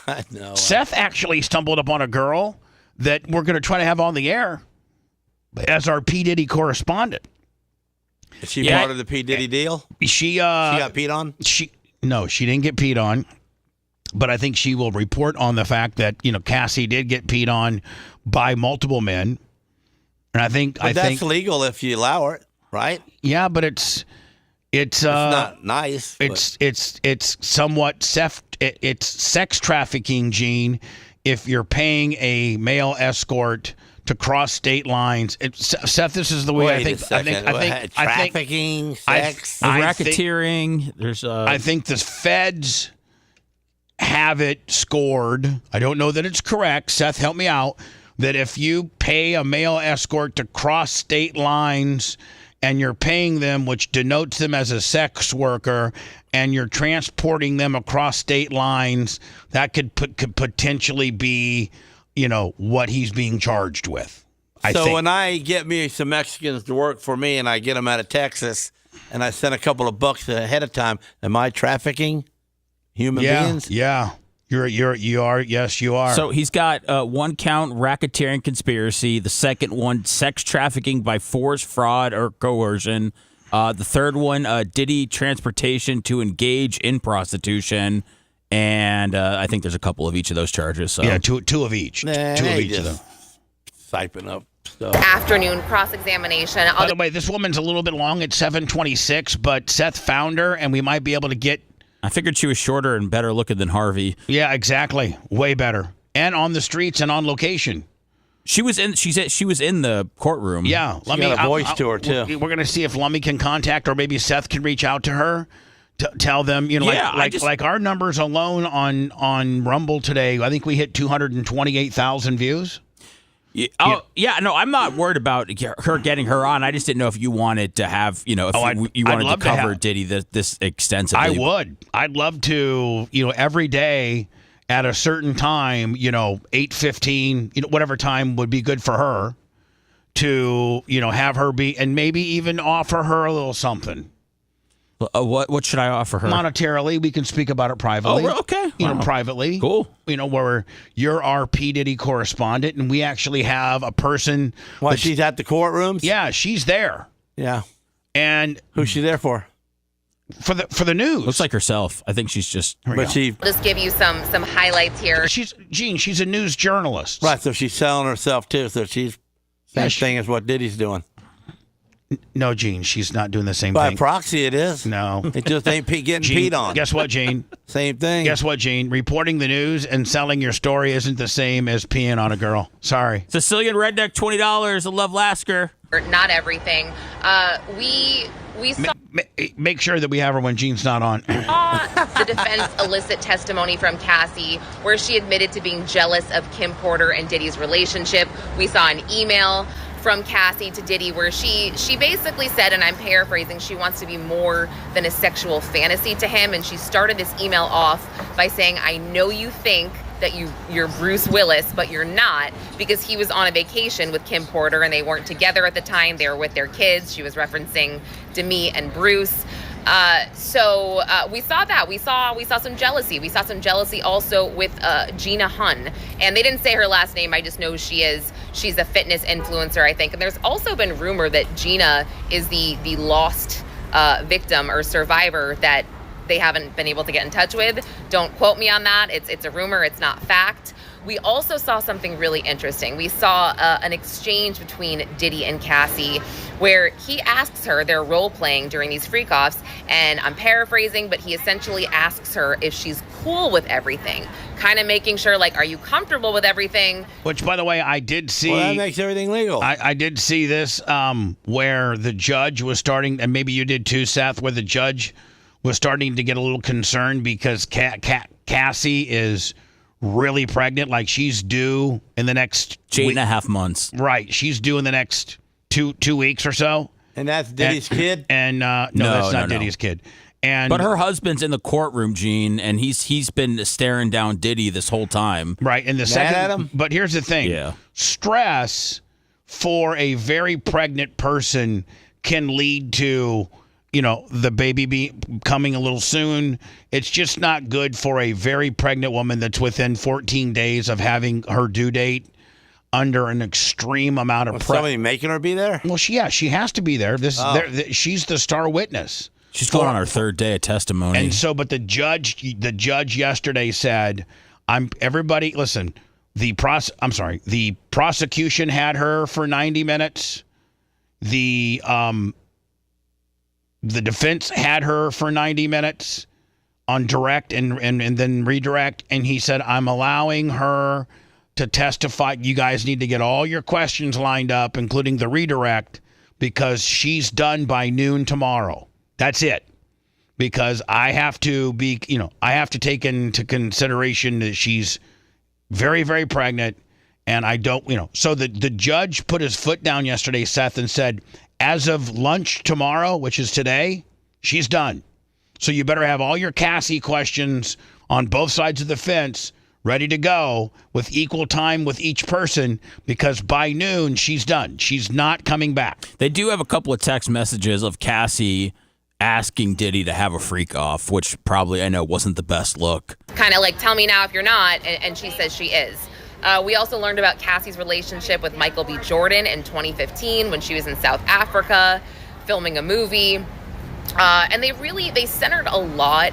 I know. Seth actually stumbled upon a girl that we're going to try to have on the air as our P. Diddy correspondent. Is she part of the P. Diddy deal? She got peed on? No, she didn't get peed on. But I think she will report on the fact that, Cassie did get peed on by multiple men. And I think that's legal if you allow it, right? Yeah, but it's not nice. It's somewhat it's sex trafficking, Gene, if you're paying a male escort to cross state lines. Seth, this is the way I think trafficking, sex, racketeering. I think the feds have it scored. I don't know that it's correct. Seth, help me out. That if you pay a male escort to cross state lines and you're paying them, which denotes them as a sex worker, and you're transporting them across state lines, that could potentially be, what he's being charged with. I think. When I get me some Mexicans to work for me and I get them out of Texas and I send a couple of bucks ahead of time, am I trafficking human beings? Yeah. You are. Yes, you are. So he's got 1 count racketeering conspiracy. The second one, sex trafficking by force, fraud, or coercion. The third one, Diddy transportation to engage in prostitution. And I think there's a couple of each of those charges. So. Yeah, two of each. Two of each of them. Siping up stuff. Afternoon cross-examination. By the way, this woman's a little bit long at 7:26, but Seth found her, and we might be able to get... I figured she was shorter and better looking than Harvey. Yeah, exactly. Way better. And on the streets and on location. She was in the courtroom. Yeah. She got a voice to her, too. We're going to see if Lummy can contact, or maybe Seth can reach out to her to tell them, like our numbers alone on Rumble today, I think we hit 228,000 views. Yeah, no, I'm not worried about her getting her on. I just didn't know if you wanted to have, you wanted to cover Diddy this extensively. I would. I'd love to, every day at a certain time, 8:15, whatever time would be good for her to, have her be, and maybe even offer her a little something. What should I offer her? Monetarily, we can speak about it privately. Oh, okay. Privately. Cool. Where you're our P. Diddy correspondent, and we actually have a person. What, she's at the courtrooms? Yeah, she's there. Yeah. And who's she there for? For the news. Looks like herself. I think she's just. Just give you some highlights here. She's a news journalist. Right, so she's selling herself too. So she's same thing as what Diddy's doing. No, Gene, she's not doing the same By thing. By proxy, it is. No. It just ain't getting Gene, peed on. Guess what, Gene? Same thing. Guess what, Gene? Reporting the news and selling your story isn't the same as peeing on a girl. Sorry. Sicilian Redneck, $20. I love Lasker. Not everything. We saw... Make sure that we have her when Gene's not on. The defense elicit testimony from Cassie where she admitted to being jealous of Kim Porter and Diddy's relationship. We saw an email from Cassie to Diddy where she basically said, and I'm paraphrasing, she wants to be more than a sexual fantasy to him. And she started this email off by saying, I know you think that you're Bruce Willis, but you're not, because he was on a vacation with Kim Porter and they weren't together at the time. They were with their kids. She was referencing Demi and Bruce. So we saw that. We saw some jealousy. We saw some jealousy also with Gina Hunn. And they didn't say her last name. I just know she's a fitness influencer, I think. And there's also been rumor that Gina is the lost victim or survivor that they haven't been able to get in touch with. Don't quote me on that. It's a rumor. It's not fact. We also saw something really interesting. We saw an exchange between Diddy and Cassie where he asks her, they're role-playing during these freak-offs, and I'm paraphrasing, but he essentially asks her if she's cool with everything, kind of making sure, like, are you comfortable with everything? Which, by the way, I did see... Well, that makes everything legal. I did see this where the judge was starting, and maybe you did too, Seth, where the judge was starting to get a little concerned because Cassie is really pregnant. Like, she's due in the next 8.5 months. Right. She's due in the next two weeks or so. And that's Diddy's kid? And no, that's not Diddy's kid. But her husband's in the courtroom, Gene, and he's been staring down Diddy this whole time. Right. And the second, at him? But here's the thing. Yeah. Stress for a very pregnant person can lead to, the baby coming a little soon. It's just not good for a very pregnant woman that's within 14 days of having her due date under an extreme amount of pressure. Somebody making her be there? Well, she has to be there. She's the star witness. She's going on her third day of testimony. And so, but the judge yesterday said, listen, the prosecution had her for 90 minutes. The defense had her for 90 minutes on direct and then redirect. And he said, I'm allowing her to testify. You guys need to get all your questions lined up, including the redirect, because she's done by noon tomorrow. That's it. Because I have to take into consideration that she's very, very pregnant, and I don't, So the judge put his foot down yesterday, Seth, and said, as of lunch tomorrow, which is today, she's done. So you better have all your Cassie questions on both sides of the fence ready to go with equal time with each person, because by noon, she's done. She's not coming back. They do have a couple of text messages of Cassie asking Diddy to have a freak off, which probably I know wasn't the best look. Kind of like, tell me now if you're not, and she says she is. We also learned about Cassie's relationship with Michael B. Jordan in 2015 when she was in South Africa filming a movie. And they centered a lot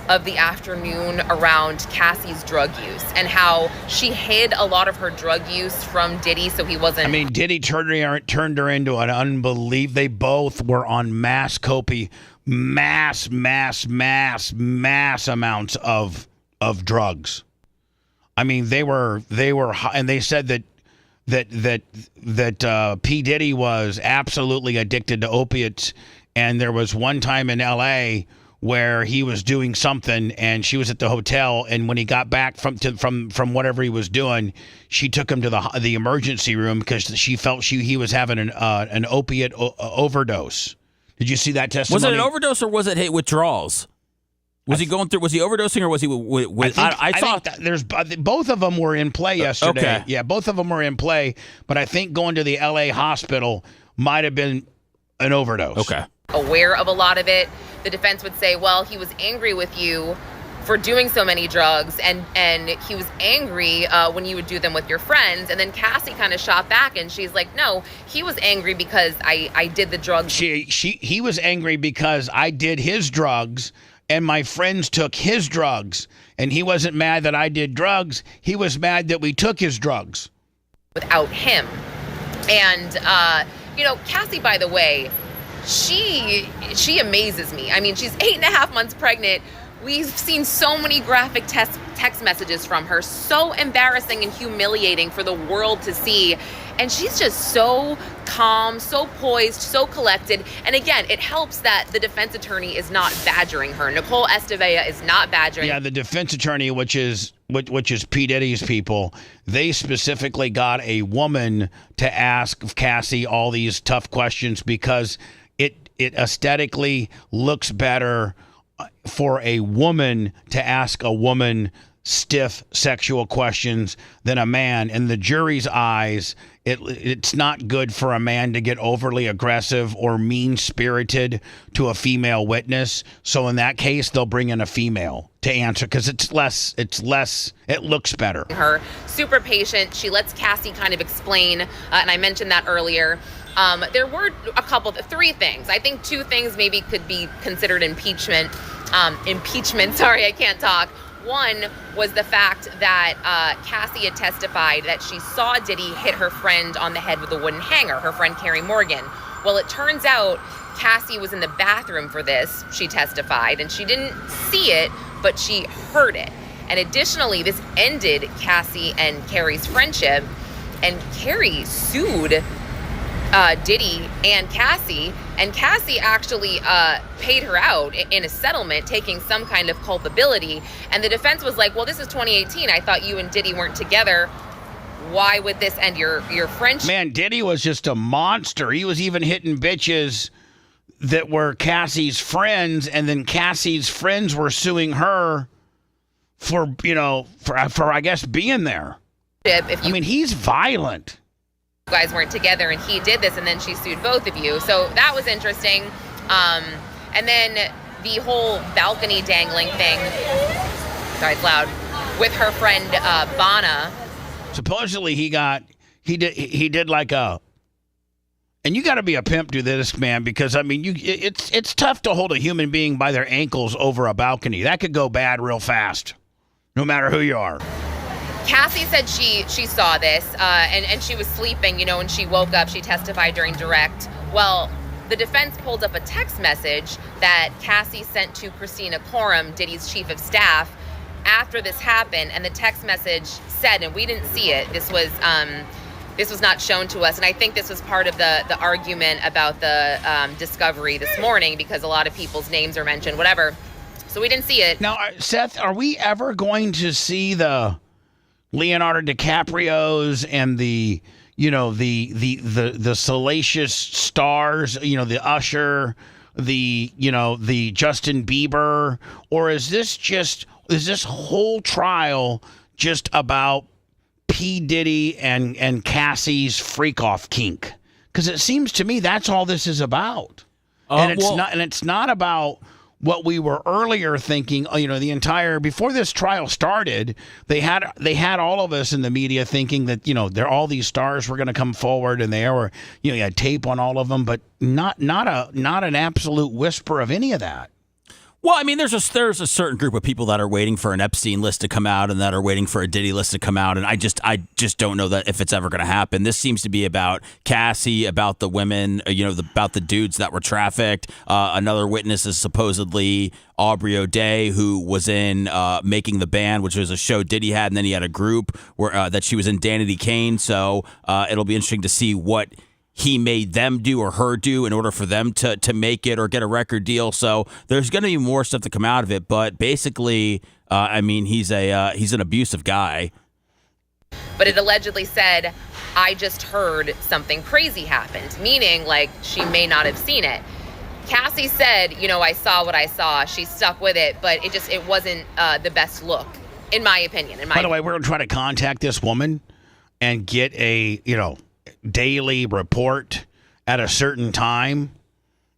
of the afternoon around Cassie's drug use and how she hid a lot of her drug use from Diddy so he wasn't... I mean, Diddy turned her into an unbelievable... They both were on mass amounts of drugs. I mean, they were high, and they said that P. Diddy was absolutely addicted to opiates, and there was one time in L.A. where he was doing something, and she was at the hotel, and when he got back from whatever he was doing, she took him to the emergency room because she felt he was having an opiate overdose. Did you see that testimony? Was it an overdose or was it withdrawals? Was he overdosing or was he with I thought there's both of them were in play yesterday. Okay. Yeah, both of them were in play, but I think going to the LA hospital might have been an overdose. Okay. Aware of a lot of it. The defense would say, well, he was angry with you for doing so many drugs, and he was angry when you would do them with your friends. And then Cassie kind of shot back, and she's like, no, he was angry because I did the drugs. He was angry because I did his drugs, and my friends took his drugs, and he wasn't mad that I did drugs. He was mad that we took his drugs. Without him. And, Cassie, by the way, she amazes me. I mean, she's 8.5 months pregnant. We've seen so many graphic text messages from her, so embarrassing and humiliating for the world to see. And she's just so calm, so poised, so collected. And again, it helps that the defense attorney is not badgering her. Nicole Estevea is not badgering. Yeah, the defense attorney, which is P. Diddy's people, they specifically got a woman to ask Cassie all these tough questions because it aesthetically looks better for a woman to ask a woman stiff sexual questions than a man. In the jury's eyes, it's not good for a man to get overly aggressive or mean-spirited to a female witness. So in that case, they'll bring in a female to answer because it looks better. Her super patient. She lets Cassie kind of explain, and I mentioned that earlier. There were three things. I think two things maybe could be considered impeachment. Sorry, I can't talk. One was the fact that Cassie had testified that she saw Diddy hit her friend on the head with a wooden hanger, her friend Carrie Morgan. Well, it turns out Cassie was in the bathroom for this, she testified, and she didn't see it, but she heard it. And additionally, this ended Cassie and Carrie's friendship, and Carrie sued Diddy and Cassie actually paid her out in a settlement, taking some kind of culpability. And the defense was like, well, this is 2018. I thought you and Diddy weren't together. Why would this end your friendship? Man, Diddy was just a monster. He was even hitting bitches that were Cassie's friends, and then Cassie's friends were suing her for I guess being there. He's violent. Guys weren't together and he did this, and then she sued both of you. So that was interesting. And then the whole balcony dangling thing, sorry, it's loud, with her friend Bana. Supposedly he did like a, and you got to be a pimp to this, man, because I mean it's tough to hold a human being by their ankles over a balcony. That could go bad real fast, no matter who you are. Cassie said she saw this and she was sleeping, when she woke up. She testified during direct. Well, the defense pulled up a text message that Cassie sent to Christina Coram, Diddy's chief of staff, after this happened, and the text message said, and we didn't see it, this was not shown to us, and I think this was part of the argument about the discovery this morning, because a lot of people's names are mentioned, whatever. So we didn't see it. Now, Seth, are we ever going to see the Leonardo DiCaprios and the salacious stars, the Usher, the Justin Bieber, or is this whole trial just about P. Diddy and Cassie's freak-off kink? Because it seems to me that's all this is about. It's not about what we were earlier thinking. Before this trial started, they had all of us in the media thinking that all these stars were going to come forward, and you had tape on all of them, but not an absolute whisper of any of that. Well, I mean, there's a certain group of people that are waiting for an Epstein list to come out and that are waiting for a Diddy list to come out, and I just don't know that if it's ever going to happen. This seems to be about Cassie, about the women, about the dudes that were trafficked. Another witness is supposedly Aubrey O'Day, who was in Making the Band, which was a show Diddy had, and then he had a group where that she was in Danity Kane. So it'll be interesting to see what he made them do or her do in order for them to make it or get a record deal. So there's going to be more stuff to come out of it. But basically, he's an abusive guy. But it allegedly said, I just heard something crazy happened, meaning like she may not have seen it. Cassie said, I saw what I saw. She stuck with it, but it wasn't the best look, in my opinion. By the way, we're going to try to contact this woman and get a, daily report at a certain time.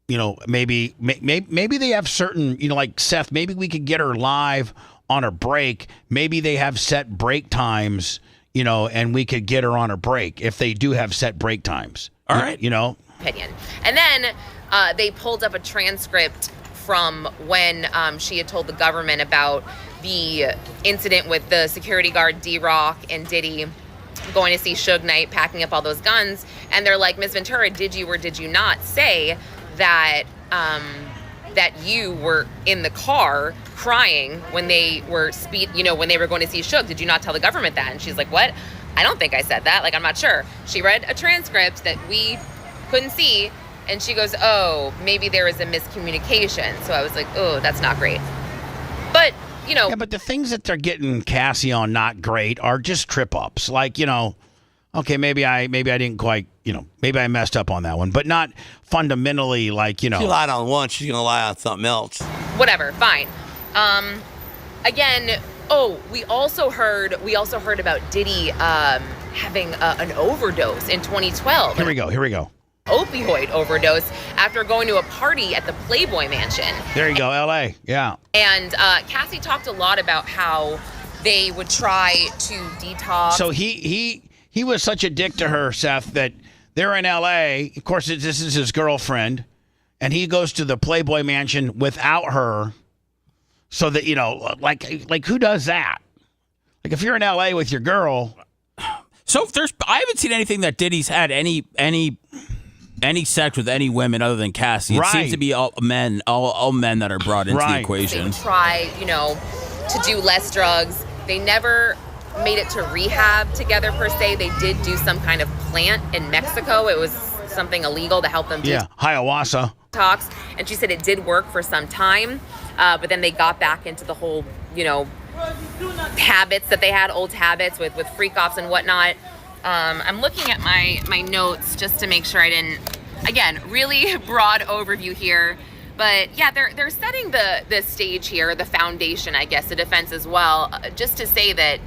Maybe they have certain, like Seth, maybe we could get her live on a break. Maybe they have set break times, and we could get her on a break if they do have set break times. All right. Opinion. And then they pulled up a transcript from when she had told the government about the incident with the security guard D-Rock and Diddy going to see Suge Knight, packing up all those guns, and they're like, Ms. Ventura, did you or did you not say that that you were in the car crying when they were when they were going to see Suge? Did you not tell the government that? And she's like, what? I don't think I said that. Like, I'm not sure. She read a transcript that we couldn't see, and she goes, oh, maybe there was a miscommunication. So I was like, oh, that's not great. But yeah, but the things that they're getting Cassie on not great are just trip ups. Like, okay, maybe I didn't quite, maybe I messed up on that one, but not fundamentally like, She lied on one, she's going to lie on something else. Whatever, fine. Again, we also heard about Diddy having an overdose in 2012. Here we go. Opioid overdose after going to a party at the Playboy Mansion. There you go, L.A. Yeah. And Cassie talked a lot about how they would try to detox. So he was such a dick to her, Seth, that they're in L.A. Of course, this is his girlfriend, and he goes to the Playboy Mansion without her, so that like who does that? Like if you're in L.A. with your girl. So I haven't seen anything that Diddy's had any sex with any women other than Cassie. It seems to be all men that are brought into the equation. They try, to do less drugs. They never made it to rehab together per se. They did do some kind of plant in Mexico. It was something illegal to help them do ayahuasca talks. And she said it did work for some time, but then they got back into the whole, habits that they had, old habits with freak-offs and whatnot. I'm looking at my notes just to make sure I didn't, again, really broad overview here. But yeah, they're setting the stage here, the foundation, I guess, the defense as well, just to say that,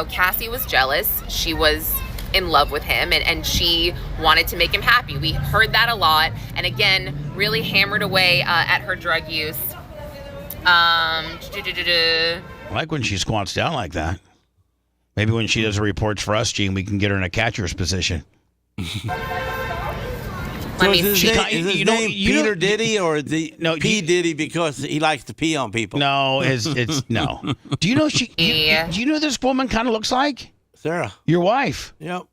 Cassie was jealous. She was in love with him, and she wanted to make him happy. We heard that a lot, and again, really hammered away at her drug use. I like when she squats down like that. Maybe when she does the reports for us, Gene, we can get her in a catcher's position. So is his name Peter Diddy or P Diddy because he likes to pee on people? No, it's no. Do you know do you know who this woman kind of looks like? Sarah, your wife. Yep.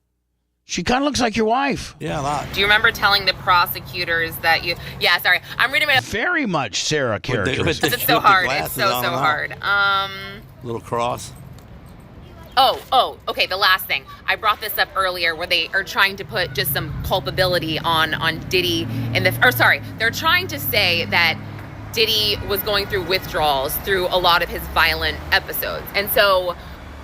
She kind of looks like your wife. Yeah, a lot. Do you remember telling the prosecutors that you? Yeah, sorry, I'm reading my. Very much Sarah character. It's so hard. It's so hard. Little cross. Oh, okay, the last thing. I brought this up earlier where they are trying to put just some culpability on Diddy they're trying to say that Diddy was going through withdrawals through a lot of his violent episodes. And so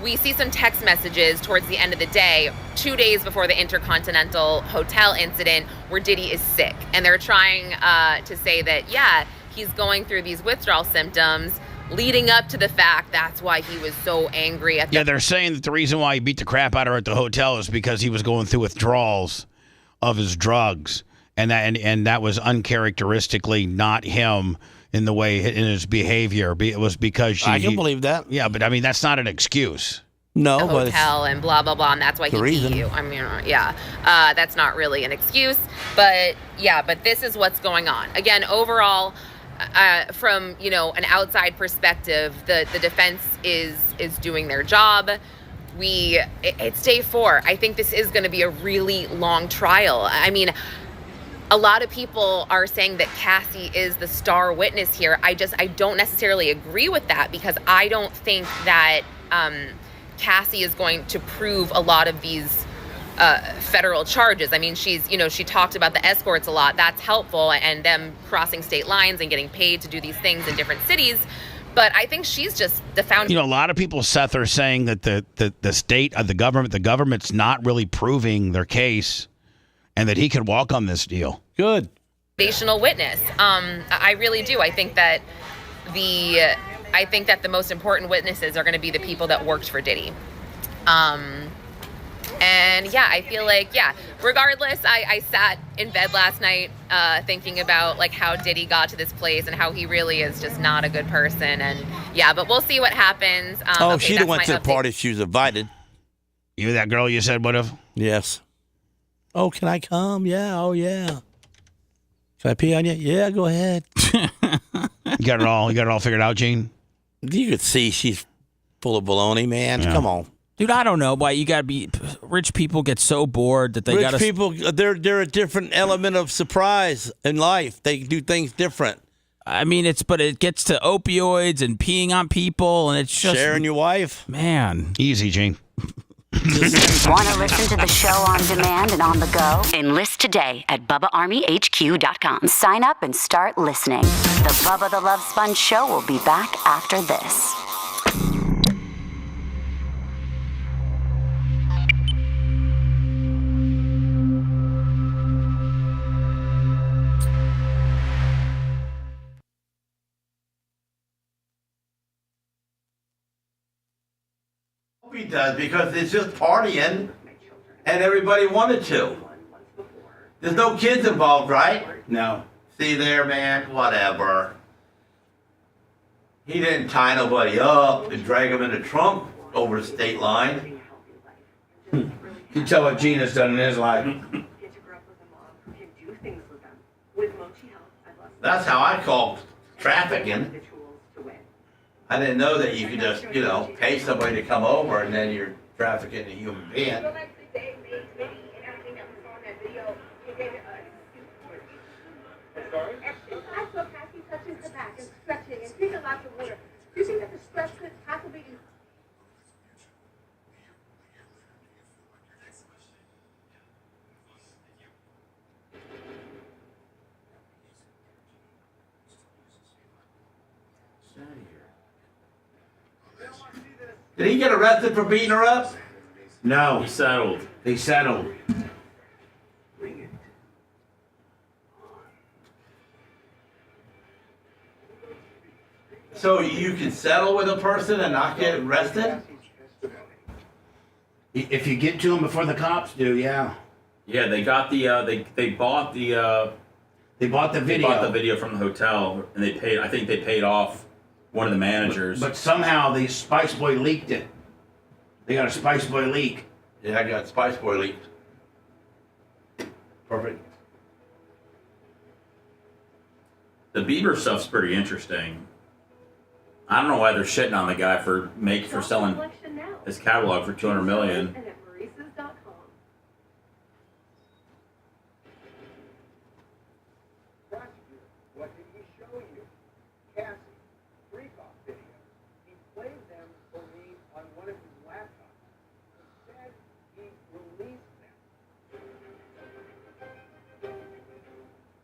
we see some text messages towards the end of the day, 2 days before the Intercontinental Hotel incident, where Diddy is sick. And they're trying to say that, yeah, he's going through these withdrawal symptoms, leading up to the fact that's why he was so angry at the... Yeah, they're saying that the reason why he beat the crap out of her at the hotel is because he was going through withdrawals of his drugs, and that was uncharacteristically not him in the way in his behavior. It was because I can believe that. Yeah, but I mean that's not an excuse. No, the but hotel and blah blah blah, and that's why he beat you. I mean, yeah, that's not really an excuse, but yeah, but this is what's going on. Again, overall. From an outside perspective, the defense is doing their job. It's day 4. I think this is going to be a really long trial. I mean, a lot of people are saying that Cassie is the star witness here. I don't necessarily agree with that because I don't think that Cassie is going to prove a lot of these federal charges. I mean, she talked about the escorts a lot. That's helpful, and them crossing state lines and getting paid to do these things in different cities. But I think she's just the foundation. A lot of people, Seth, are saying that the state of the government's not really proving their case, and that he could walk on this deal. Good. Foundational witness. I really do. I think that the most important witnesses are going to be the people that worked for Diddy. And yeah, I feel like, regardless, I sat in bed last night thinking about like how Diddy got to this place and how he really is just not a good person. And yeah, but we'll see what happens. She went to the party. She was invited. You that girl you said would have? Yes. Oh, can I come? Yeah. Oh, yeah. Can I pee on you? Yeah, go ahead. You got it all figured out, Gene? You could see she's full of baloney, man. Yeah. Come on. Dude, I don't know, but you got to be... Rich people get so bored that they got to... Rich people, they're a different element of surprise in life. They do things different. I mean, but it gets to opioids and peeing on people, and it's just... Sharing your wife. Man. Easy, Gene. Want to listen to the show on demand and on the go? Enlist today at BubbaArmyHQ.com. Sign up and start listening. The Bubba the Love Sponge Show will be back after this. He does because it's just partying and everybody wanted to. There's no kids involved, right? No. See there, man? Whatever. He didn't tie nobody up and drag them into Trump over the state line. You tell what Gina's done in his life. That's how I call trafficking. I didn't know that you could just, pay somebody to come over and then you're trafficking a human being. Did he get arrested for beating her up? No. He settled. They settled. So you can settle with a person and not get arrested? If you get to them before the cops do, yeah. Yeah, they got the they bought the They bought the video. They bought the video from the hotel, and they paid. I think they paid off one of the managers. But somehow the Spice Boy leaked it. They got a Spice Boy leak. Yeah, I got Spice Boy leaked. Perfect. The Bieber stuff's pretty interesting. I don't know why they're shitting on the guy for selling his catalog for $200 million. What did he show you? Cassie, freak-off videos. He played them for me on one of his laptops. Instead, he released them.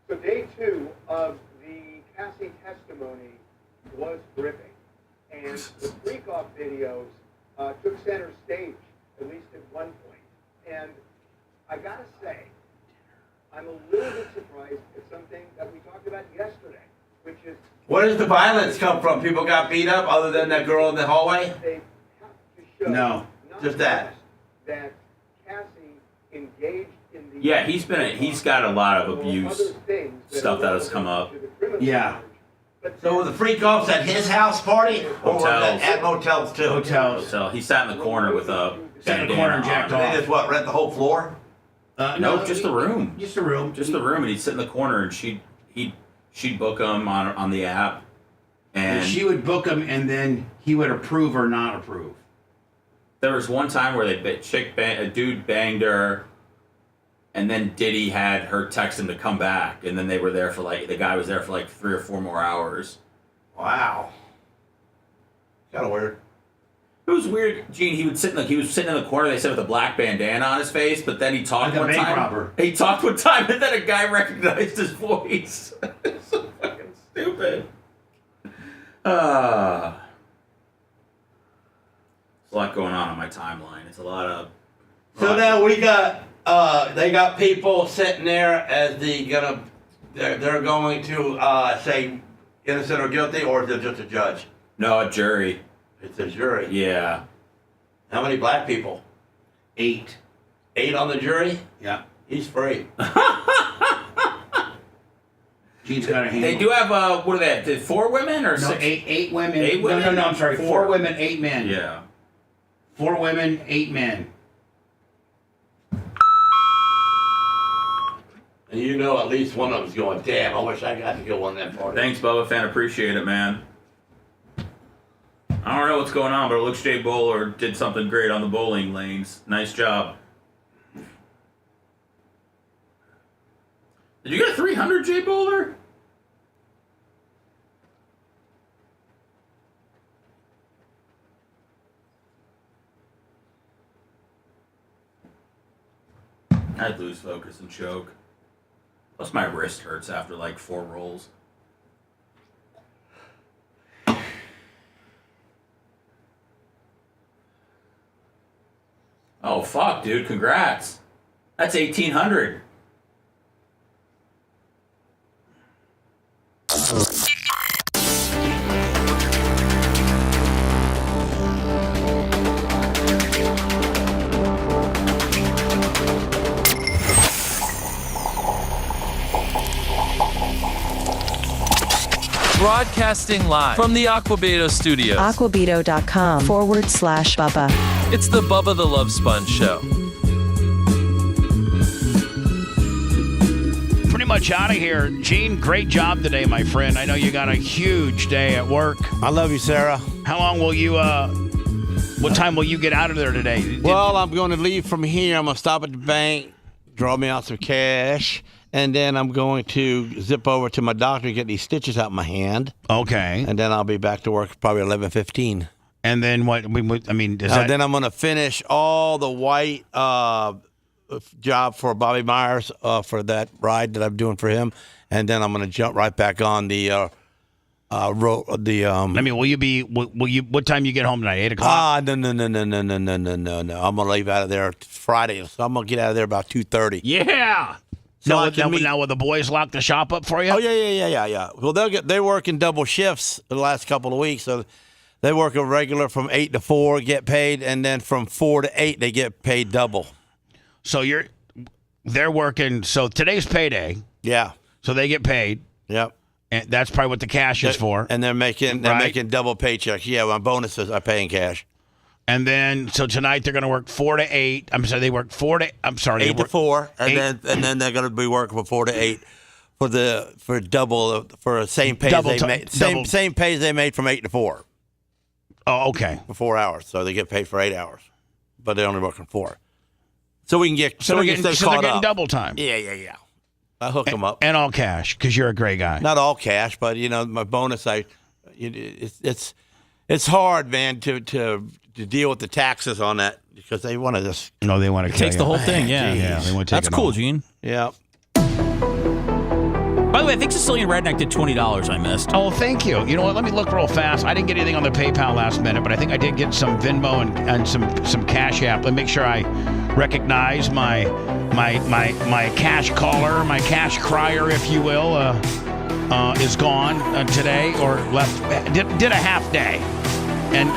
So day 2 of the Cassie testimony was gripping. And the freak-off videos took center stage, at least at one point. And I gotta say, I'm a little bit surprised at something that we talked about yesterday, which is... Where does the violence come from? People got beat up other than that girl in the hallway? They have to show No, just that. That Cassie engaged in the... Yeah, he's got a lot of abuse stuff that has come up. Yeah. So were the freak-offs at his house party? Or was that at motels too? Hotel. He sat in the corner with a... Sat in the corner and jacked off. They just what, rent the whole floor? No, just the room. Just the room. Just the room, and he'd sit in the corner, and she'd book him on the app, and she would book him, and then he would approve or not approve. There was one time where a dude banged her, and then Diddy had her text him to come back, and then they were there for the guy was there for 3 or 4 more hours. Wow. Kind of weird. It was weird, Gene. He was sitting in the corner. They said with a black bandana on his face, but then he talked one time. Robber. He talked one time, and then a guy recognized his voice. It's so fucking stupid. There's a lot going on my timeline. It's a lot of. So now we got they got people sitting there as they're going to say innocent or guilty, or is it just a judge? No, a jury. It's a jury. Yeah. How many black people? 8. 8 on the jury? Yeah. He's free. Gene's got a handle. They do have what are they? 4 women or 6? 8 women. 8 women? No, I'm sorry. 4 women, 8 men. Yeah. 4 women, 8 men. And you know at least one of them's going, damn, I wish I got to go on that party. Thanks, Bubba fan. Appreciate it, man. I don't know what's going on, but it looks Jay Bowler did something great on the bowling lanes. Nice job. Did you get a 300, Jay Bowler? I'd lose focus and choke. Plus my wrist hurts after 4 rolls. Oh, fuck, dude. Congrats. That's 1,800. Broadcasting live from the Aquabedo studios. Aquabedo.com/Bubba. It's the Bubba the Love Sponge Show. Pretty much out of here. Gene, great job today, my friend. I know you got a huge day at work. I love you, Sarah. How long will you, what time will you get out of there today? Well, I'm going to leave from here. I'm going to stop at the bank, draw me out some cash, and then I'm going to zip over to my doctor to get these stitches out of my hand. Okay. And then I'll be back to work probably 11:15. And then what? I mean, then I'm going to finish all the white job for Bobby Myers for that ride that I'm doing for him, and then I'm going to jump right back on the road. I mean, will you? What time you get home tonight? 8 o'clock. No. I'm going to leave out of there Friday, so I'm going to get out of there about 2:30. Yeah. So now will the boys lock the shop up for you? Oh yeah. Well, they work in double shifts the last couple of weeks, so They work a regular from 8 to 4, get paid, and then from 4 to 8, they get paid double. So they're working. So today's payday. Yeah. So they get paid. Yep. And that's probably what the cash is for. And they're making double paychecks. Yeah, my bonuses I pay in cash. And then so tonight they're going to work 4 to 8. I'm sorry, they work 4 to. I'm sorry, 8 to 4, and then they're going to be working from 4 to 8 for double for same pay they made. Same pay they made from 8 to 4. Oh, okay. For 4 hours, so they get paid for 8 hours, but they're only working 4. So we can get they're getting double time. Yeah. I hook them up and all cash because you're a great guy. Not all cash, but my bonus. It's hard, man, to deal with the taxes on that because they want to just. No, they want to. It takes the whole thing. Yeah. They want to take That's cool, Gene. Yeah. By the way, I think Sicilian Redneck did $20 I missed. Oh, thank you. You know what? Let me look real fast. I didn't get anything on the PayPal last minute, but I think I did get some Venmo and some Cash App. Let me make sure I recognize my cash caller, my cash crier, if you will, is gone today or left. Did a half day, and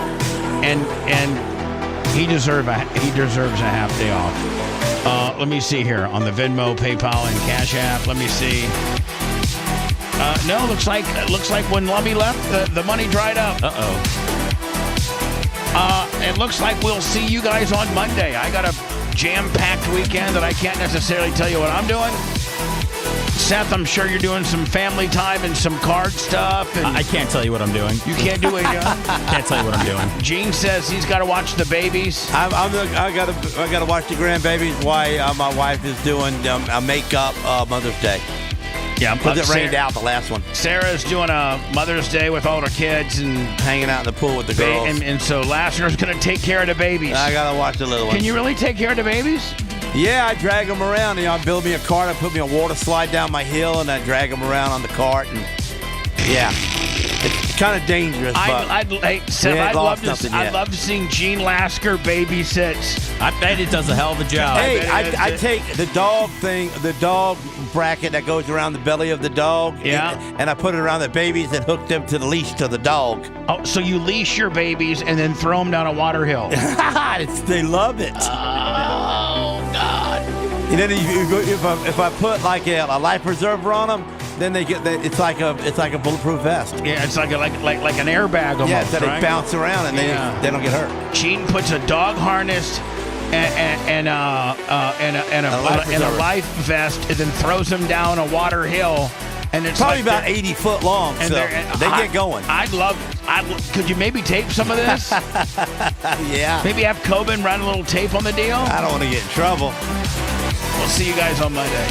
he deserves a half day off. Let me see here on the Venmo, PayPal, and Cash App. Let me see. No, looks like when Lummy left, the money dried up. It looks like we'll see you guys on Monday. I got a jam-packed weekend that I can't necessarily tell you what I'm doing. Seth, I'm sure you're doing some family time and some card stuff. And I can't tell you what I'm doing. You can't do it, Can't tell you what I'm doing. Gene says he's got to watch the babies. I got to watch the grandbabies while my wife is doing a makeup Mother's Day. Yeah, because it rained out the last one. Sarah's doing a Mother's Day with all her kids and hanging out in the pool with the girls. And so Lasseter's going to take care of the babies. I got to watch the little one. Can you really take care of the babies? Yeah, I drag them around. I build me a cart. I put me a water slide down my hill, and I drag them around on the cart. And yeah, it's kind of dangerous. I'd love to see Gene Lasker babysit. I bet it does a hell of a job. Hey, I take the dog bracket that goes around the belly of the dog. Yeah. And I put it around the babies and hook them to the leash to the dog. Oh, so you leash your babies and then throw them down a water hill. They love it. Oh, God. And then if I put like a life preserver on them, then it's like a bulletproof vest. Yeah, it's like an airbag almost. Yeah, so right? They bounce around and they don't get hurt. Gene puts a dog harness and a life vest, and then throws them down a water hill. And it's probably about 80 foot long, and so they get going. Could you maybe tape some of this? Yeah. Maybe have Coben run a little tape on the deal? I don't want to get in trouble. We'll see you guys on Monday.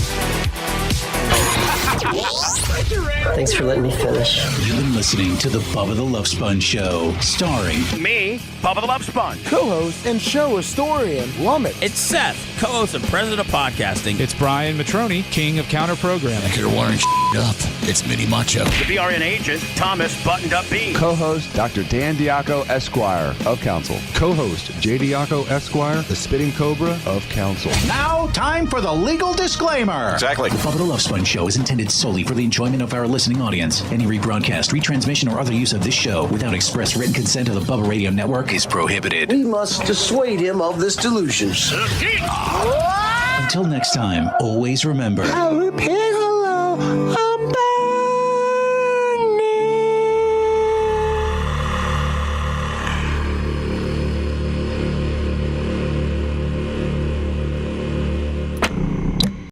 Thanks for letting me finish. You've been listening to the Bubba the Love Sponge Show, starring me, Bubba the Love Sponge, co-host and show historian, Lummit. It's Seth, co-host and president of podcasting. It's Brian Matroni, king of counter programming. Like you're wiring up. It's Mini Macho. The BRN agent, Thomas Buttoned Up B. Co-host, Dr. Dan Diaco, Esquire of Council. Co-host, J. Diaco, Esquire, the Spitting Cobra of Council. Now, time for the legal disclaimer. Exactly. The Bubba the Love Sponge Show is intended solely for the enjoyment of our listening audience. Any rebroadcast, retransmission, or other use of this show without express written consent of the Bubba Radio Network is prohibited. We must dissuade him of this delusion. Until next time, always remember. I'll repeat hello. I'm back.